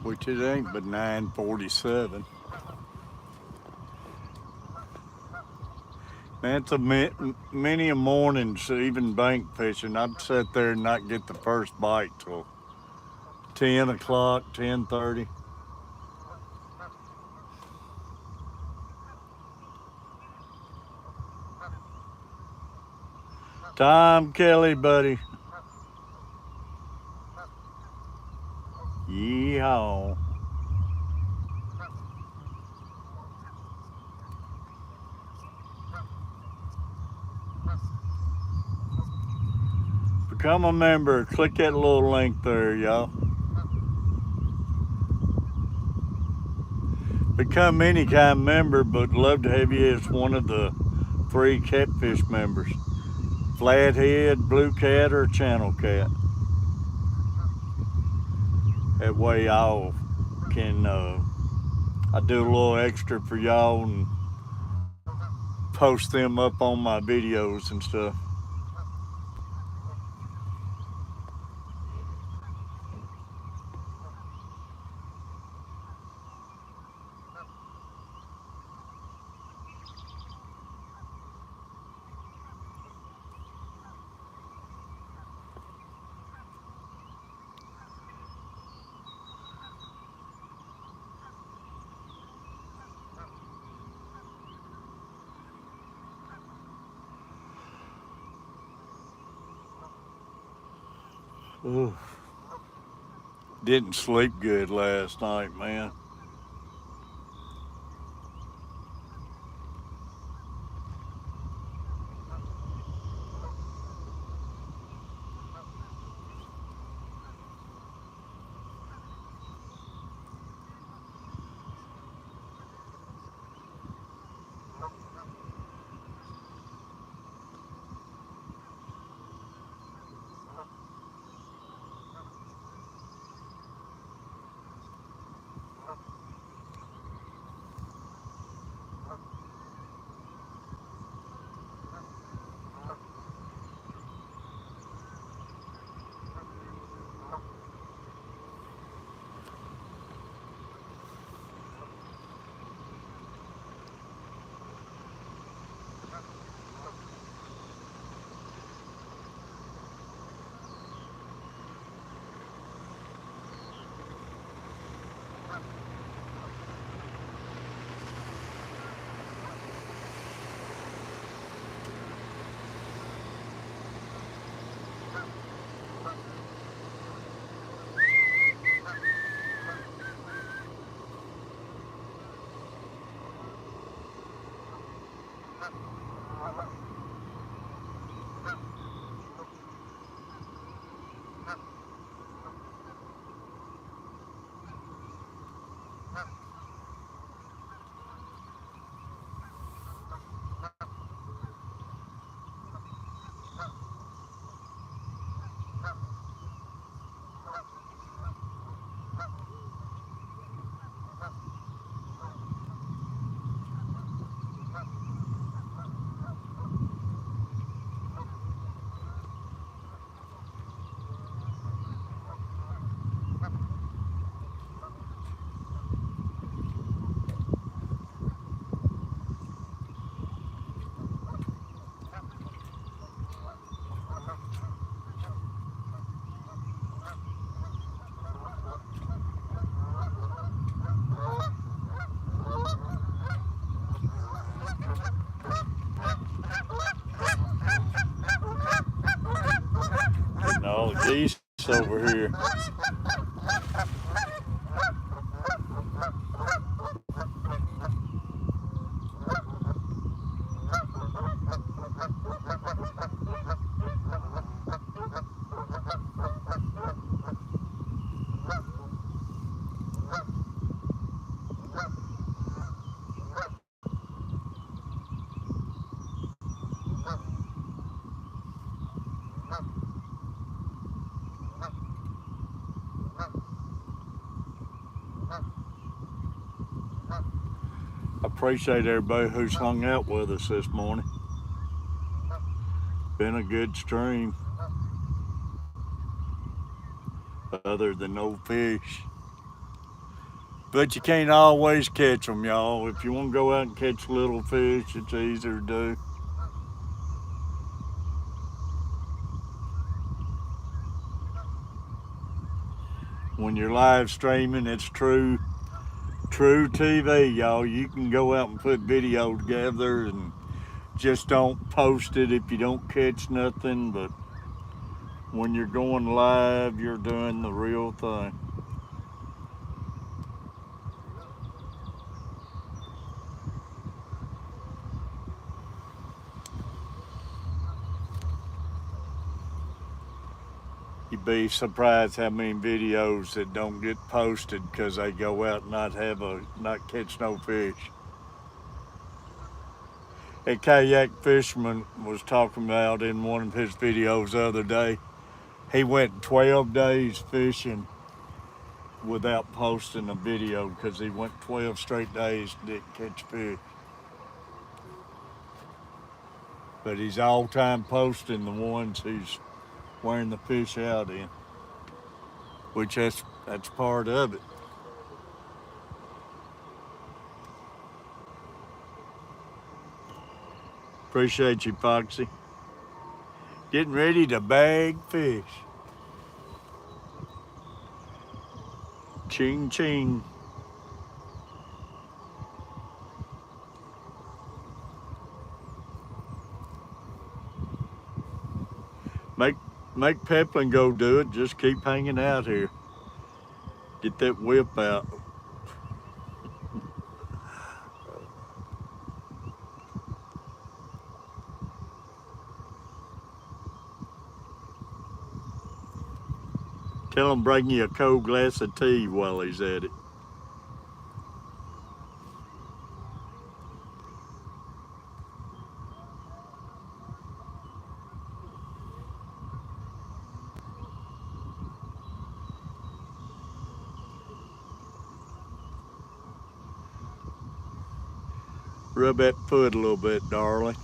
Which it ain't but 9:47. Man, it's many a mornings, even bank fishing. I'd sit there and not get the first bite till 10 o'clock, 10:30. Tom Kelly, buddy. Yeehaw. Become a member. Click that little link there, y'all. Become any kind of member, but love to have you as one of the 3 Catfish members. Flathead, Blue Cat, or Channel Cat. That way y'all can, I do a little extra for y'all and post them up on my videos and stuff. Ooh, didn't sleep good last night, man. Getting all the geese over here. I appreciate everybody who's hung out with us this morning. Been a good stream, other than no fish. But you can't always catch them, y'all. If you want to go out and catch little fish, it's easier to do. When you're live streaming, it's true TV, y'all. You can go out and put video together and just don't post it if you don't catch nothing. But when you're going live, you're doing the real thing. You'd be surprised how many videos that don't get posted because they go out and not catch no fish. A kayak fisherman was talking about in one of his videos the other day. He went 12 days fishing without posting a video because he went 12 straight days and didn't catch fish. But he's all time posting the ones he's wearing the fish out in, which that's part of it. Appreciate you, Foxy. Getting ready to bag fish. Ching ching. Make Make Peplin go do it. Just keep hanging out here. Get that whip out. Tell him bring you a cold glass of tea while he's at it. Rub that foot a little bit, darling.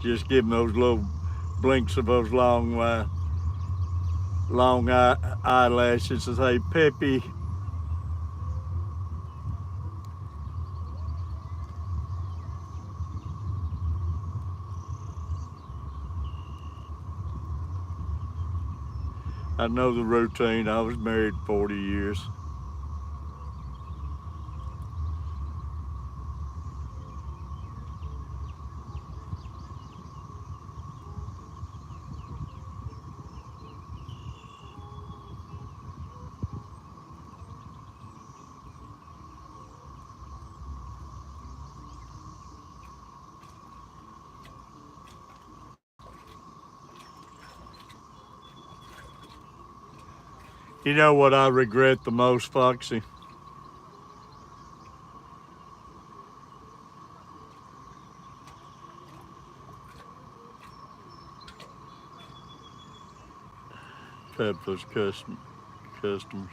Just give him those little blinks of those long eyelashes and say, Peppy. I know the routine. I was married 40 years. You know what I regret the most, Foxy? Pepper's customers.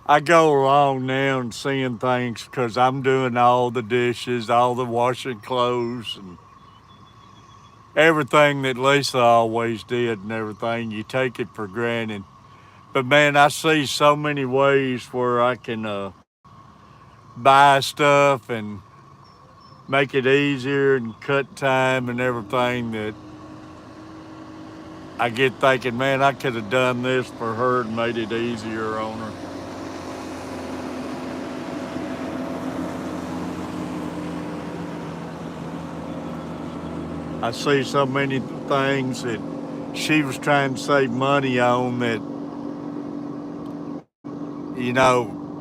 I go around now and seeing things because I'm doing all the dishes, all the washing clothes, and everything that Lisa always did and everything. You take it for granted. But man, I see so many ways where I can buy stuff and make it easier and cut time and everything that I get thinking, man, I could have done this for her and made it easier on her. I see so many things that she was trying to save money on that, you know,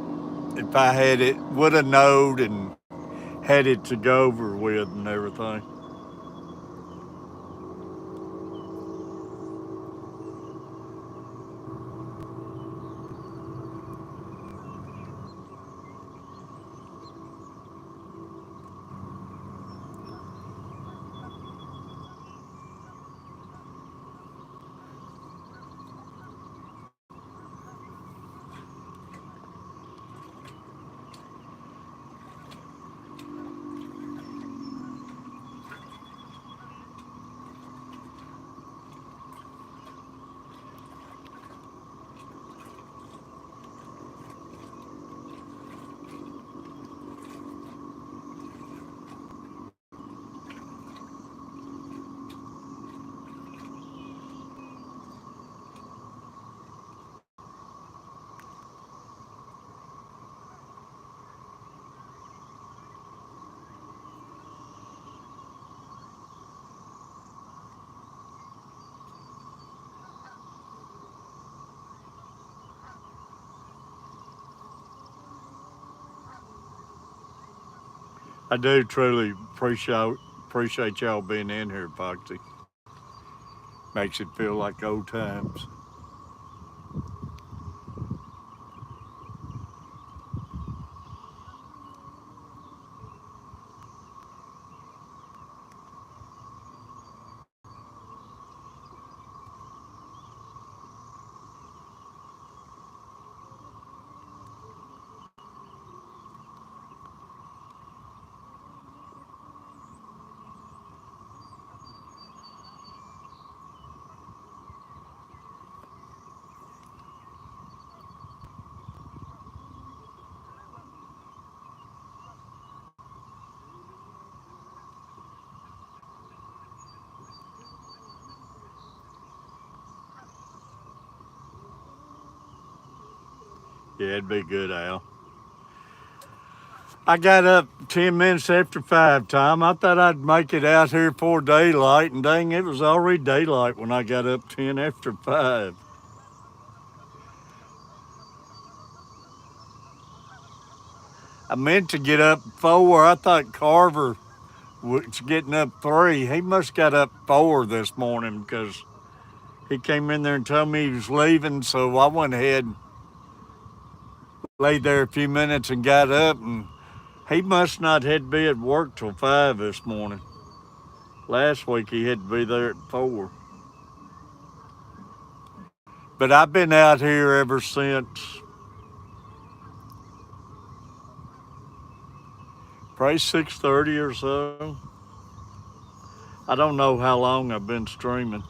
if I had it, would have knowed and had it to go over with and everything. I do truly appreciate y'all being in here, Foxy. Makes it feel like old times. Yeah, it'd be good, Al. I got up 10 minutes after 5, Tom. I thought I'd make it out here before daylight, and dang, it was already daylight when I got up 10 after 5. I meant to get up 4. I thought Carver was getting up 3. He must got up 4 this morning because he came in there and told me he was leaving, so I went ahead and laid there a few minutes and got up, and he must not had to be at work till 5 this morning. Last week he had to be there at 4. But I've been out here ever since probably 6:30 or so. I don't know how long I've been streaming.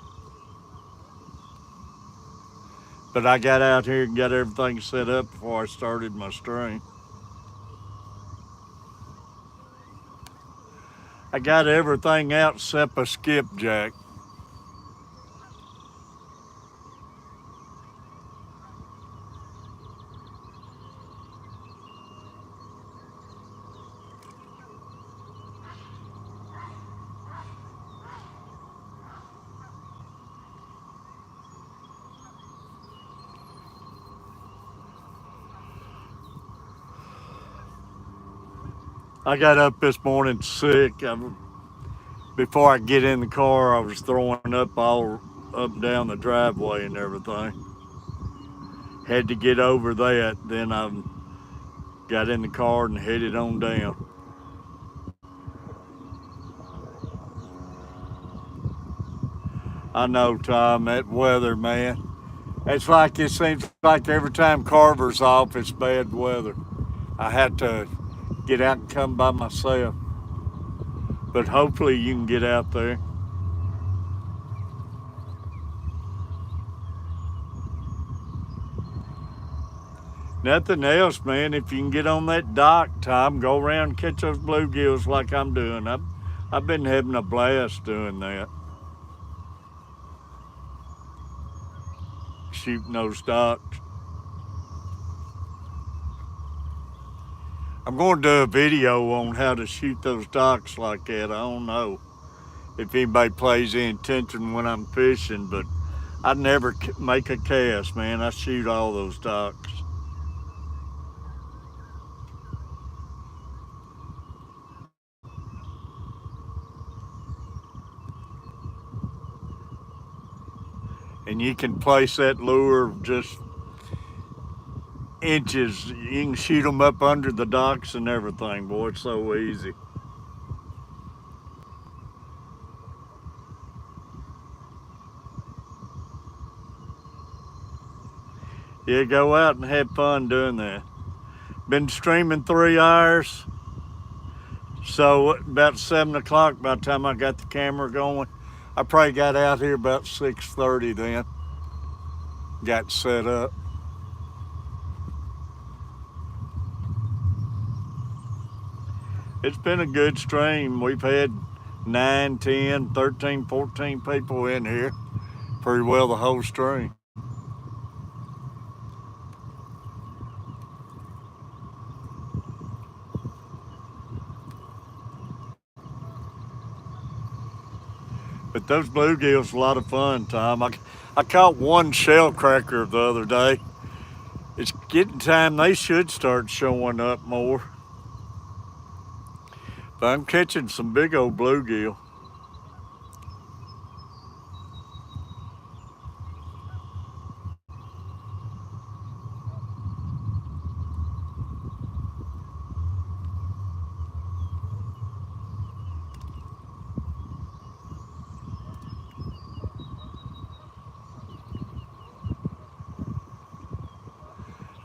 But I got out here and got everything set up before I started my stream. I got everything out except a skipjack. I got up this morning sick. Before I get in the car, I was throwing up all up and down the driveway and everything. Had to get over that. Then I got in the car and headed on down. I know, Tom, that weather, man. It's like it seems like every time Carver's off, it's bad weather. I had to get out and come by myself. But hopefully you can get out there. Nothing else, man. If you can get on that dock, Tom, go around and catch those bluegills like I'm doing. I've been having a blast doing that. Shooting those docks. I'm going to do a video on how to shoot those docks like that. I don't know if anybody pays any attention when I'm fishing, but I never make a cast, man. I shoot all those docks. And you can place that lure just inches. You can shoot them up under the docks and everything. Boy, it's so easy. Yeah, go out and have fun doing that. Been streaming 3 hours. So about 7 o'clock by the time I got the camera going. I probably got out here about 6:30 then. Got set up. It's been a good stream. We've had 9, 10, 13, 14 people in here. Pretty well the whole stream. But those bluegills are a lot of fun, Tom. I caught one shell cracker the other day. It's getting time they should start showing up more. But I'm catching some big old bluegill.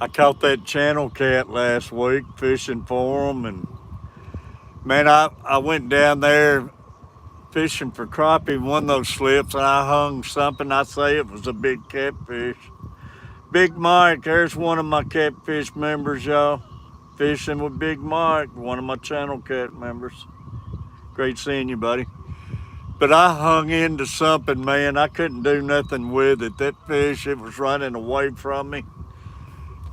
I caught that channel cat last week fishing for them, and man, I went down there fishing for crappie, one of those slips, and I hung something. I say it was a big catfish. Big Mike, there's one of my catfish members, y'all. Fishing with Big Mike, one of my channel cat members. Great seeing you, buddy. But I hung into something, man. I couldn't do nothing with it. That fish, it was running away from me.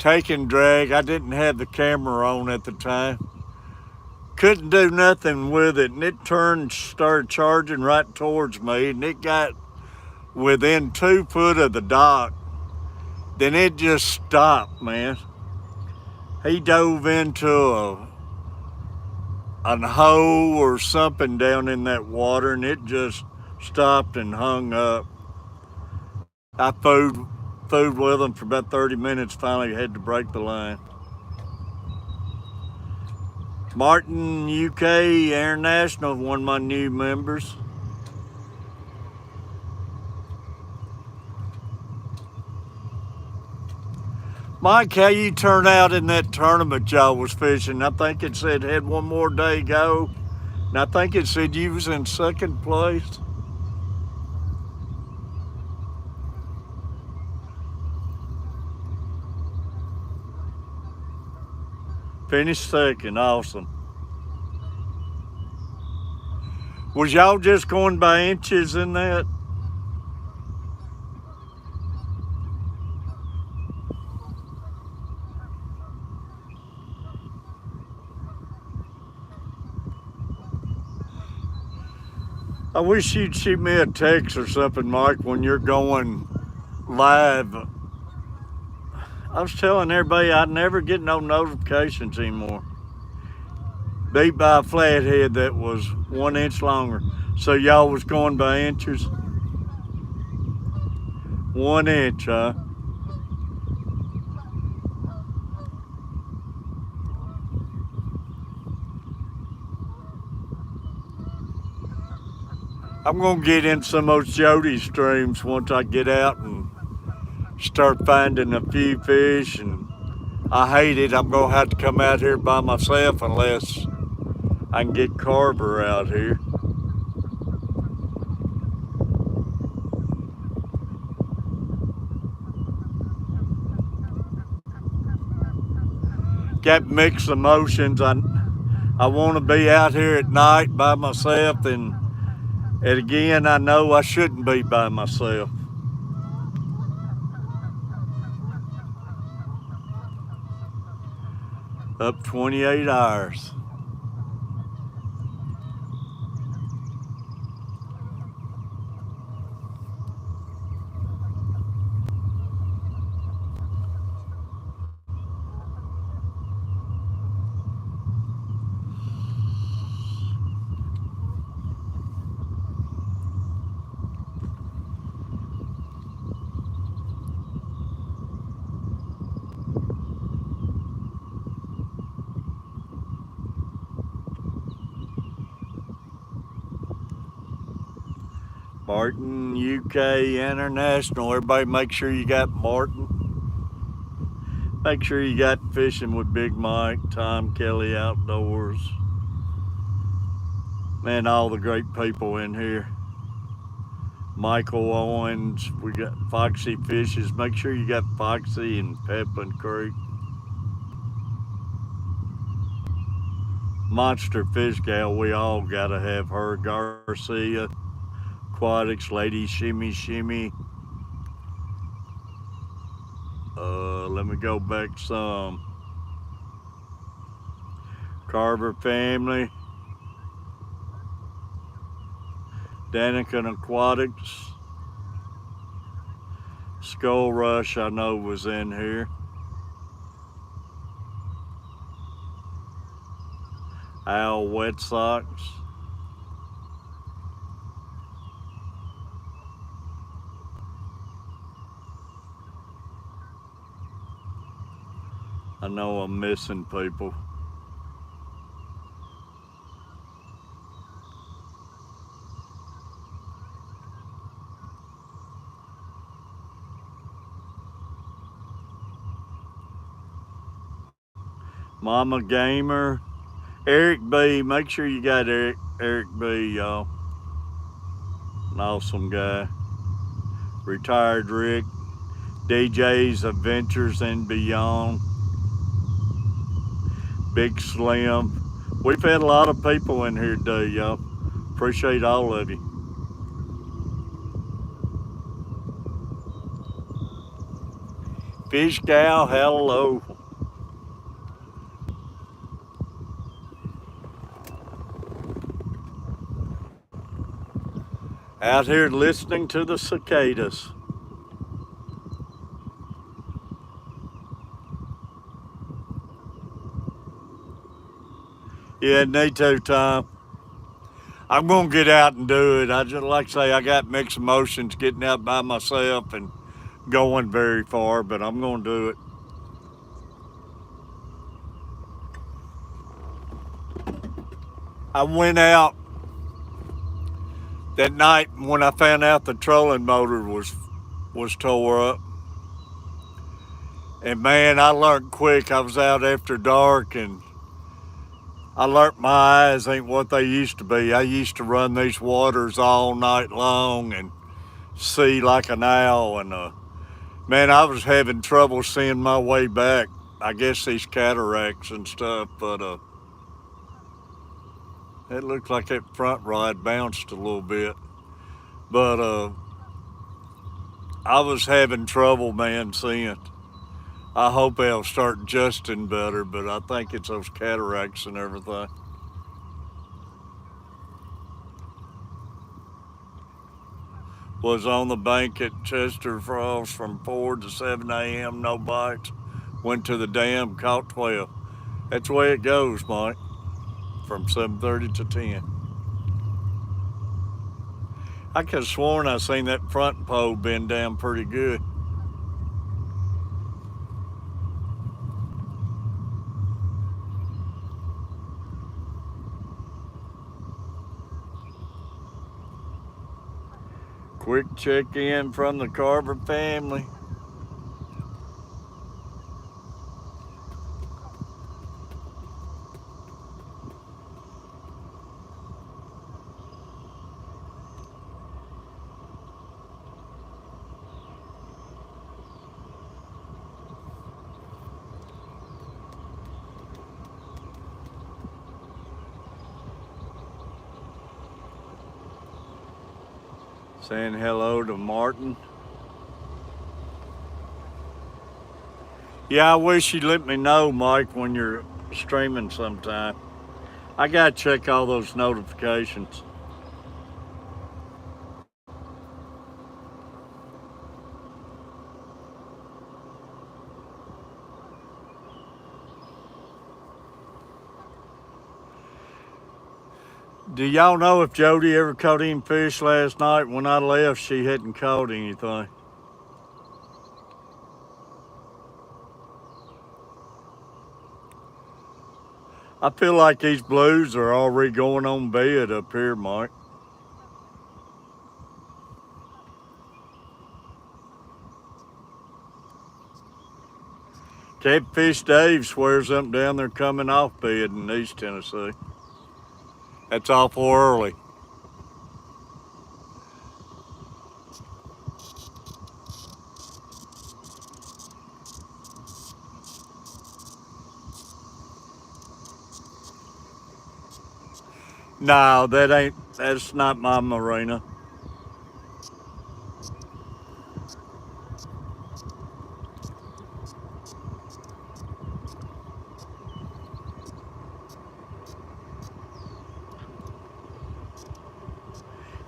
taking drag. I didn't have the camera on at the time. Couldn't do nothing with it, and it turned, started charging right towards me, and it got within 2 foot of the dock. Then it just stopped, man. He dove into a hole or something down in that water, and it just stopped and hung up. I fooled with him for about 30 minutes, finally had to break the line. Martin, UK International, one of my new members. Mike, how you turn out in that tournament y'all was fishing? I think it said had one more day go, and I think it said you was in second place. Finished second, awesome. Was y'all just going by inches in that? I wish you'd shoot me a text or something, Mike, when you're going live. I was telling everybody I'd never get no notifications anymore. Beat by a flathead that was 1 inch longer. So y'all was going by inches? 1 inch, huh? I'm gonna get in some of those Jody streams once I get out and start finding a few fish, and I hate it. I'm gonna have to come out here by myself unless I can get Carver out here. Got mixed emotions. I want to be out here at night by myself, and again, I know I shouldn't be by myself. Up 28 hours. Martin, UK International. Everybody make sure you got Martin. Make sure you got Fishing with Big Mike, Tom Kelly Outdoors. Man, all the great people in here. Michael Owens, we got Foxy Fishes. Make sure you got Foxy and Pepin Creek. Monster Fish Gal, we all gotta have her. Garcia, Aquatics, Lady Shimmy Shimmy. Let me go back some. Carver Family. Danican Aquatics. Skull Rush, I know was in here. Al Wet Socks. I know I'm missing people. Mama Gamer. Eric B, make sure you got Eric B, y'all. An awesome guy. Retired Rick. DJ's Adventures and Beyond. Big Slim. We've had a lot of people in here today, y'all. Appreciate all of you. Fish gal, hello. Out here listening to the cicadas. Yeah, me too, Tom. I'm gonna get out and do it. I just like to say I got mixed emotions getting out by myself and going very far, but I'm gonna do it. I went out that night when I found out the trolling motor was tore up. And man, I learned quick. I was out after dark and I learned my eyes ain't what they used to be. I used to run these waters all night long and see like an owl. And man, I was having trouble seeing my way back. I guess these cataracts and stuff, but it looked like that front rod bounced a little bit. But I was having trouble, man, seeing. I hope they'll start adjusting better, but I think it's those cataracts and everything. Was on the bank at Chester Frost from 4 to 7 a.m., no bites. Went to the dam, caught 12. That's the way it goes, Mike, from 7:30 to 10. I could have sworn I seen that front pole bend down pretty good. Quick check in from the Carver family. Saying hello to Martin. Yeah, I wish you'd let me know, Mike, when you're streaming sometime. I gotta check all those notifications. Do y'all know if Jody ever caught any fish last night? When I left, she hadn't caught anything. I feel like these blues are already going on bed up here, Mike. Catfish Dave swears something down there coming off bed in East Tennessee. That's awful early. No, that's not my marina.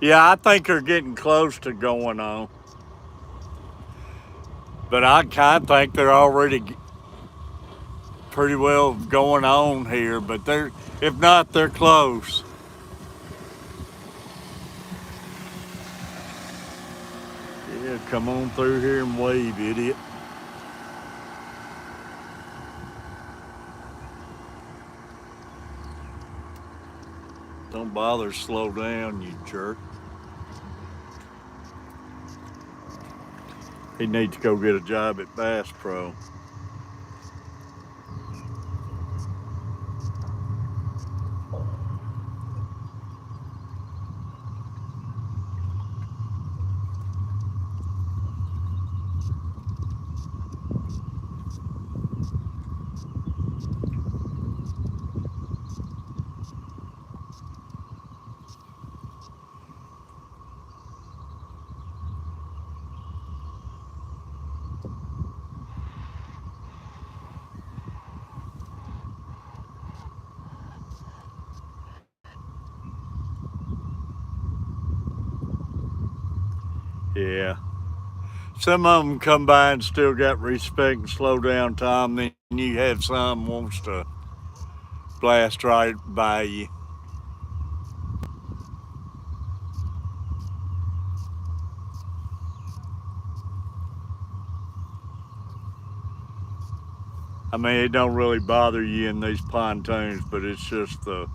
Yeah, I think they're getting close to going on. But I kind of think they're already pretty well going on here. But if not, they're close. Yeah, come on through here and wave, idiot. Don't bother slow down, you jerk. He needs to go get a job at Bass Pro. Yeah. Some of them come by and still got respect and slow down time. Then you have some wants to blast right by you. I mean, it don't really bother you in these pontoons, but it's just the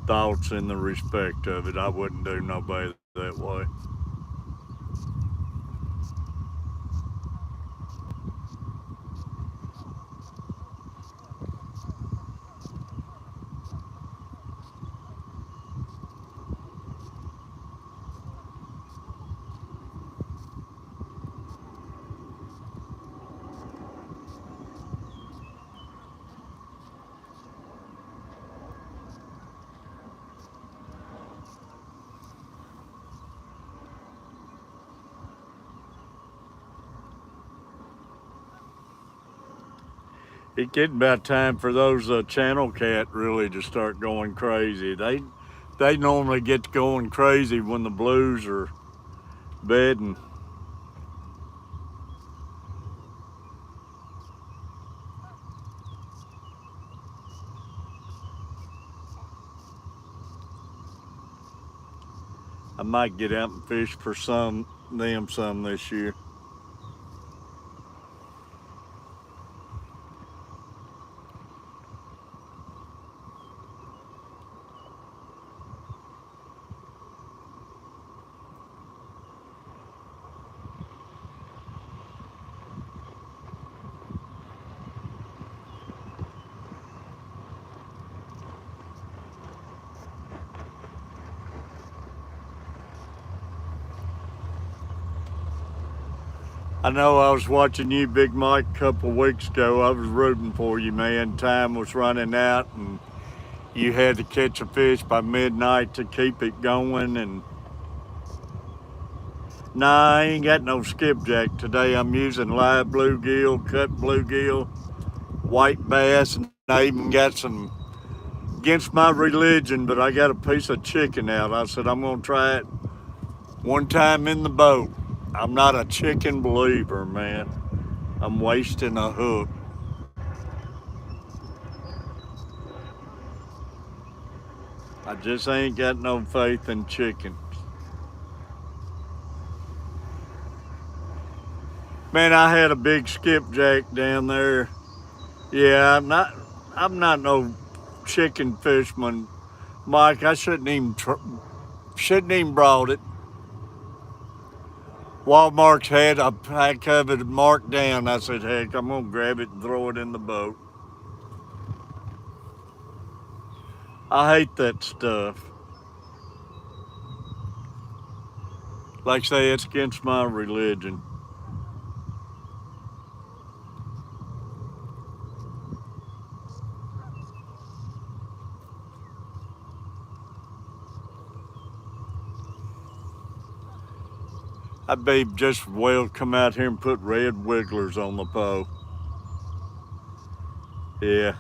thoughts and the respect of it. I wouldn't do nobody that way. It getting about time for those channel cat really to start going crazy. They normally get going crazy when the blues are bedding. I might get out and fish for some this year. I know I was watching you, Big Mike, a couple of weeks ago. I was rooting for you, man. Time was running out, and you had to catch a fish by midnight to keep it going. And nah, I ain't got no skipjack today. I'm using live bluegill, cut bluegill, white bass, and I even got some, against my religion, but I got a piece of chicken out. I said I'm gonna try it one time in the boat. I'm not a chicken believer, man. I'm wasting a hook. I just ain't got no faith in chicken. Man, I had a big skipjack down there. Yeah, I'm not no chicken fishman, Mike. I shouldn't even brought it. Walmart's had a pack of it marked down. I said, heck, I'm gonna grab it and throw it in the boat. I hate that stuff. Like I say, it's against my religion. I'd be just well come out here and put red wigglers on the pole. Yeah.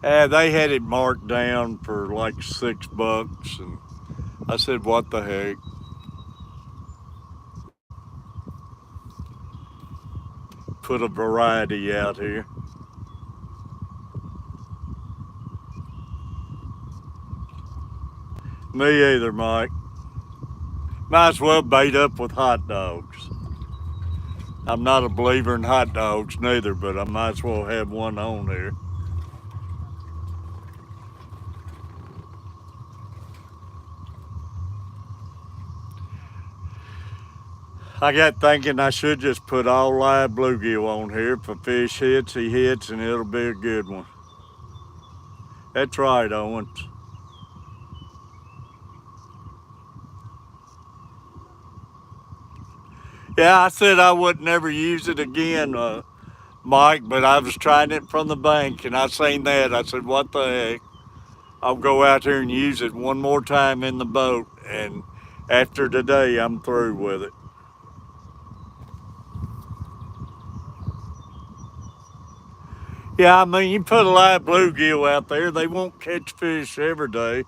They had it marked down for like $6, and I said, "What the heck?" Put a variety out here. Me either, Mike. Might as well bait up with hot dogs. I'm not a believer in hot dogs neither, but I might as well have one on there. I got thinking I should just put all live bluegill on here. If a fish hits, he hits, and it'll be a good one. That's right, Owens. Yeah, I said I would never use it again, Mike, but I was trying it from the bank, and I seen that. I said, what the heck? I'll go out there and use it one more time in the boat, and after today, I'm through with it. Yeah, I mean, you put a live bluegill out there, they won't catch fish every day.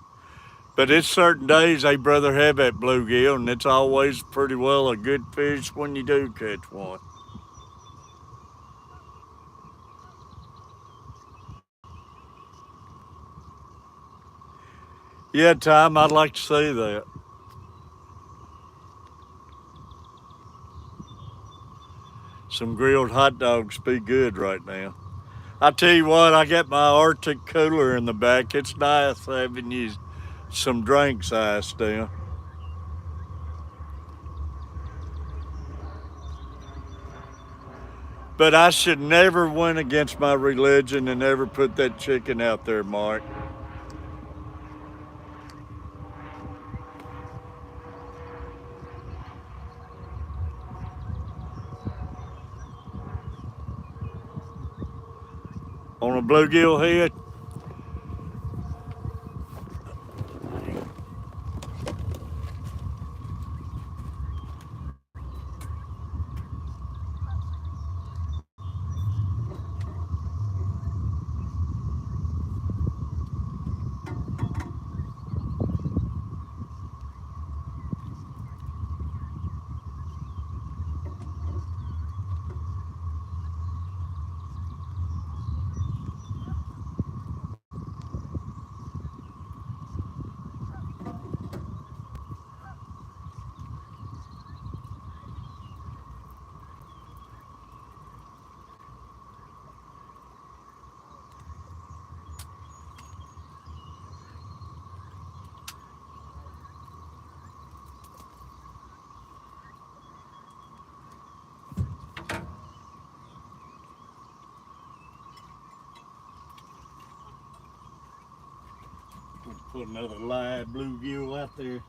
But it's certain days they'd rather have that bluegill, and it's always pretty well a good fish when you do catch one. Yeah, Tom, I'd like to see that. Some grilled hot dogs be good right now. I tell you what, I got my Arctic cooler in the back. It's nice having you some drinks iced down. But I should never went against my religion and ever put that chicken out there, Mark. On a bluegill head, put another live bluegill out there.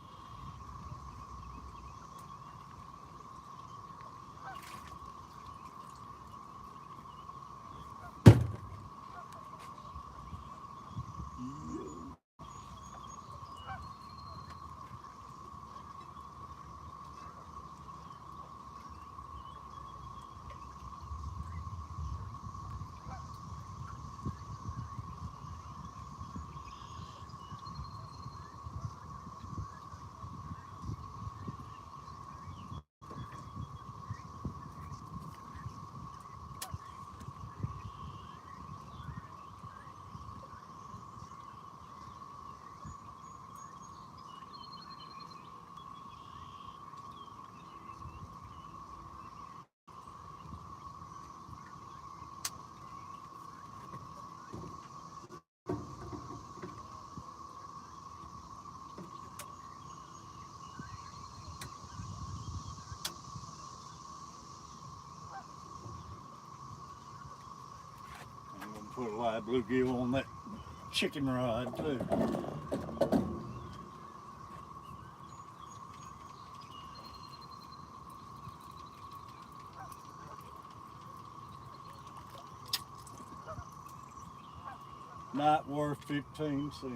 I'm gonna put a live bluegill on that chicken rod too. Not worth 15 cents.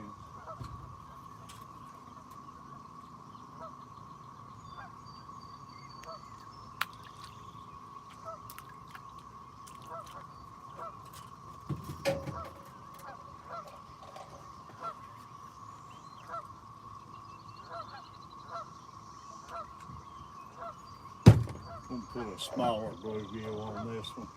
I'm gonna put a smaller bluegill on this one.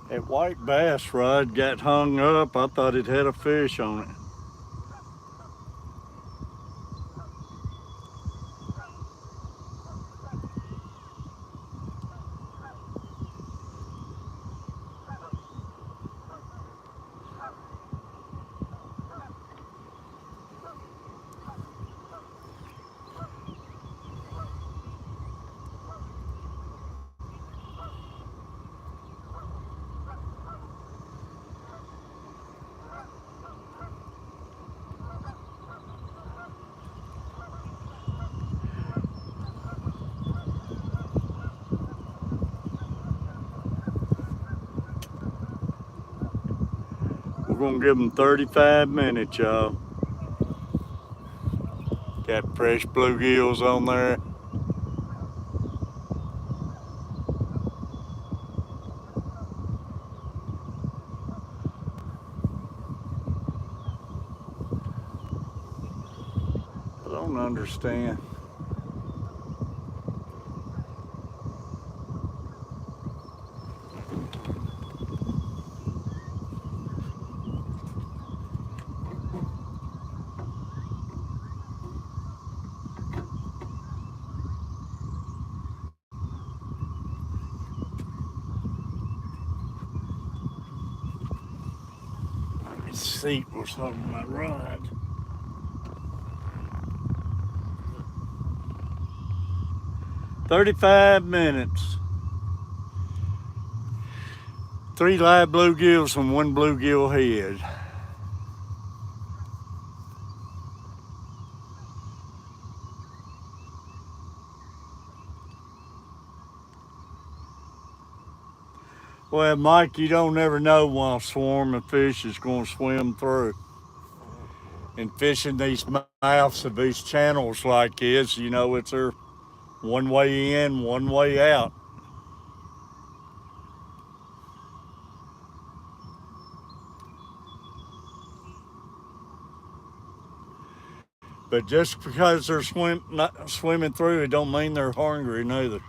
That white bass rod got hung up. I thought it had a fish on it. We're gonna give them 35 minutes, y'all. Got fresh bluegills on there. I don't understand. His seat was holding my rod. "35 minutes. 3 live bluegills and 1 bluegill head." Well, Mike, you don't ever know when a swarm of fish is going to swim through. And fishing these mouths of these channels like this, you know, it's a one way in, one way out. But just because they're not swimming through, it don't mean they're hungry neither.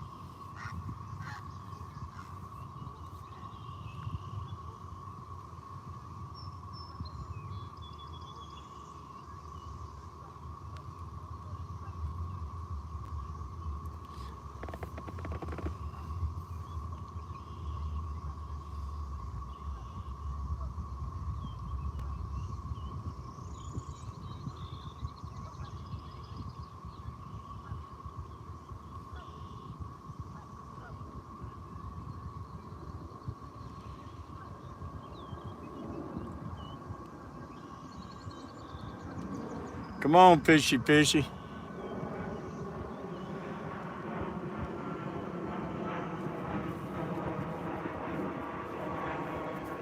Come on, fishy, fishy.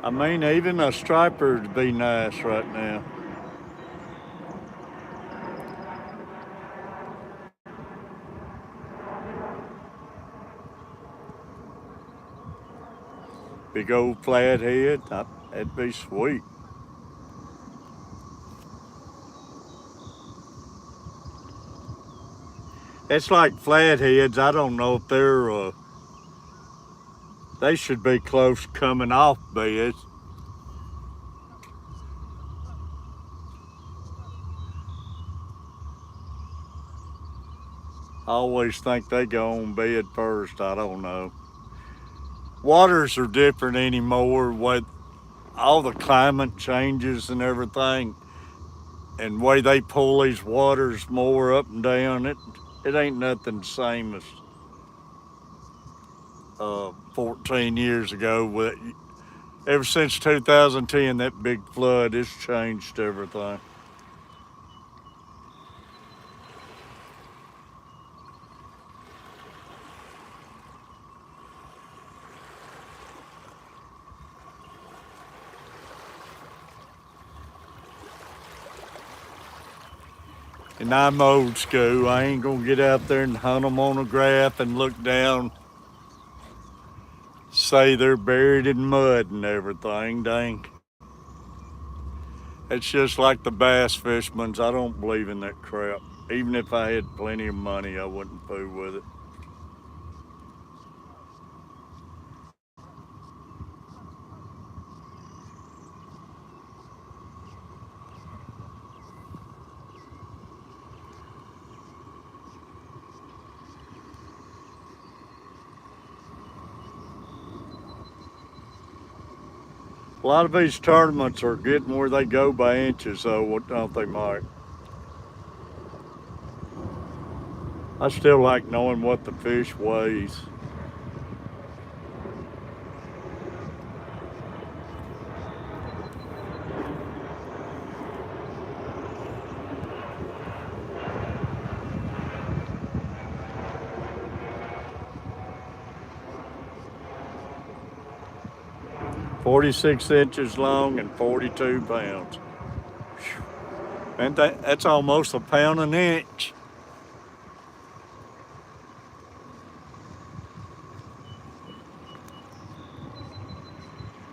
I mean, even a striper would be nice right now. Big old flathead, that'd be sweet. It's like flatheads. I don't know if they should be close coming off beds. I always think they go on bed first. I don't know. Waters are different anymore with all the climate changes and everything, and the way they pull these waters more up and down. It ain't nothing the same as 14 years ago. Ever since 2010, that big flood, it's changed everything. And I'm old school. I ain't gonna get out there and hunt them on a graph and look down, say they're buried in mud and everything. Dang. It's just like the bass fishermen's. I don't believe in that crap. Even if I had plenty of money, I wouldn't fool with it. A lot of these tournaments are getting where they go by inches, though, what don't they, Mike? I still like knowing what the fish weighs. 46 inches long and 42 pounds. And that's almost a pound an inch.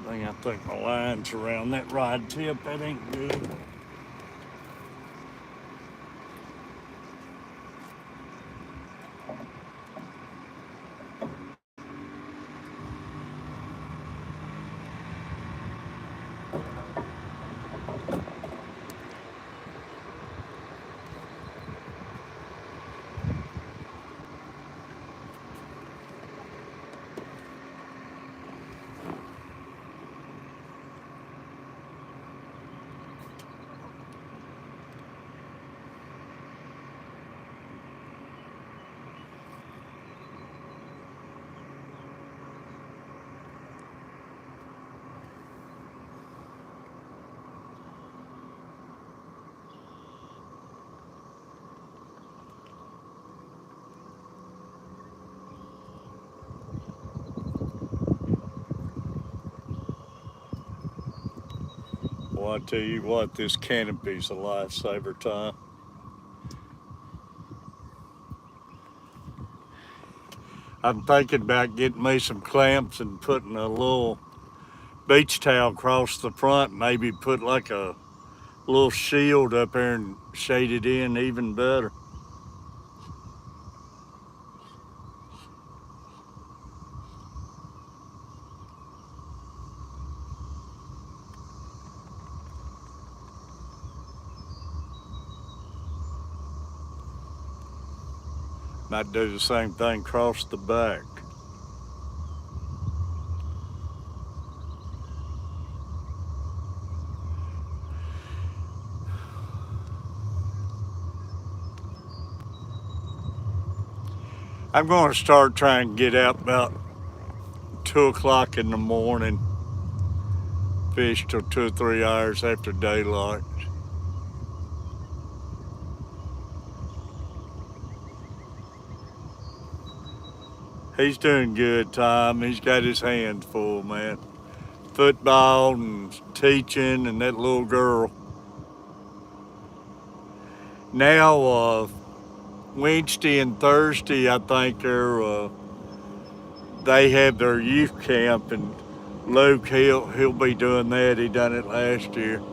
I think my line's around that rod tip. That ain't good. Well, I tell you what, this canopy's a lifesaver, Tom. I'm thinking about getting me some clamps and putting a little beach towel across the front, maybe put like a little shield up there and shade it in even better. Might do the same thing across the back. I'm going to start trying to get out about 2 o'clock in the morning, fish till 2 or 3 hours after daylight. He's doing good, Tom. He's got his hands full, man. Football and teaching and that little girl. Now, Wednesday and Thursday, I think they have their youth camp, and Luke, he'll be doing that. He done it last year.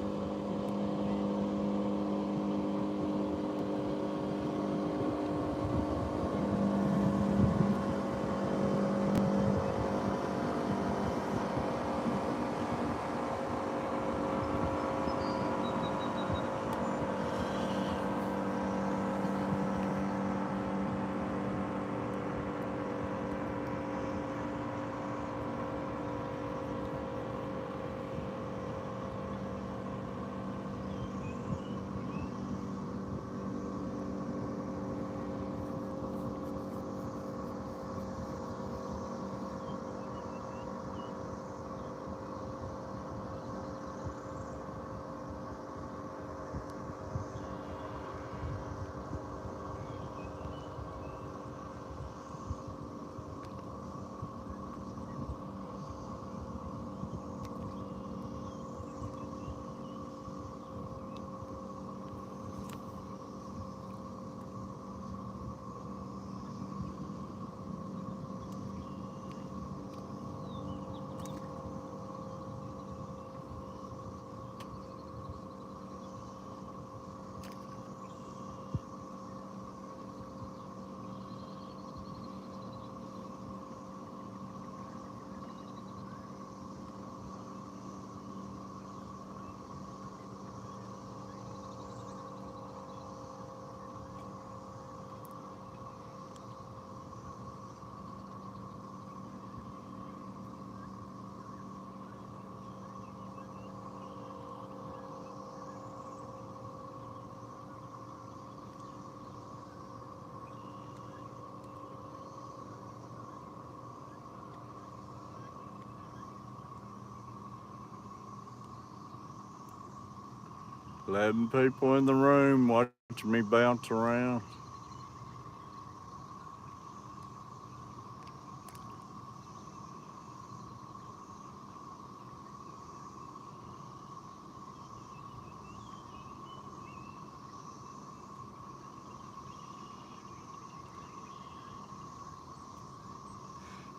11 people in the room watching me bounce around.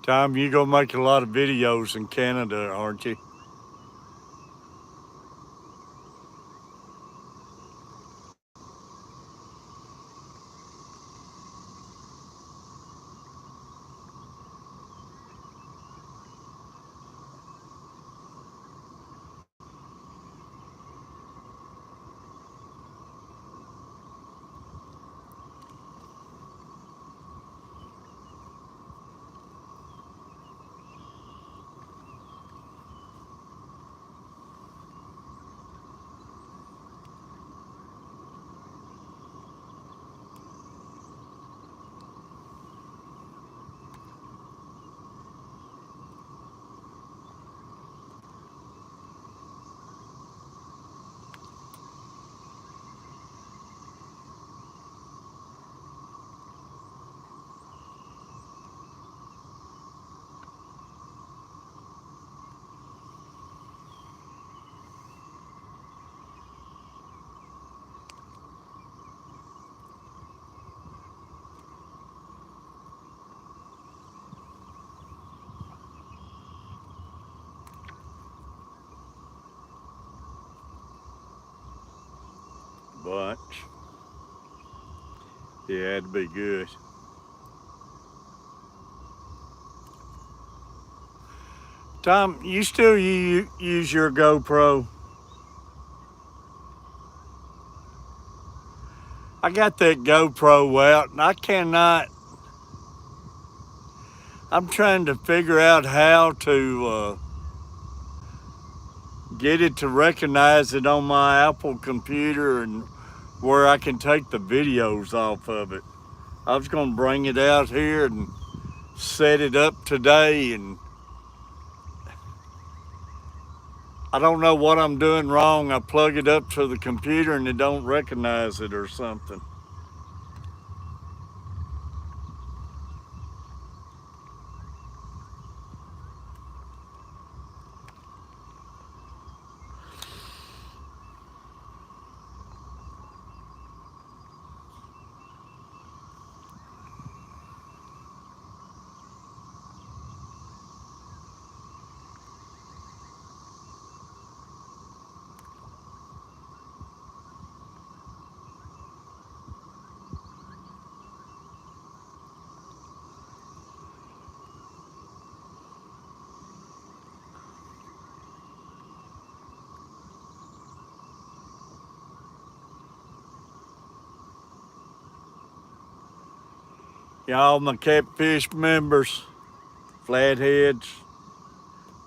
Tom, you gonna make a lot of videos in Canada, aren't you? Bunch. Yeah, it'd be good. Tom, you still use your GoPro? I got that GoPro out and I cannot. I'm trying to figure out how to get it to recognize it on my Apple computer and where I can take the videos off of it. I was going to bring it out here and set it up today, and I don't know what I'm doing wrong. I plug it up to the computer and it don't recognize it or something. Y'all, my Catfish members, Flatheads,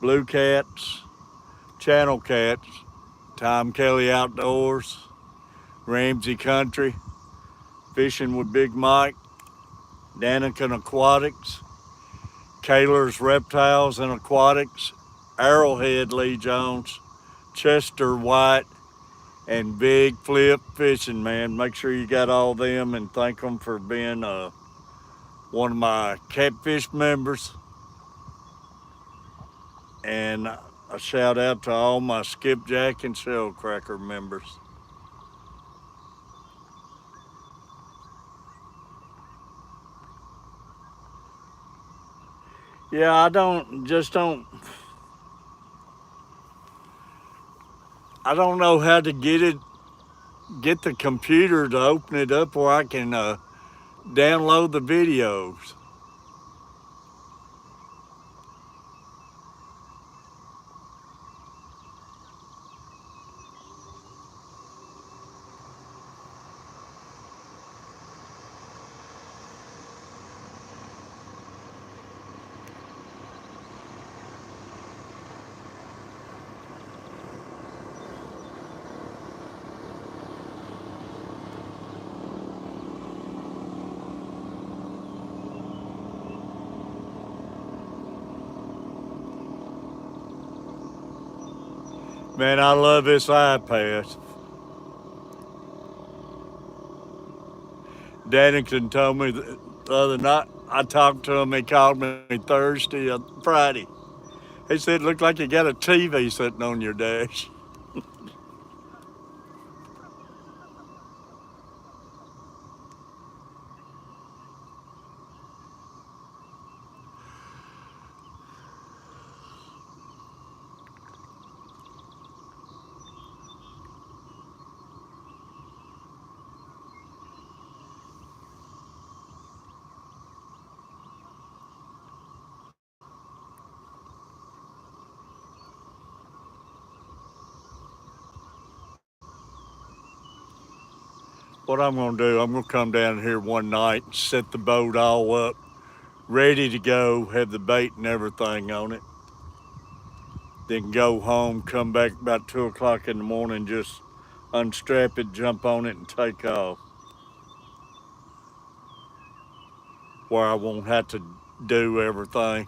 Blue Cats, Channel Cats, Tom Kelly Outdoors, Ramsey Country, Fishing with Big Mike, Daniken Aquatics, Kaler's Reptiles and Aquatics, Arrowhead Lee Jones, Chester White, and Big Flip Fishing, man. Make sure you got all them and thank them for being one of my Catfish members. And a shout out to all my Skipjack and Shellcracker members. Yeah, I don't know how to get the computer to open it up where I can download the videos. Man, I love this iPad. Dannington told me the other night, I talked to him, he called me Thursday, Friday. He said, looked like you got a TV sitting on your dash. What I'm going to do, I'm going to come down here one night and set the boat all up, ready to go, have the bait and everything on it. Then go home, come back about 2 o'clock in the morning, just unstrap it, jump on it, and take off. Where I won't have to do everything.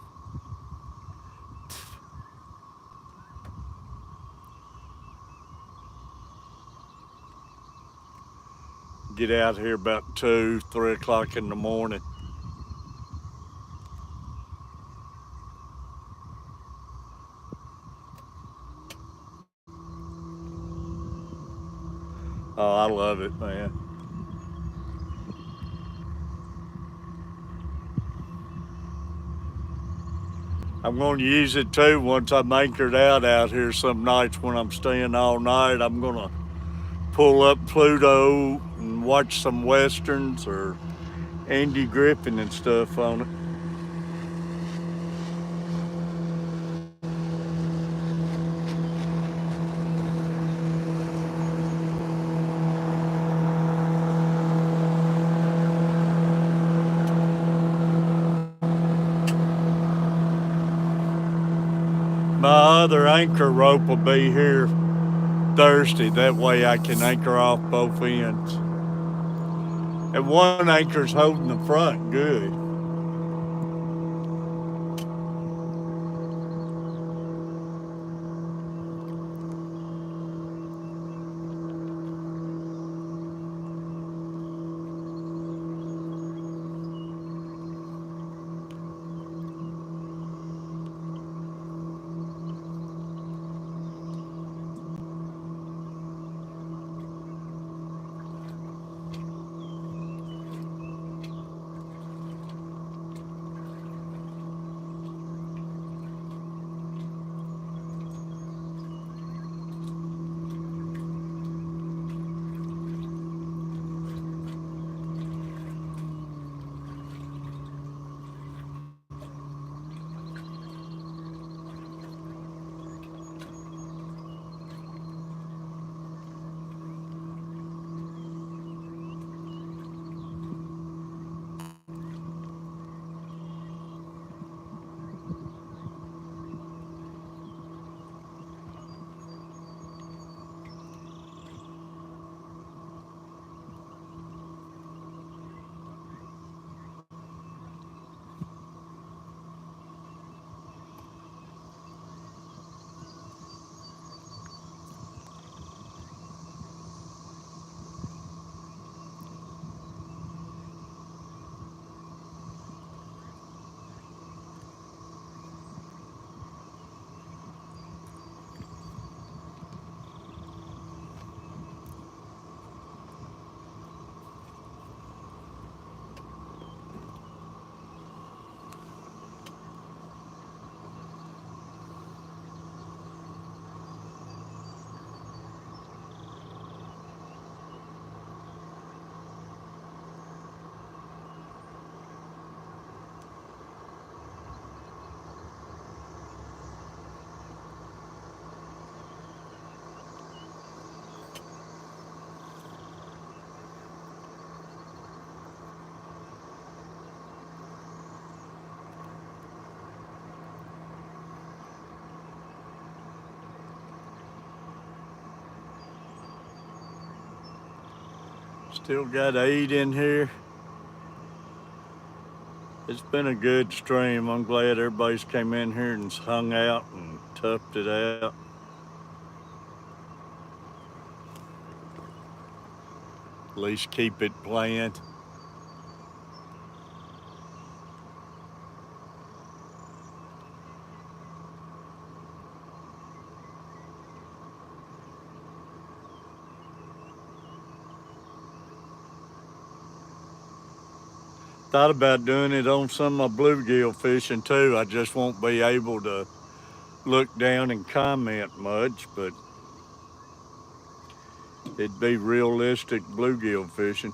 Get out here about 2, 3 o'clock in the morning. Oh, I love it, man. I'm going to use it too once I'm anchored out here some nights when I'm staying all night. I'm going to pull up Pluto and watch some westerns or Andy Griffin and stuff on it. My other anchor rope will be here Thursday. That way I can anchor off both ends. And one anchor's holding the front good. Still got 8 in here. It's been a good stream. I'm glad everybody's came in here and hung out and toughed it out. At least keep it planned. Thought about doing it on some of my bluegill fishing too. I just won't be able to look down and comment much, but it'd be realistic bluegill fishing.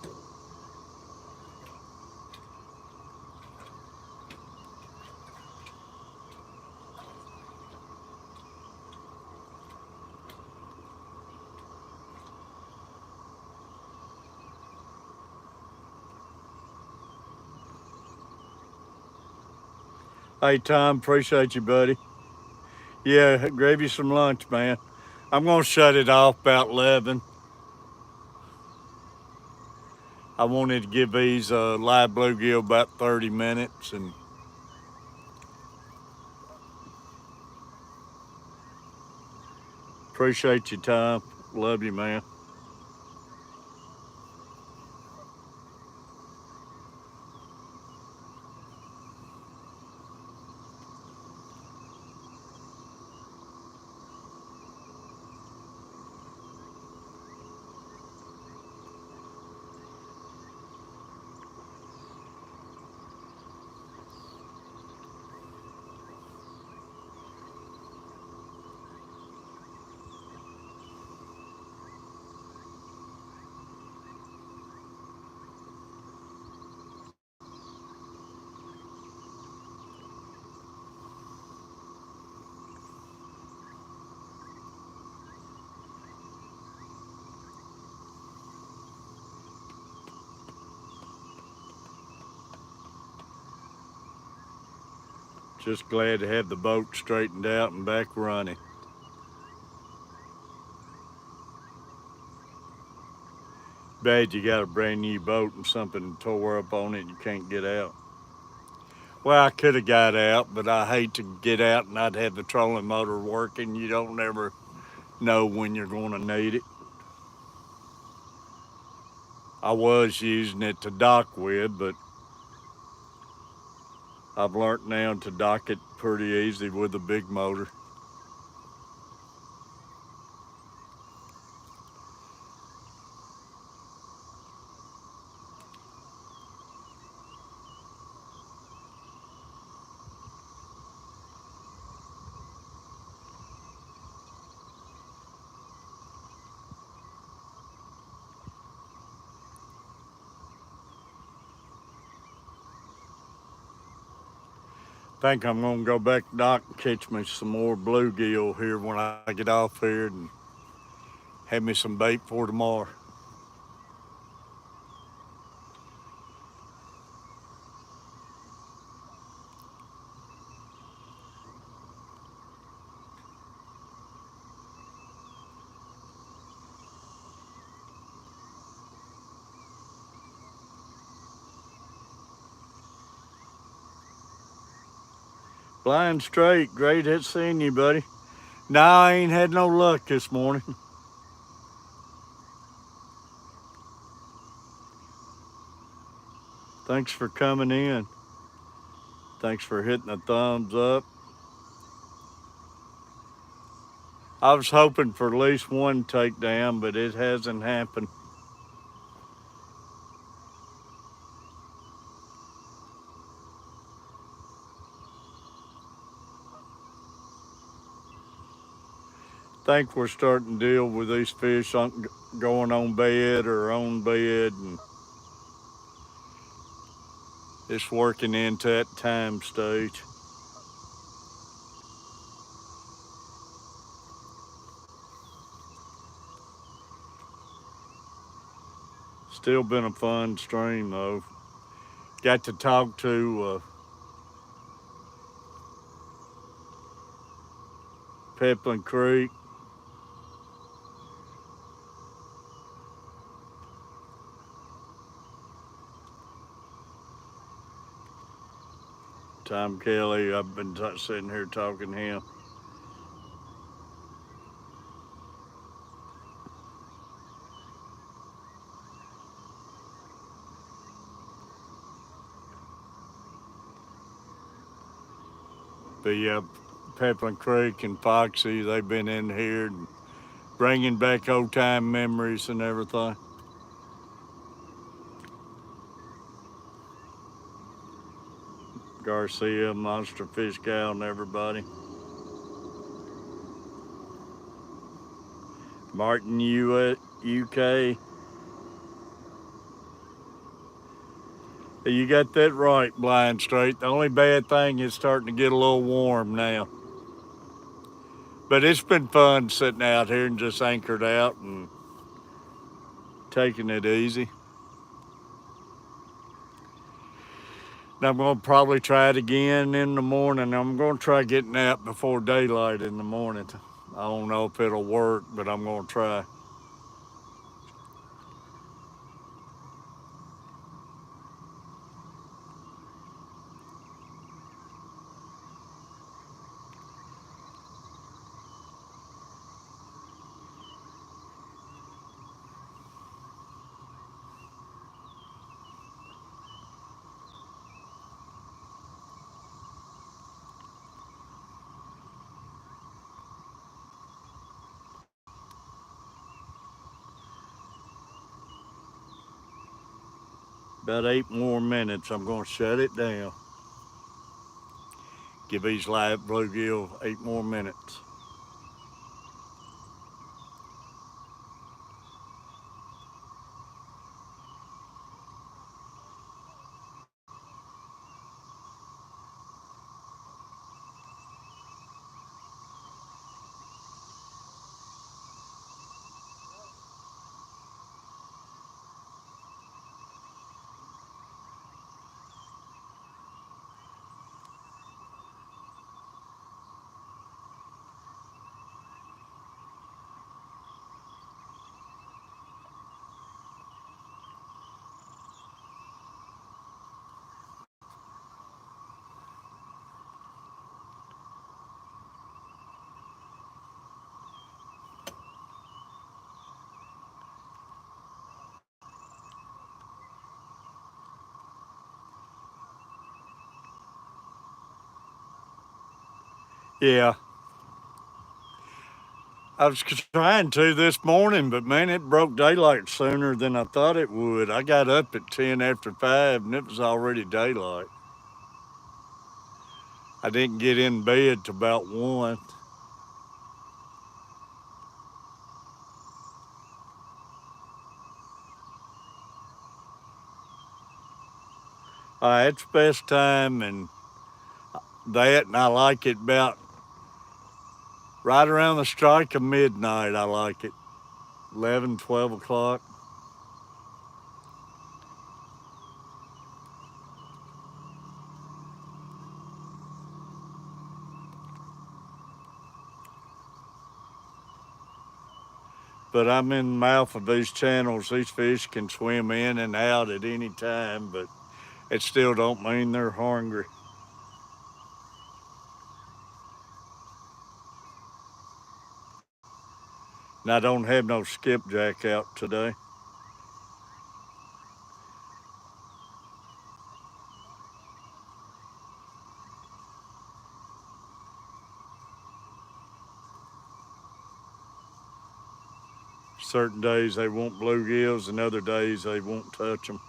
Hey, Tom, appreciate you, buddy. Yeah, grab you some lunch, man. I'm going to shut it off about 11. I wanted to give these live bluegill about 30 minutes, and appreciate your time. Love you, man. Just glad to have the boat straightened out and back running. Bad you got a brand new boat and something tore up on it and you can't get out. Well, I could have got out, but I hate to get out and not have the trolling motor working. You don't ever know when you're going to need it. I was using it to dock with, but I've learned now to dock it pretty easy with a big motor. Think I'm gonna go back to dock and catch me some more bluegill here when I get off here and have me some bait for tomorrow. Blind straight, great at seeing you, buddy. Nah, I ain't had no luck this morning. Thanks for coming in. Thanks for hitting the thumbs up. I was hoping for at least one takedown, but it hasn't happened. Think we're starting to deal with these fish on, going on bed or on bed, and it's working into that time stage. Still been a fun stream though. Got to talk to Peplin Creek. Tom Kelly, I've been sitting here talking to him. But yeah, Peplin Creek and Foxy, they've been in here and bringing back old time memories and everything. Garcia, Monster Fish Gal, and everybody. Martin, UK. You got that right, Blind Straight. The only bad thing is starting to get a little warm now. But it's been fun sitting out here and just anchored out and taking it easy. And I'm going to probably try it again in the morning. I'm going to try getting out before daylight in the morning. I don't know if it'll work, but I'm going to try. About 8 more minutes, I'm going to shut it down. Give these live bluegill 8 more minutes. Yeah, I was trying to this morning, but man, it broke daylight sooner than I thought it would. I got up at 10 after 5 and it was already daylight. I didn't get in bed till about 1. It's best time and that, and I like it about right around the strike of midnight. I like it, 11, 12 o'clock. But I'm in the mouth of these channels. These fish can swim in and out at any time, but it still don't mean they're hungry. And I don't have no skipjack out today. Certain days they want bluegills and other days they won't touch them.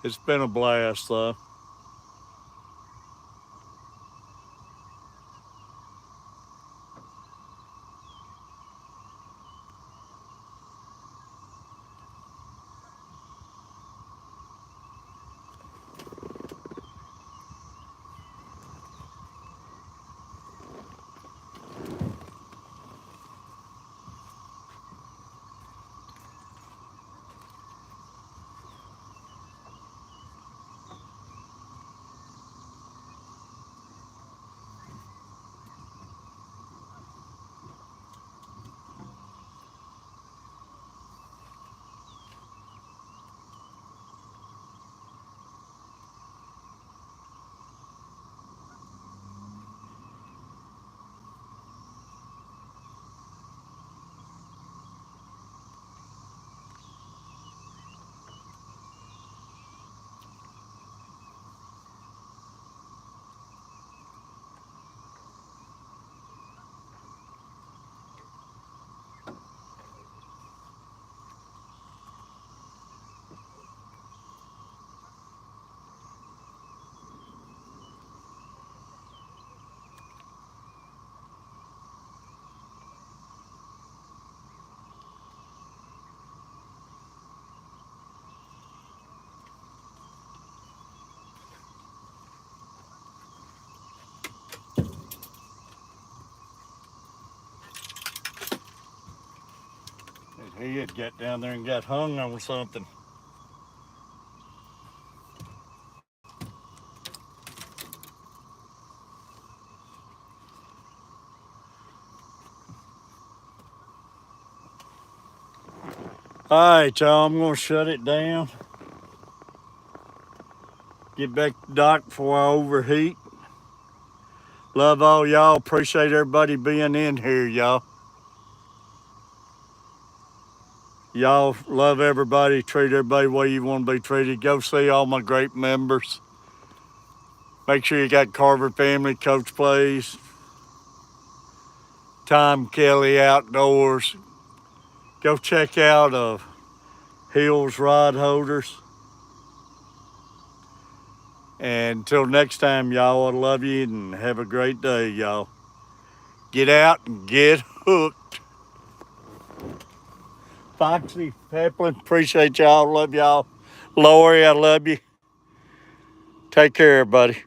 It's been a blast though. he had got down there and got hung on something. All right, y'all, I'm gonna shut it down. Get back to the dock before I overheat. Love all y'all. Appreciate everybody being in here, y'all. Y'all love everybody. Treat everybody the way you want to be treated. Go see all my great members. Make sure you got Carver Family, Coach Plays, Tom Kelly Outdoors. Go check out Hills Rod Holders. And until next time, y'all, I love you and have a great day, y'all. Get out and get hooked. Foxy, Peplin, appreciate y'all. Love y'all. Lori, I love you. Take care, everybody.